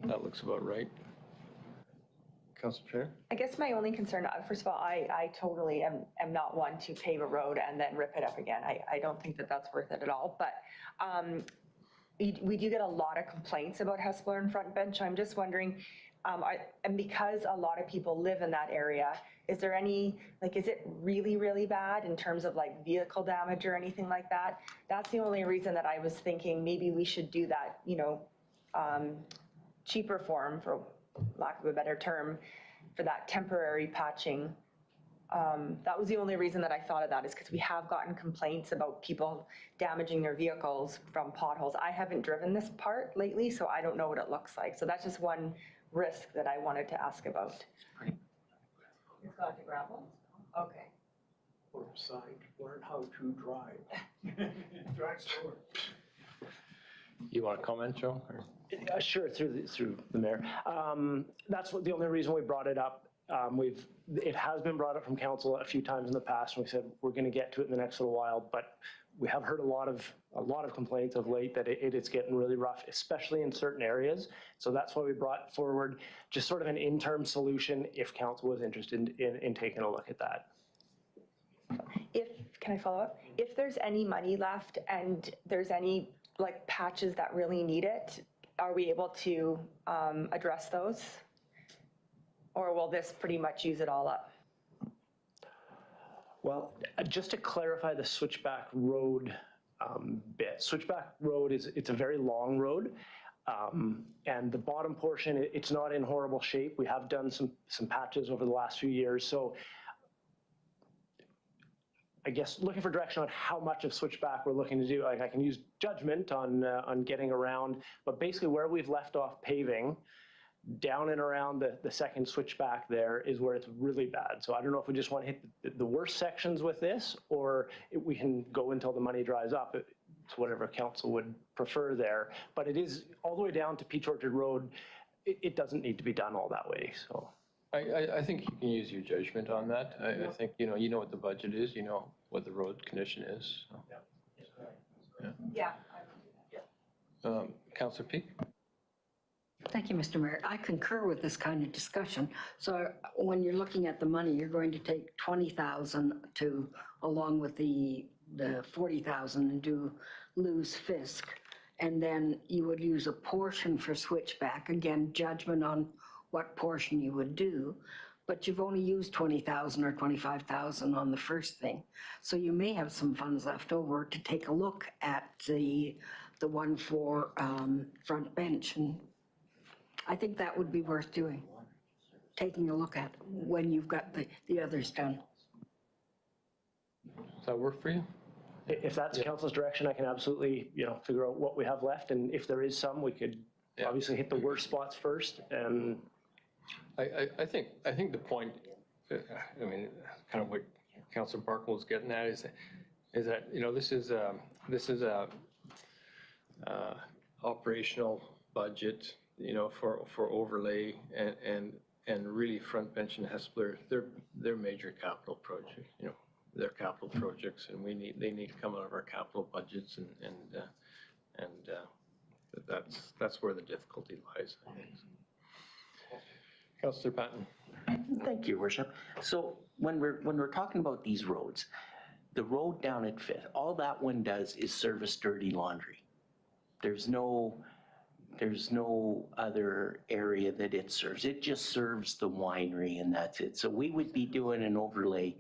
That looks about right. Councillor Chair? I guess my only concern, first of all, I totally am not one to pave a road and then rip it up again. I don't think that that's worth it at all. But we do get a lot of complaints about Hespeler and Front Bench. I'm just wondering, and because a lot of people live in that area, is there any, like, is it really, really bad in terms of like vehicle damage or anything like that? That's the only reason that I was thinking maybe we should do that, you know, cheaper form, for lack of a better term, for that temporary patching. That was the only reason that I thought of that, is because we have gotten complaints about people damaging their vehicles from potholes. I haven't driven this part lately, so I don't know what it looks like. So that's just one risk that I wanted to ask about. It's got to gravel? Okay. Or a sign, learn how to drive. Drive slower. You want to comment, Joe? Or? Sure, through the mayor. That's the only reason we brought it up. It has been brought up from council a few times in the past, and we said we're going to get to it in the next little while, but we have heard a lot of complaints of late that it's getting really rough, especially in certain areas. So that's why we brought forward just sort of an interim solution if council was interested in taking a look at that. Can I follow up? If there's any money left and there's any like patches that really need it, are we able to address those? Or will this pretty much use it all up? Well, just to clarify the Switchback Road bit. Switchback Road it's a very long road. And the bottom portion, it's not in horrible shape. We have done some patches over the last few years. So I guess looking for direction on how much of Switchback we're looking to do. Like, I can use judgment on getting around, but basically where we've left off paving, down and around the second switchback there is where it's really bad. So I don't know if we just want to hit the worst sections with this, or we can go until the money dries up. It's whatever council would prefer there. But it is all the way down to Peach Orchard Road. It doesn't need to be done all that way. So I think you can use your judgment on that. I think, you know what the budget is, you know what the road condition is. So. Yeah. Councillor Peak? Thank you, Mr. Mayor. I concur with this kind of discussion. So when you're looking at the money, you're going to take 20,000 to, along with the 40,000, and lose Fisk. And then you would use a portion for switchback. Again, judgment on what portion you would do. But you've only used 20,000 or 25,000 on the first thing. So you may have some funds left over to take a look at the one for Front Bench. And I think that would be worth doing, taking a look at when you've got the others done. Does that work for you? if that's council's direction, I can absolutely, figure out what we have left. And if there is some, we could obviously hit the worst spots first. And I think the point, kind of what Councilor Barkle was getting at is that, this is a operational budget for overlay and really Front Bench and Hespeler, they're major capital projects, they're capital projects, and they need to come out of our capital budgets, and that's where the difficulty lies, I think. Councillor Patton. Thank you, Worship. So when we're talking about these roads, the road down at Fifth, all that one does is service dirty laundry. There's no other area that it serves. It just serves the winery and that's it. So we would be doing an overlay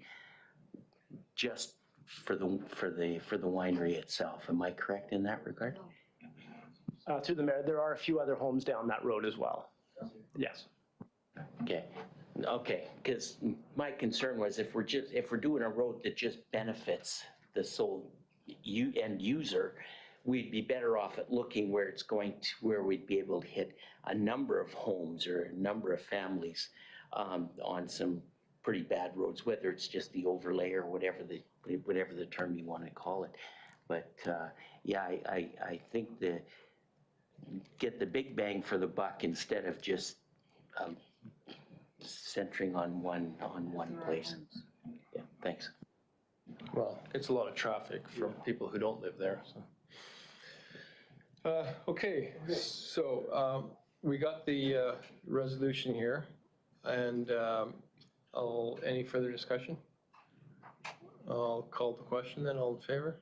just for the winery itself. Am I correct in that regard? Through the mayor, there are a few other homes down that road as well. Yes. Okay, because my concern was if we're doing a road that just benefits the sole end user, we'd be better off at looking where we'd be able to hit a number of homes or a number of families on some pretty bad roads, whether it's just the overlay or whatever the term you want to call it. But yeah, I think get the big bang for the buck instead of just centering on one place. Yeah, thanks. Well, it's a lot of traffic from people who don't live there, so. Okay, so we got the resolution here, and any further discussion? I'll call the question then. All in favor?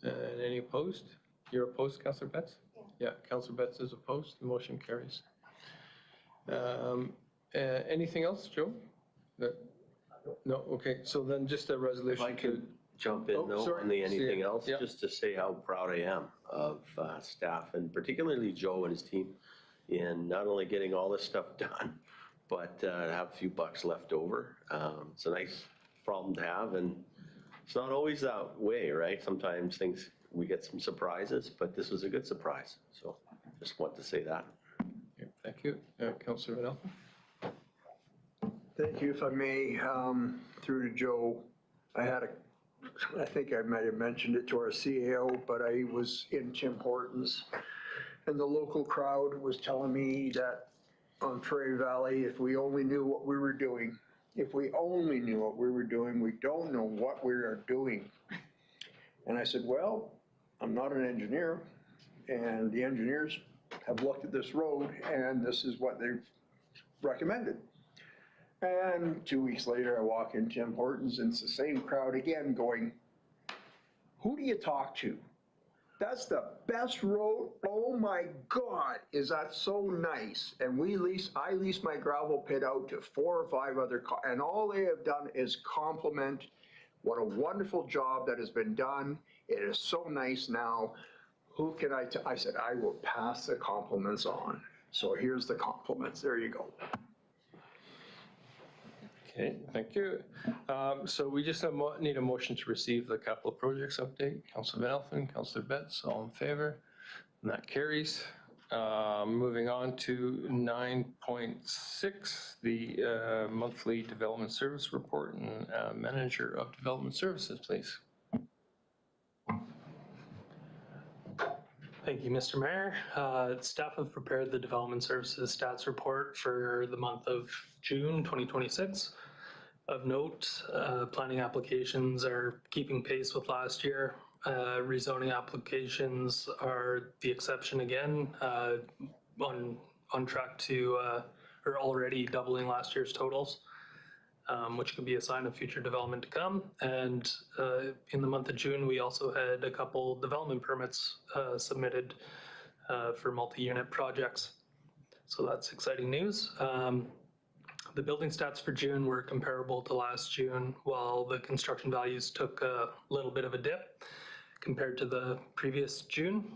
And any opposed? You're opposed, Councillor Betts? Yeah, Councillor Betts is opposed. The motion carries. Anything else, Joe? No, okay, so then just a resolution. If I could jump in though on the anything else, just to say how proud I am of staff, and particularly Joe and his team, in not only getting all this stuff done, but have a few bucks left over. It's a nice problem to have, and it's not always that way, right? Sometimes we get some surprises, but this was a good surprise. So just want to say that. Okay, thank you. Councillor Vanel. Thank you. If I may, through to Joe, I think I might have mentioned it to our CAO, but I was in Tim Hortons, and the local crowd was telling me that on Prairie Valley, if we only knew what we were doing, we don't know what we are doing. And I said, well, I'm not an engineer, and the engineers have looked at this road, and this is what they've recommended. And 2 weeks later, I walk in Tim Hortons, and it's the same crowd again going, who do you talk to? That's the best road. Oh my God, is that so nice? And I lease my gravel pit out to 4 or 5 other, and all they have done is compliment what a wonderful job that has been done. It is so nice now. Who can I said, I will pass the compliments on. So here's the compliments. There you go. Okay, thank you. So we just need a motion to receive the capital projects update. Councillor Van Elfen, Councillor Betts, all in favor? And that carries. Moving on to 9.6, the monthly development service report, and manager of development services, please. Thank you, Mr. Mayor. Staff have prepared the Development Services Stats Report for the month of June 2026. Of note, planning applications are keeping pace with last year. Rezoning applications are the exception again, on track to, or already doubling last year's totals, which could be a sign of future development to come. And in the month of June, we also had a couple development permits submitted for multi-unit projects. So that's exciting news. The building stats for June were comparable to last June, while the construction values took a little bit of a dip compared to the previous June.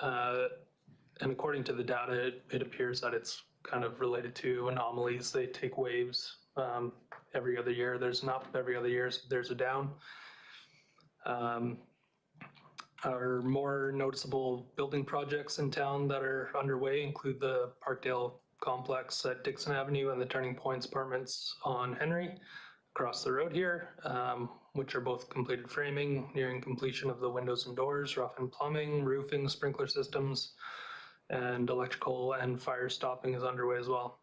And according to the data, it appears that it's kind of related to anomalies. They take waves every other year. There's an up, every other year there's a down. Our more noticeable building projects in town that are underway include the Parkdale complex at Dixon Avenue and the Turning Points apartments on Henry across the road here, which are both completed framing, nearing completion of the windows and doors, rough and plumbing, roofing, sprinkler systems, and electrical and fire stopping is underway as well.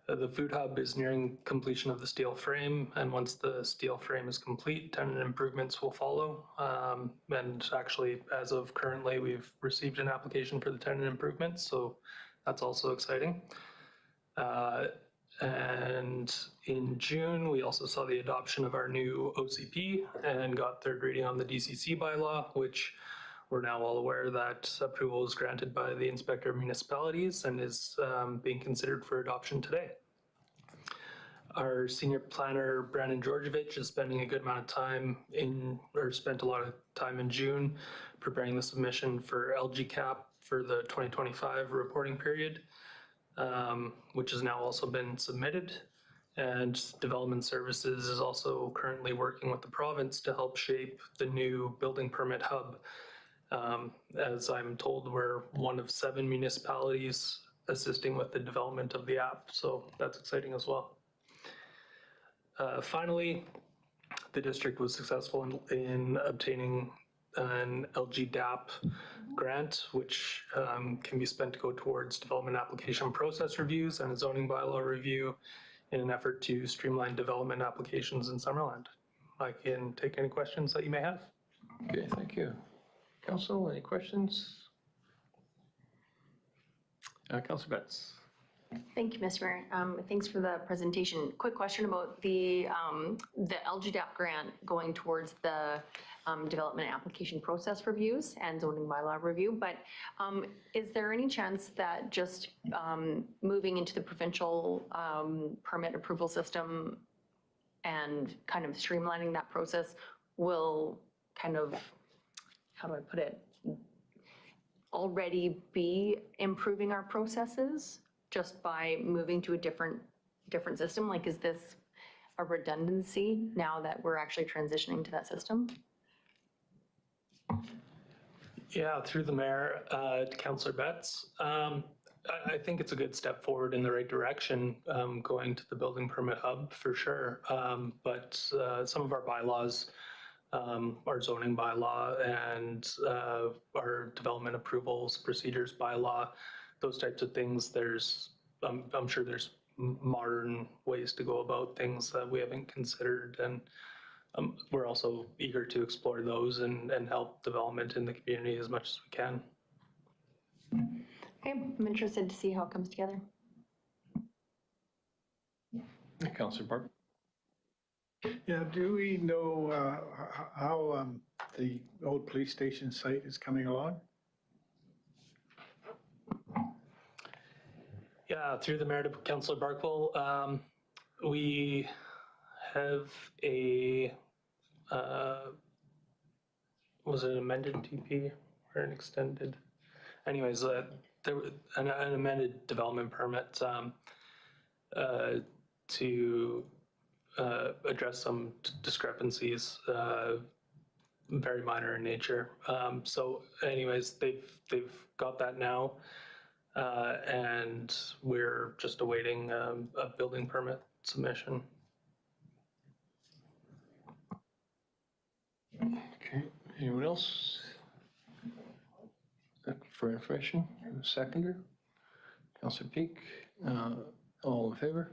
The food hub is nearing completion of the steel frame, and once the steel frame is complete, tenant improvements will follow. And actually, as of currently, we've received an application for the tenant improvements, so that's also exciting. And in June, we also saw the adoption of our new OCP and got third reading on the DCC bylaw, which we're now all aware that approval is granted by the Inspector of Municipalities and is being considered for adoption today. Our senior planner, Brandon Georgievich, is spending a good amount of time spent a lot of time in June preparing the submission for LGCAP for the 2025 reporting period, which has now also been submitted. And Development Services is also currently working with the province to help shape the new building permit hub. As I'm told, we're one of 7 municipalities assisting with the development of the app, so that's exciting as well. Finally, the district was successful in obtaining an LGDAP grant, which can be spent to go towards development application process reviews and a zoning bylaw review in an effort to streamline development applications in Summerland. I can take any questions that you may have. Okay, thank you. Council, any questions? Councillor Betts. Thank you, Mr. Mayor. Thanks for the presentation. Quick question about the LGDAP grant going towards the development application process reviews and zoning bylaw review, but is there any chance that just moving into the provincial permit approval system and kind of streamlining that process will kind of, how do I put it, already be improving our processes just by moving to a different system? Like, is this a redundancy now that we're actually transitioning to that system? Yeah, through the mayor, to Councillor Betts. I think it's a good step forward in the right direction, going to the building permit hub for sure. But some of our bylaws, our zoning bylaw and our development approvals procedures bylaw, those types of things, I'm sure there's modern ways to go about things that we haven't considered, and we're also eager to explore those and help development in the community as much as we can. Okay, I'm interested to see how it comes together. Councillor Barb. Yeah, do we know how the old police station site is coming along? Yeah, through the mayor to Councillor Barkwell, we have a, was it an amended TP or an extended? Anyways, there was an amended development permit to address some discrepancies, very minor in nature. So anyways, they've got that now. And we're just awaiting a building permit submission. Okay, anyone else? For information, seconder, Councillor Peak, all in favor?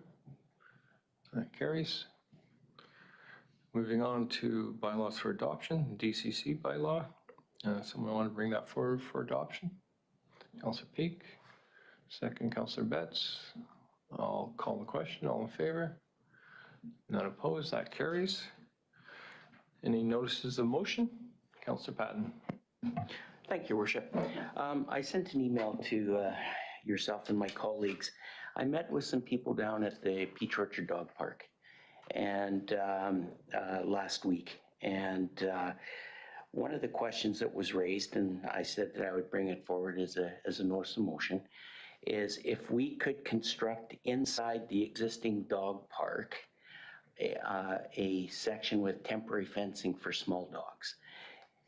That carries. Moving on to bylaws for adoption, DCC bylaw. Someone want to bring that forward for adoption? Councillor Peak. Second, Councillor Betts. I'll call the question. All in favor? None opposed. That carries. Any notices of motion? Councillor Patton. Thank you, Worship. I sent an email to yourself and my colleagues. I met with some people down at the Peach Orchard Dog Park and last week. And one of the questions that was raised, and I said that I would bring it forward as a notice of motion, is if we could construct inside the existing dog park a section with temporary fencing for small dogs.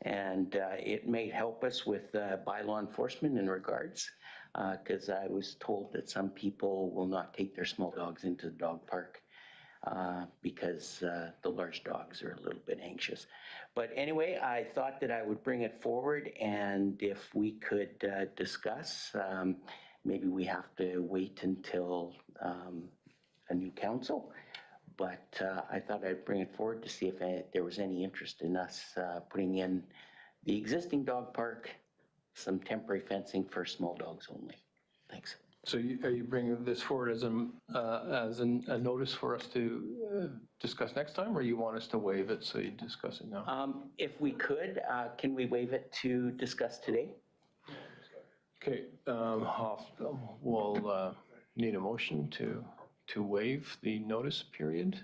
And it may help us with bylaw enforcement in regards, because I was told that some people will not take their small dogs into the dog park. because the large dogs are a little bit anxious. But anyway, I thought that I would bring it forward, and if we could discuss, maybe we have to wait until a new council. But I thought I'd bring it forward to see if there was any interest in us putting in the existing dog park, some temporary fencing for small dogs only. Thanks. So are you bringing this forward as a notice for us to discuss next time, or you want us to waive it so you discuss it now? If we could, can we waive it to discuss today? Okay, we'll need a motion to waive the notice period.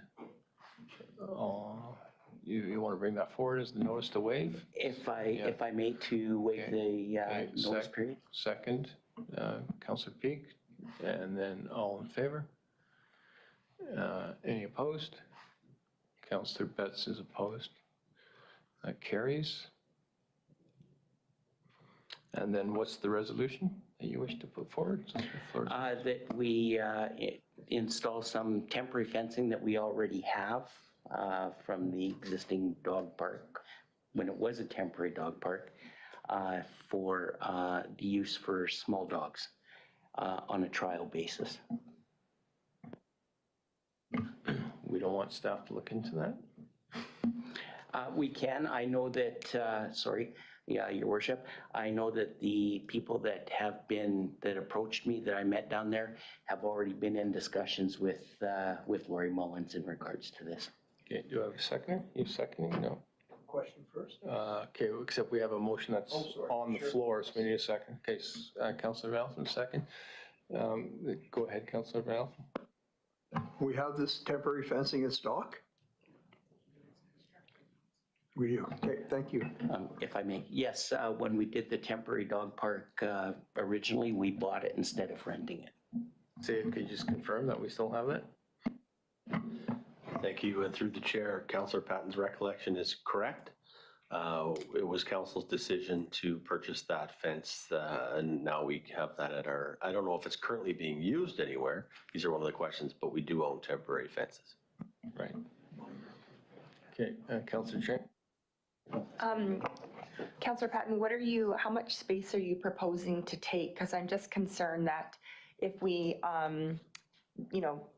You want to bring that forward as the notice to waive? If I may, to waive the notice period. Second, Councillor Peak, and then all in favor? Any opposed? Councillor Betts is opposed. That carries. And then what's the resolution that you wish to put forward? That we install some temporary fencing that we already have from the existing dog park, when it was a temporary dog park, for the use for small dogs on a trial basis. We don't want staff to look into that? We can. I know that, sorry, yeah, Your Worship, I know that the people that approached me that I met down there have already been in discussions with Lori Mullins in regards to this. Okay, do I have a second? You seconding? No. Question first? Okay, except we have a motion that's on the floor, so we need a second. Okay, Councillor Valfen, second. Go ahead, Councillor Valfen. We have this temporary fencing in stock? We do. Okay, thank you. If I may, yes, when we did the temporary dog park originally, we bought it instead of renting it. Say, could you just confirm that we still have it? Thank you. And through the chair, Councillor Patton's recollection is correct. It was council's decision to purchase that fence, and now we have that at our, I don't know if it's currently being used anywhere. These are one of the questions, but we do own temporary fences. Right. Okay, Councillor Chen. Councillor Patton, how much space are you proposing to take? Because I'm just concerned that if we,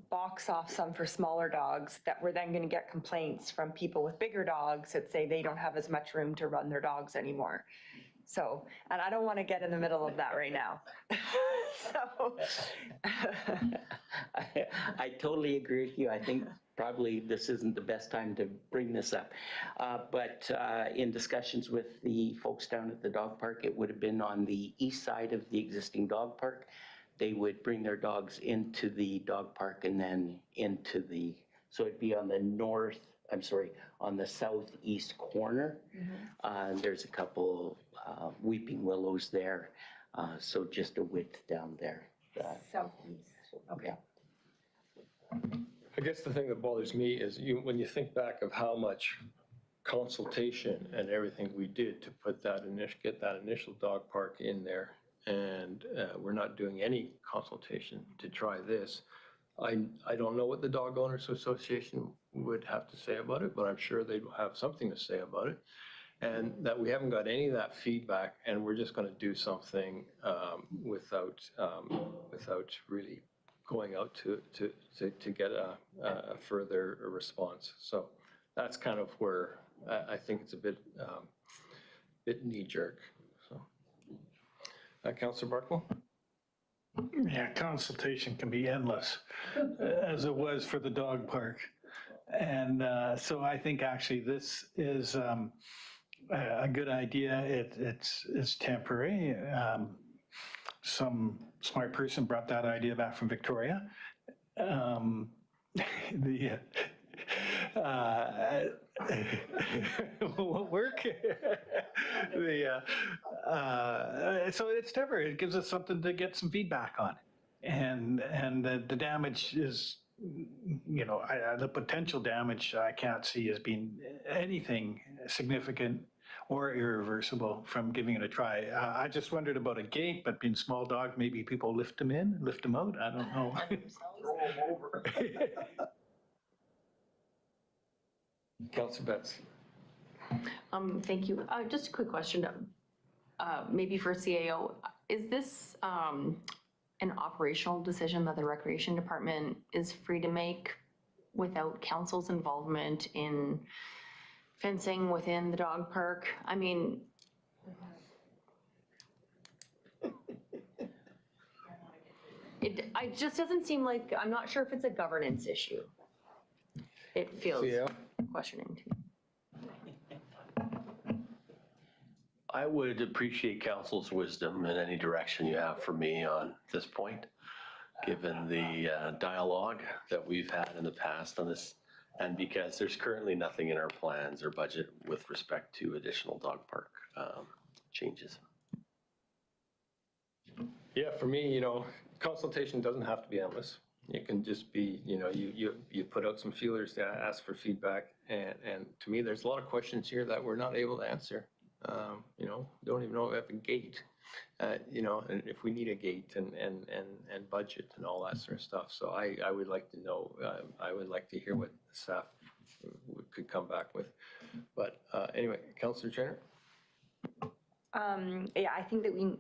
box off some for smaller dogs, that we're then going to get complaints from people with bigger dogs that say they don't have as much room to run their dogs anymore. So, and I don't want to get in the middle of that right now. So. I totally agree with you. I think probably this isn't the best time to bring this up. But in discussions with the folks down at the dog park, it would have been on the east side of the existing dog park. They would bring their dogs into the dog park and then into so it'd be on on the southeast corner. There's a couple weeping willows there, so just a width down there. Southeast, okay. I guess the thing that bothers me is when you think back of how much consultation and everything we did to put get that initial dog park in there, and we're not doing any consultation to try this. I don't know what the Dog Owners Association would have to say about it, but I'm sure they'd have something to say about it. And that we haven't got any of that feedback, and we're just going to do something without really going out to get a further response. So that's kind of where I think it's a bit knee-jerk. So, Councillor Barkwell? Yeah, consultation can be endless, as it was for the dog park. And so I think actually this is a good idea. It's temporary. Some smart person brought that idea back from Victoria. Won't work. So it's temporary. It gives us something to get some feedback on, and the damage is, the potential damage I can't see as being anything significant or irreversible from giving it a try. I just wondered about a gate, but being small dog, maybe people lift them in, lift them out. I don't know. Roll them over. Councillor Betts. Thank you. Just a quick question, maybe for CAO. Is this an operational decision that the Recreation Department is free to make without council's involvement in fencing within the dog park? I mean, it just doesn't seem like, I'm not sure if it's a governance issue. It feels questioning to me. I would appreciate council's wisdom in any direction you have for me on this point, given the dialogue that we've had in the past on this, and because there's currently nothing in our plans or budget with respect to additional dog park changes. Yeah, for me, consultation doesn't have to be endless. It can just be, you put out some feelers to ask for feedback. And to me, there's a lot of questions here that we're not able to answer. Don't even know if we have a gate, and if we need a gate and budget and all that sort of stuff. So I would like to know, I would like to hear what staff could come back with. But anyway, Councillor Jenner? Yeah, I think that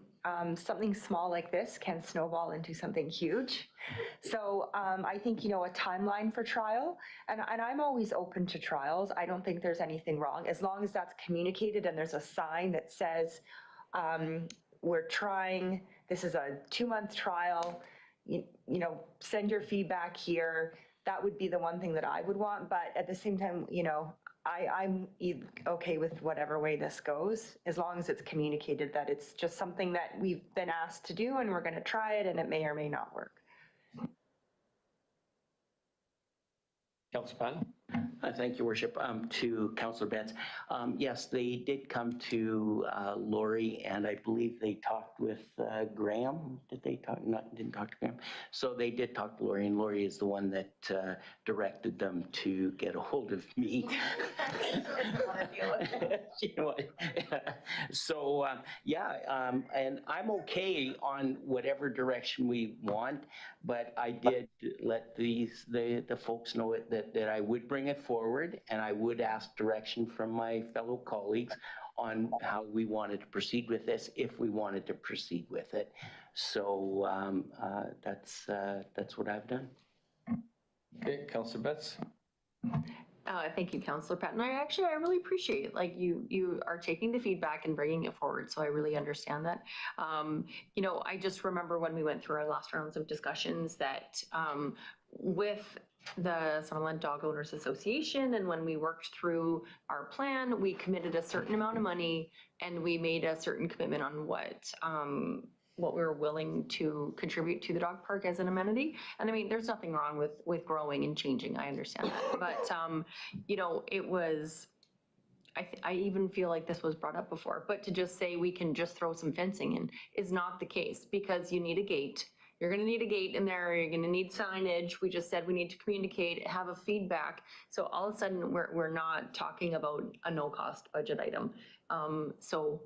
something small like this can snowball into something huge. So I think, a timeline for trial, and I'm always open to trials. I don't think there's anything wrong, as long as that's communicated and there's a sign that says, we're trying, this is a 2-month trial, send your feedback here. That would be the one thing that I would want, but at the same time, I'm okay with whatever way this goes, as long as it's communicated that it's just something that we've been asked to do and we're going to try it and it may or may not work. Councillor Patton? Thank you, Worship. To Councillor Betts, yes, they did come to Lori, and I believe they talked with Graham. Did they talk? Didn't talk to Graham. So they did talk to Lori, and Lori is the one that directed them to get a hold of me. So and I'm okay on whatever direction we want, but I did let the folks know that I would bring it forward, and I would ask direction from my fellow colleagues on how we wanted to proceed with this, if we wanted to proceed with it. So that's what I've done. Okay, Councillor Betts. Thank you, Councillor Patton. I really appreciate it. Like you are taking the feedback and bringing it forward. So I really understand that. I just remember when we went through our last rounds of discussions that with the Summerland Dog Owners Association, and when we worked through our plan, we committed a certain amount of money and we made a certain commitment on what we were willing to contribute to the dog park as an amenity. And I mean, there's nothing wrong with growing and changing. I understand that. But, it was, I even feel like this was brought up before, but to just say we can just throw some fencing in is not the case, because you need a gate. You're going to need a gate in there. You're going to need signage. We just said we need to communicate, have a feedback. So all of a sudden we're not talking about a no-cost budget item. So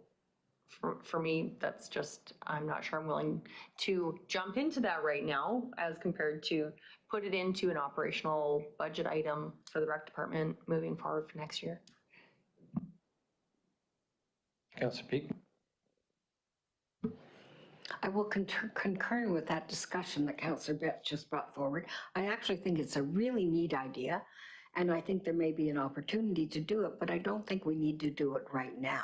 for me, that's just, I'm not sure I'm willing to jump into that right now as compared to put it into an operational budget item for the rec department moving forward for next year. Councillor Peak? I will concur with that discussion that Councillor Betts just brought forward. I actually think it's a really neat idea, and I think there may be an opportunity to do it, but I don't think we need to do it right now.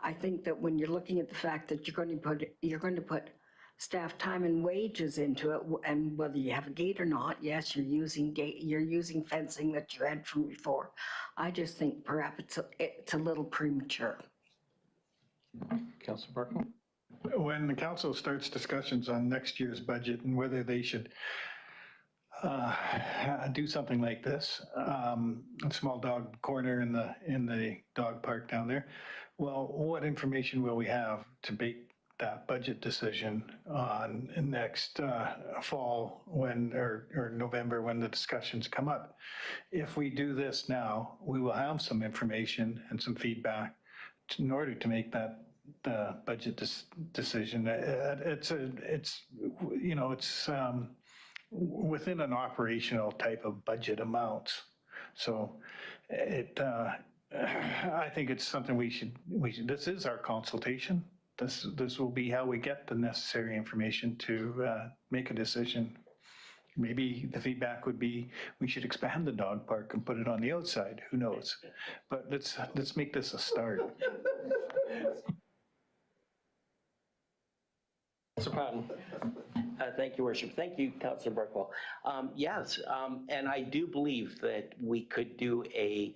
I think that when you're looking at the fact that you're going to put staff time and wages into it, and whether you have a gate or not, yes, you're using fencing that you had from before. I just think perhaps it's a little premature. Councillor Barkman? When the council starts discussions on next year's budget and whether they should do something like this, a small dog corner in the dog park down there, well, what information will we have to make that budget decision on next fall or November when the discussions come up? If we do this now, we will have some information and some feedback in order to make that the budget decision. It's within an operational type of budget amounts. So I think it's something we should, this is our consultation. This will be how we get the necessary information to make a decision. Maybe the feedback would be, we should expand the dog park and put it on the outside, who knows? But let's make this a start. Mr. Patton. Thank you, Worship. Thank you, Councillor Barkwell. Yes, and I do believe that we could do a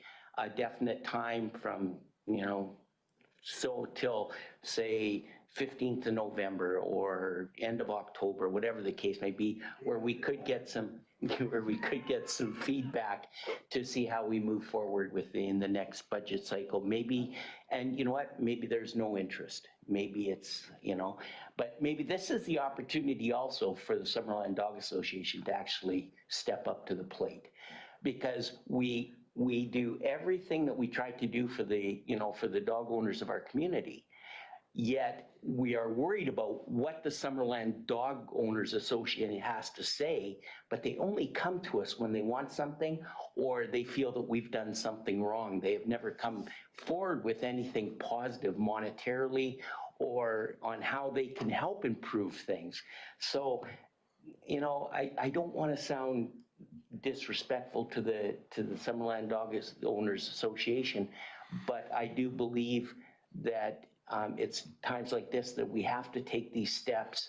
definite time from, so till, say, 15th of November or end of October, whatever the case may be, where we could get some feedback to see how we move forward within the next budget cycle. Maybe, and you know what, maybe there's no interest. Maybe it's, but maybe this is the opportunity also for the Summerland Dog Association to actually step up to the plate, because we do everything that we try to do for the, for the dog owners of our community. Yet we are worried about what the Summerland Dog Owners Association has to say, but they only come to us when they want something or they feel that we've done something wrong. They have never come forward with anything positive monetarily or on how they can help improve things. So, I don't want to sound disrespectful to the Summerland Dog Owners Association, but I do believe that it's times like this that we have to take these steps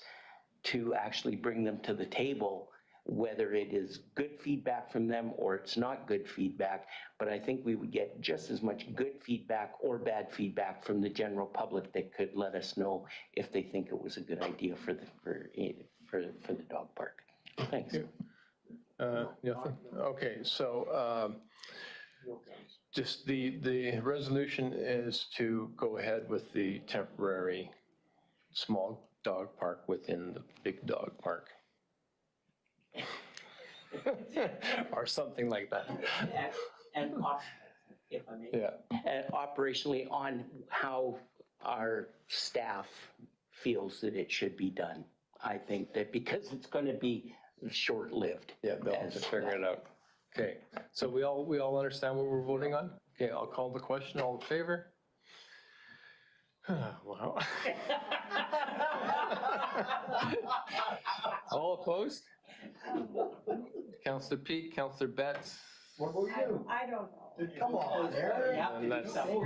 to actually bring them to the table, whether it is good feedback from them or it's not good feedback. But I think we would get just as much good feedback or bad feedback from the general public that could let us know if they think it was a good idea for the dog park. Thanks. Okay, so just the resolution is to go ahead with the temporary small dog park within the big dog park. Or something like that. And if I may. Yeah. And operationally on how our staff feels that it should be done. I think that because it's going to be short-lived. Yeah, they'll have to figure it out. Okay, so we all understand what we're voting on? Okay, I'll call the question. All in favor? Wow. All opposed? Councillor Peak, Councillor Betts. What about you? I don't know. Come on, there.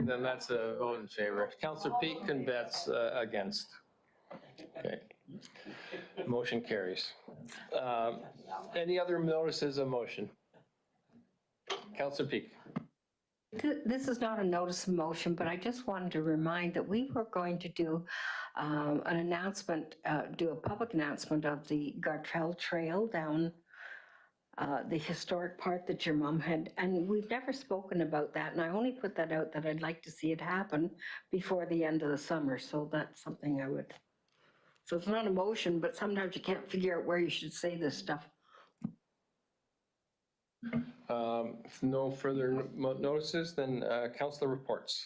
Then that's a vote in favor. Councillor Peak and Betts against. Okay. Motion carries. Any other notices of motion? Councillor Peak. This is not a notice of motion, but I just wanted to remind that we were going to do an announcement, do a public announcement of the Gartrell Trail down the historic part that your mom had, and we've never spoken about that, and I only put that out that I'd like to see it happen before the end of the summer, so that's something I would. So it's not a motion, but sometimes you can't figure out where you should say this stuff. If no further notices, then councillor reports.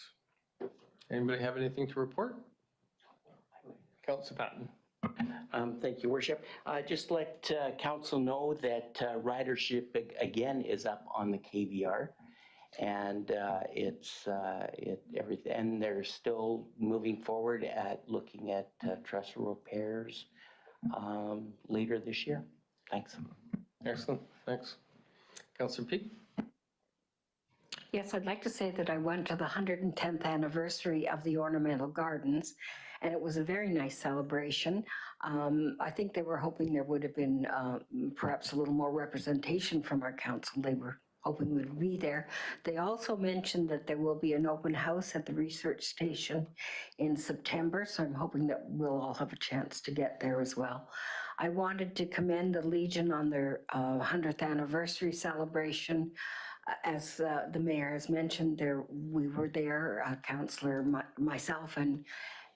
Anybody have anything to report? Councillor Patton. Thank you, Worship. Just let council know that ridership again is up on the KVR, and everything. And they're still moving forward at looking at trestle repairs later this year. Thanks. Excellent. Thanks. Councillor Peak. Yes, I'd like to say that I went to the 110th anniversary of the Ornamental Gardens, and it was a very nice celebration. I think they were hoping there would have been perhaps a little more representation from our council. They were hoping we would be there. They also mentioned that there will be an open house at the research station in September, so I'm hoping that we'll all have a chance to get there as well. I wanted to commend the Legion on their 100th anniversary celebration. As the mayor has mentioned, we were there, Councillor, myself,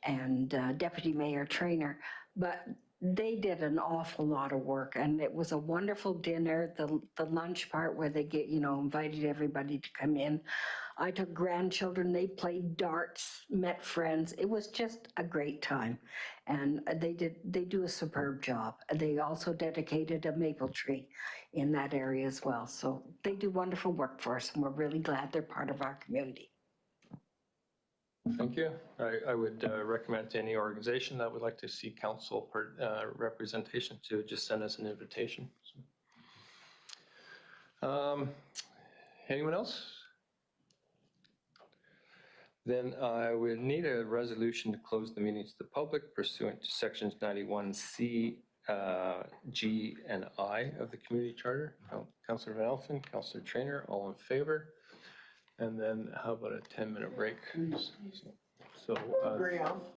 and Deputy Mayor Trainer, but they did an awful lot of work, and it was a wonderful dinner. The lunch part where they invited everybody to come in. I took grandchildren, they played darts, met friends. It was just a great time. And they do a superb job. They also dedicated a maple tree in that area as well. So they do wonderful work for us, and we're really glad they're part of our community. Thank you. I would recommend to any organization that would like to see council representation to just send us an invitation. Anyone else? Then I would need a resolution to close the meeting to the public pursuant to sections 91C, G, and I of the community charter. Councillor Van Elfen, Councillor Trainer, all in favor? And then how about a 10-minute break? So,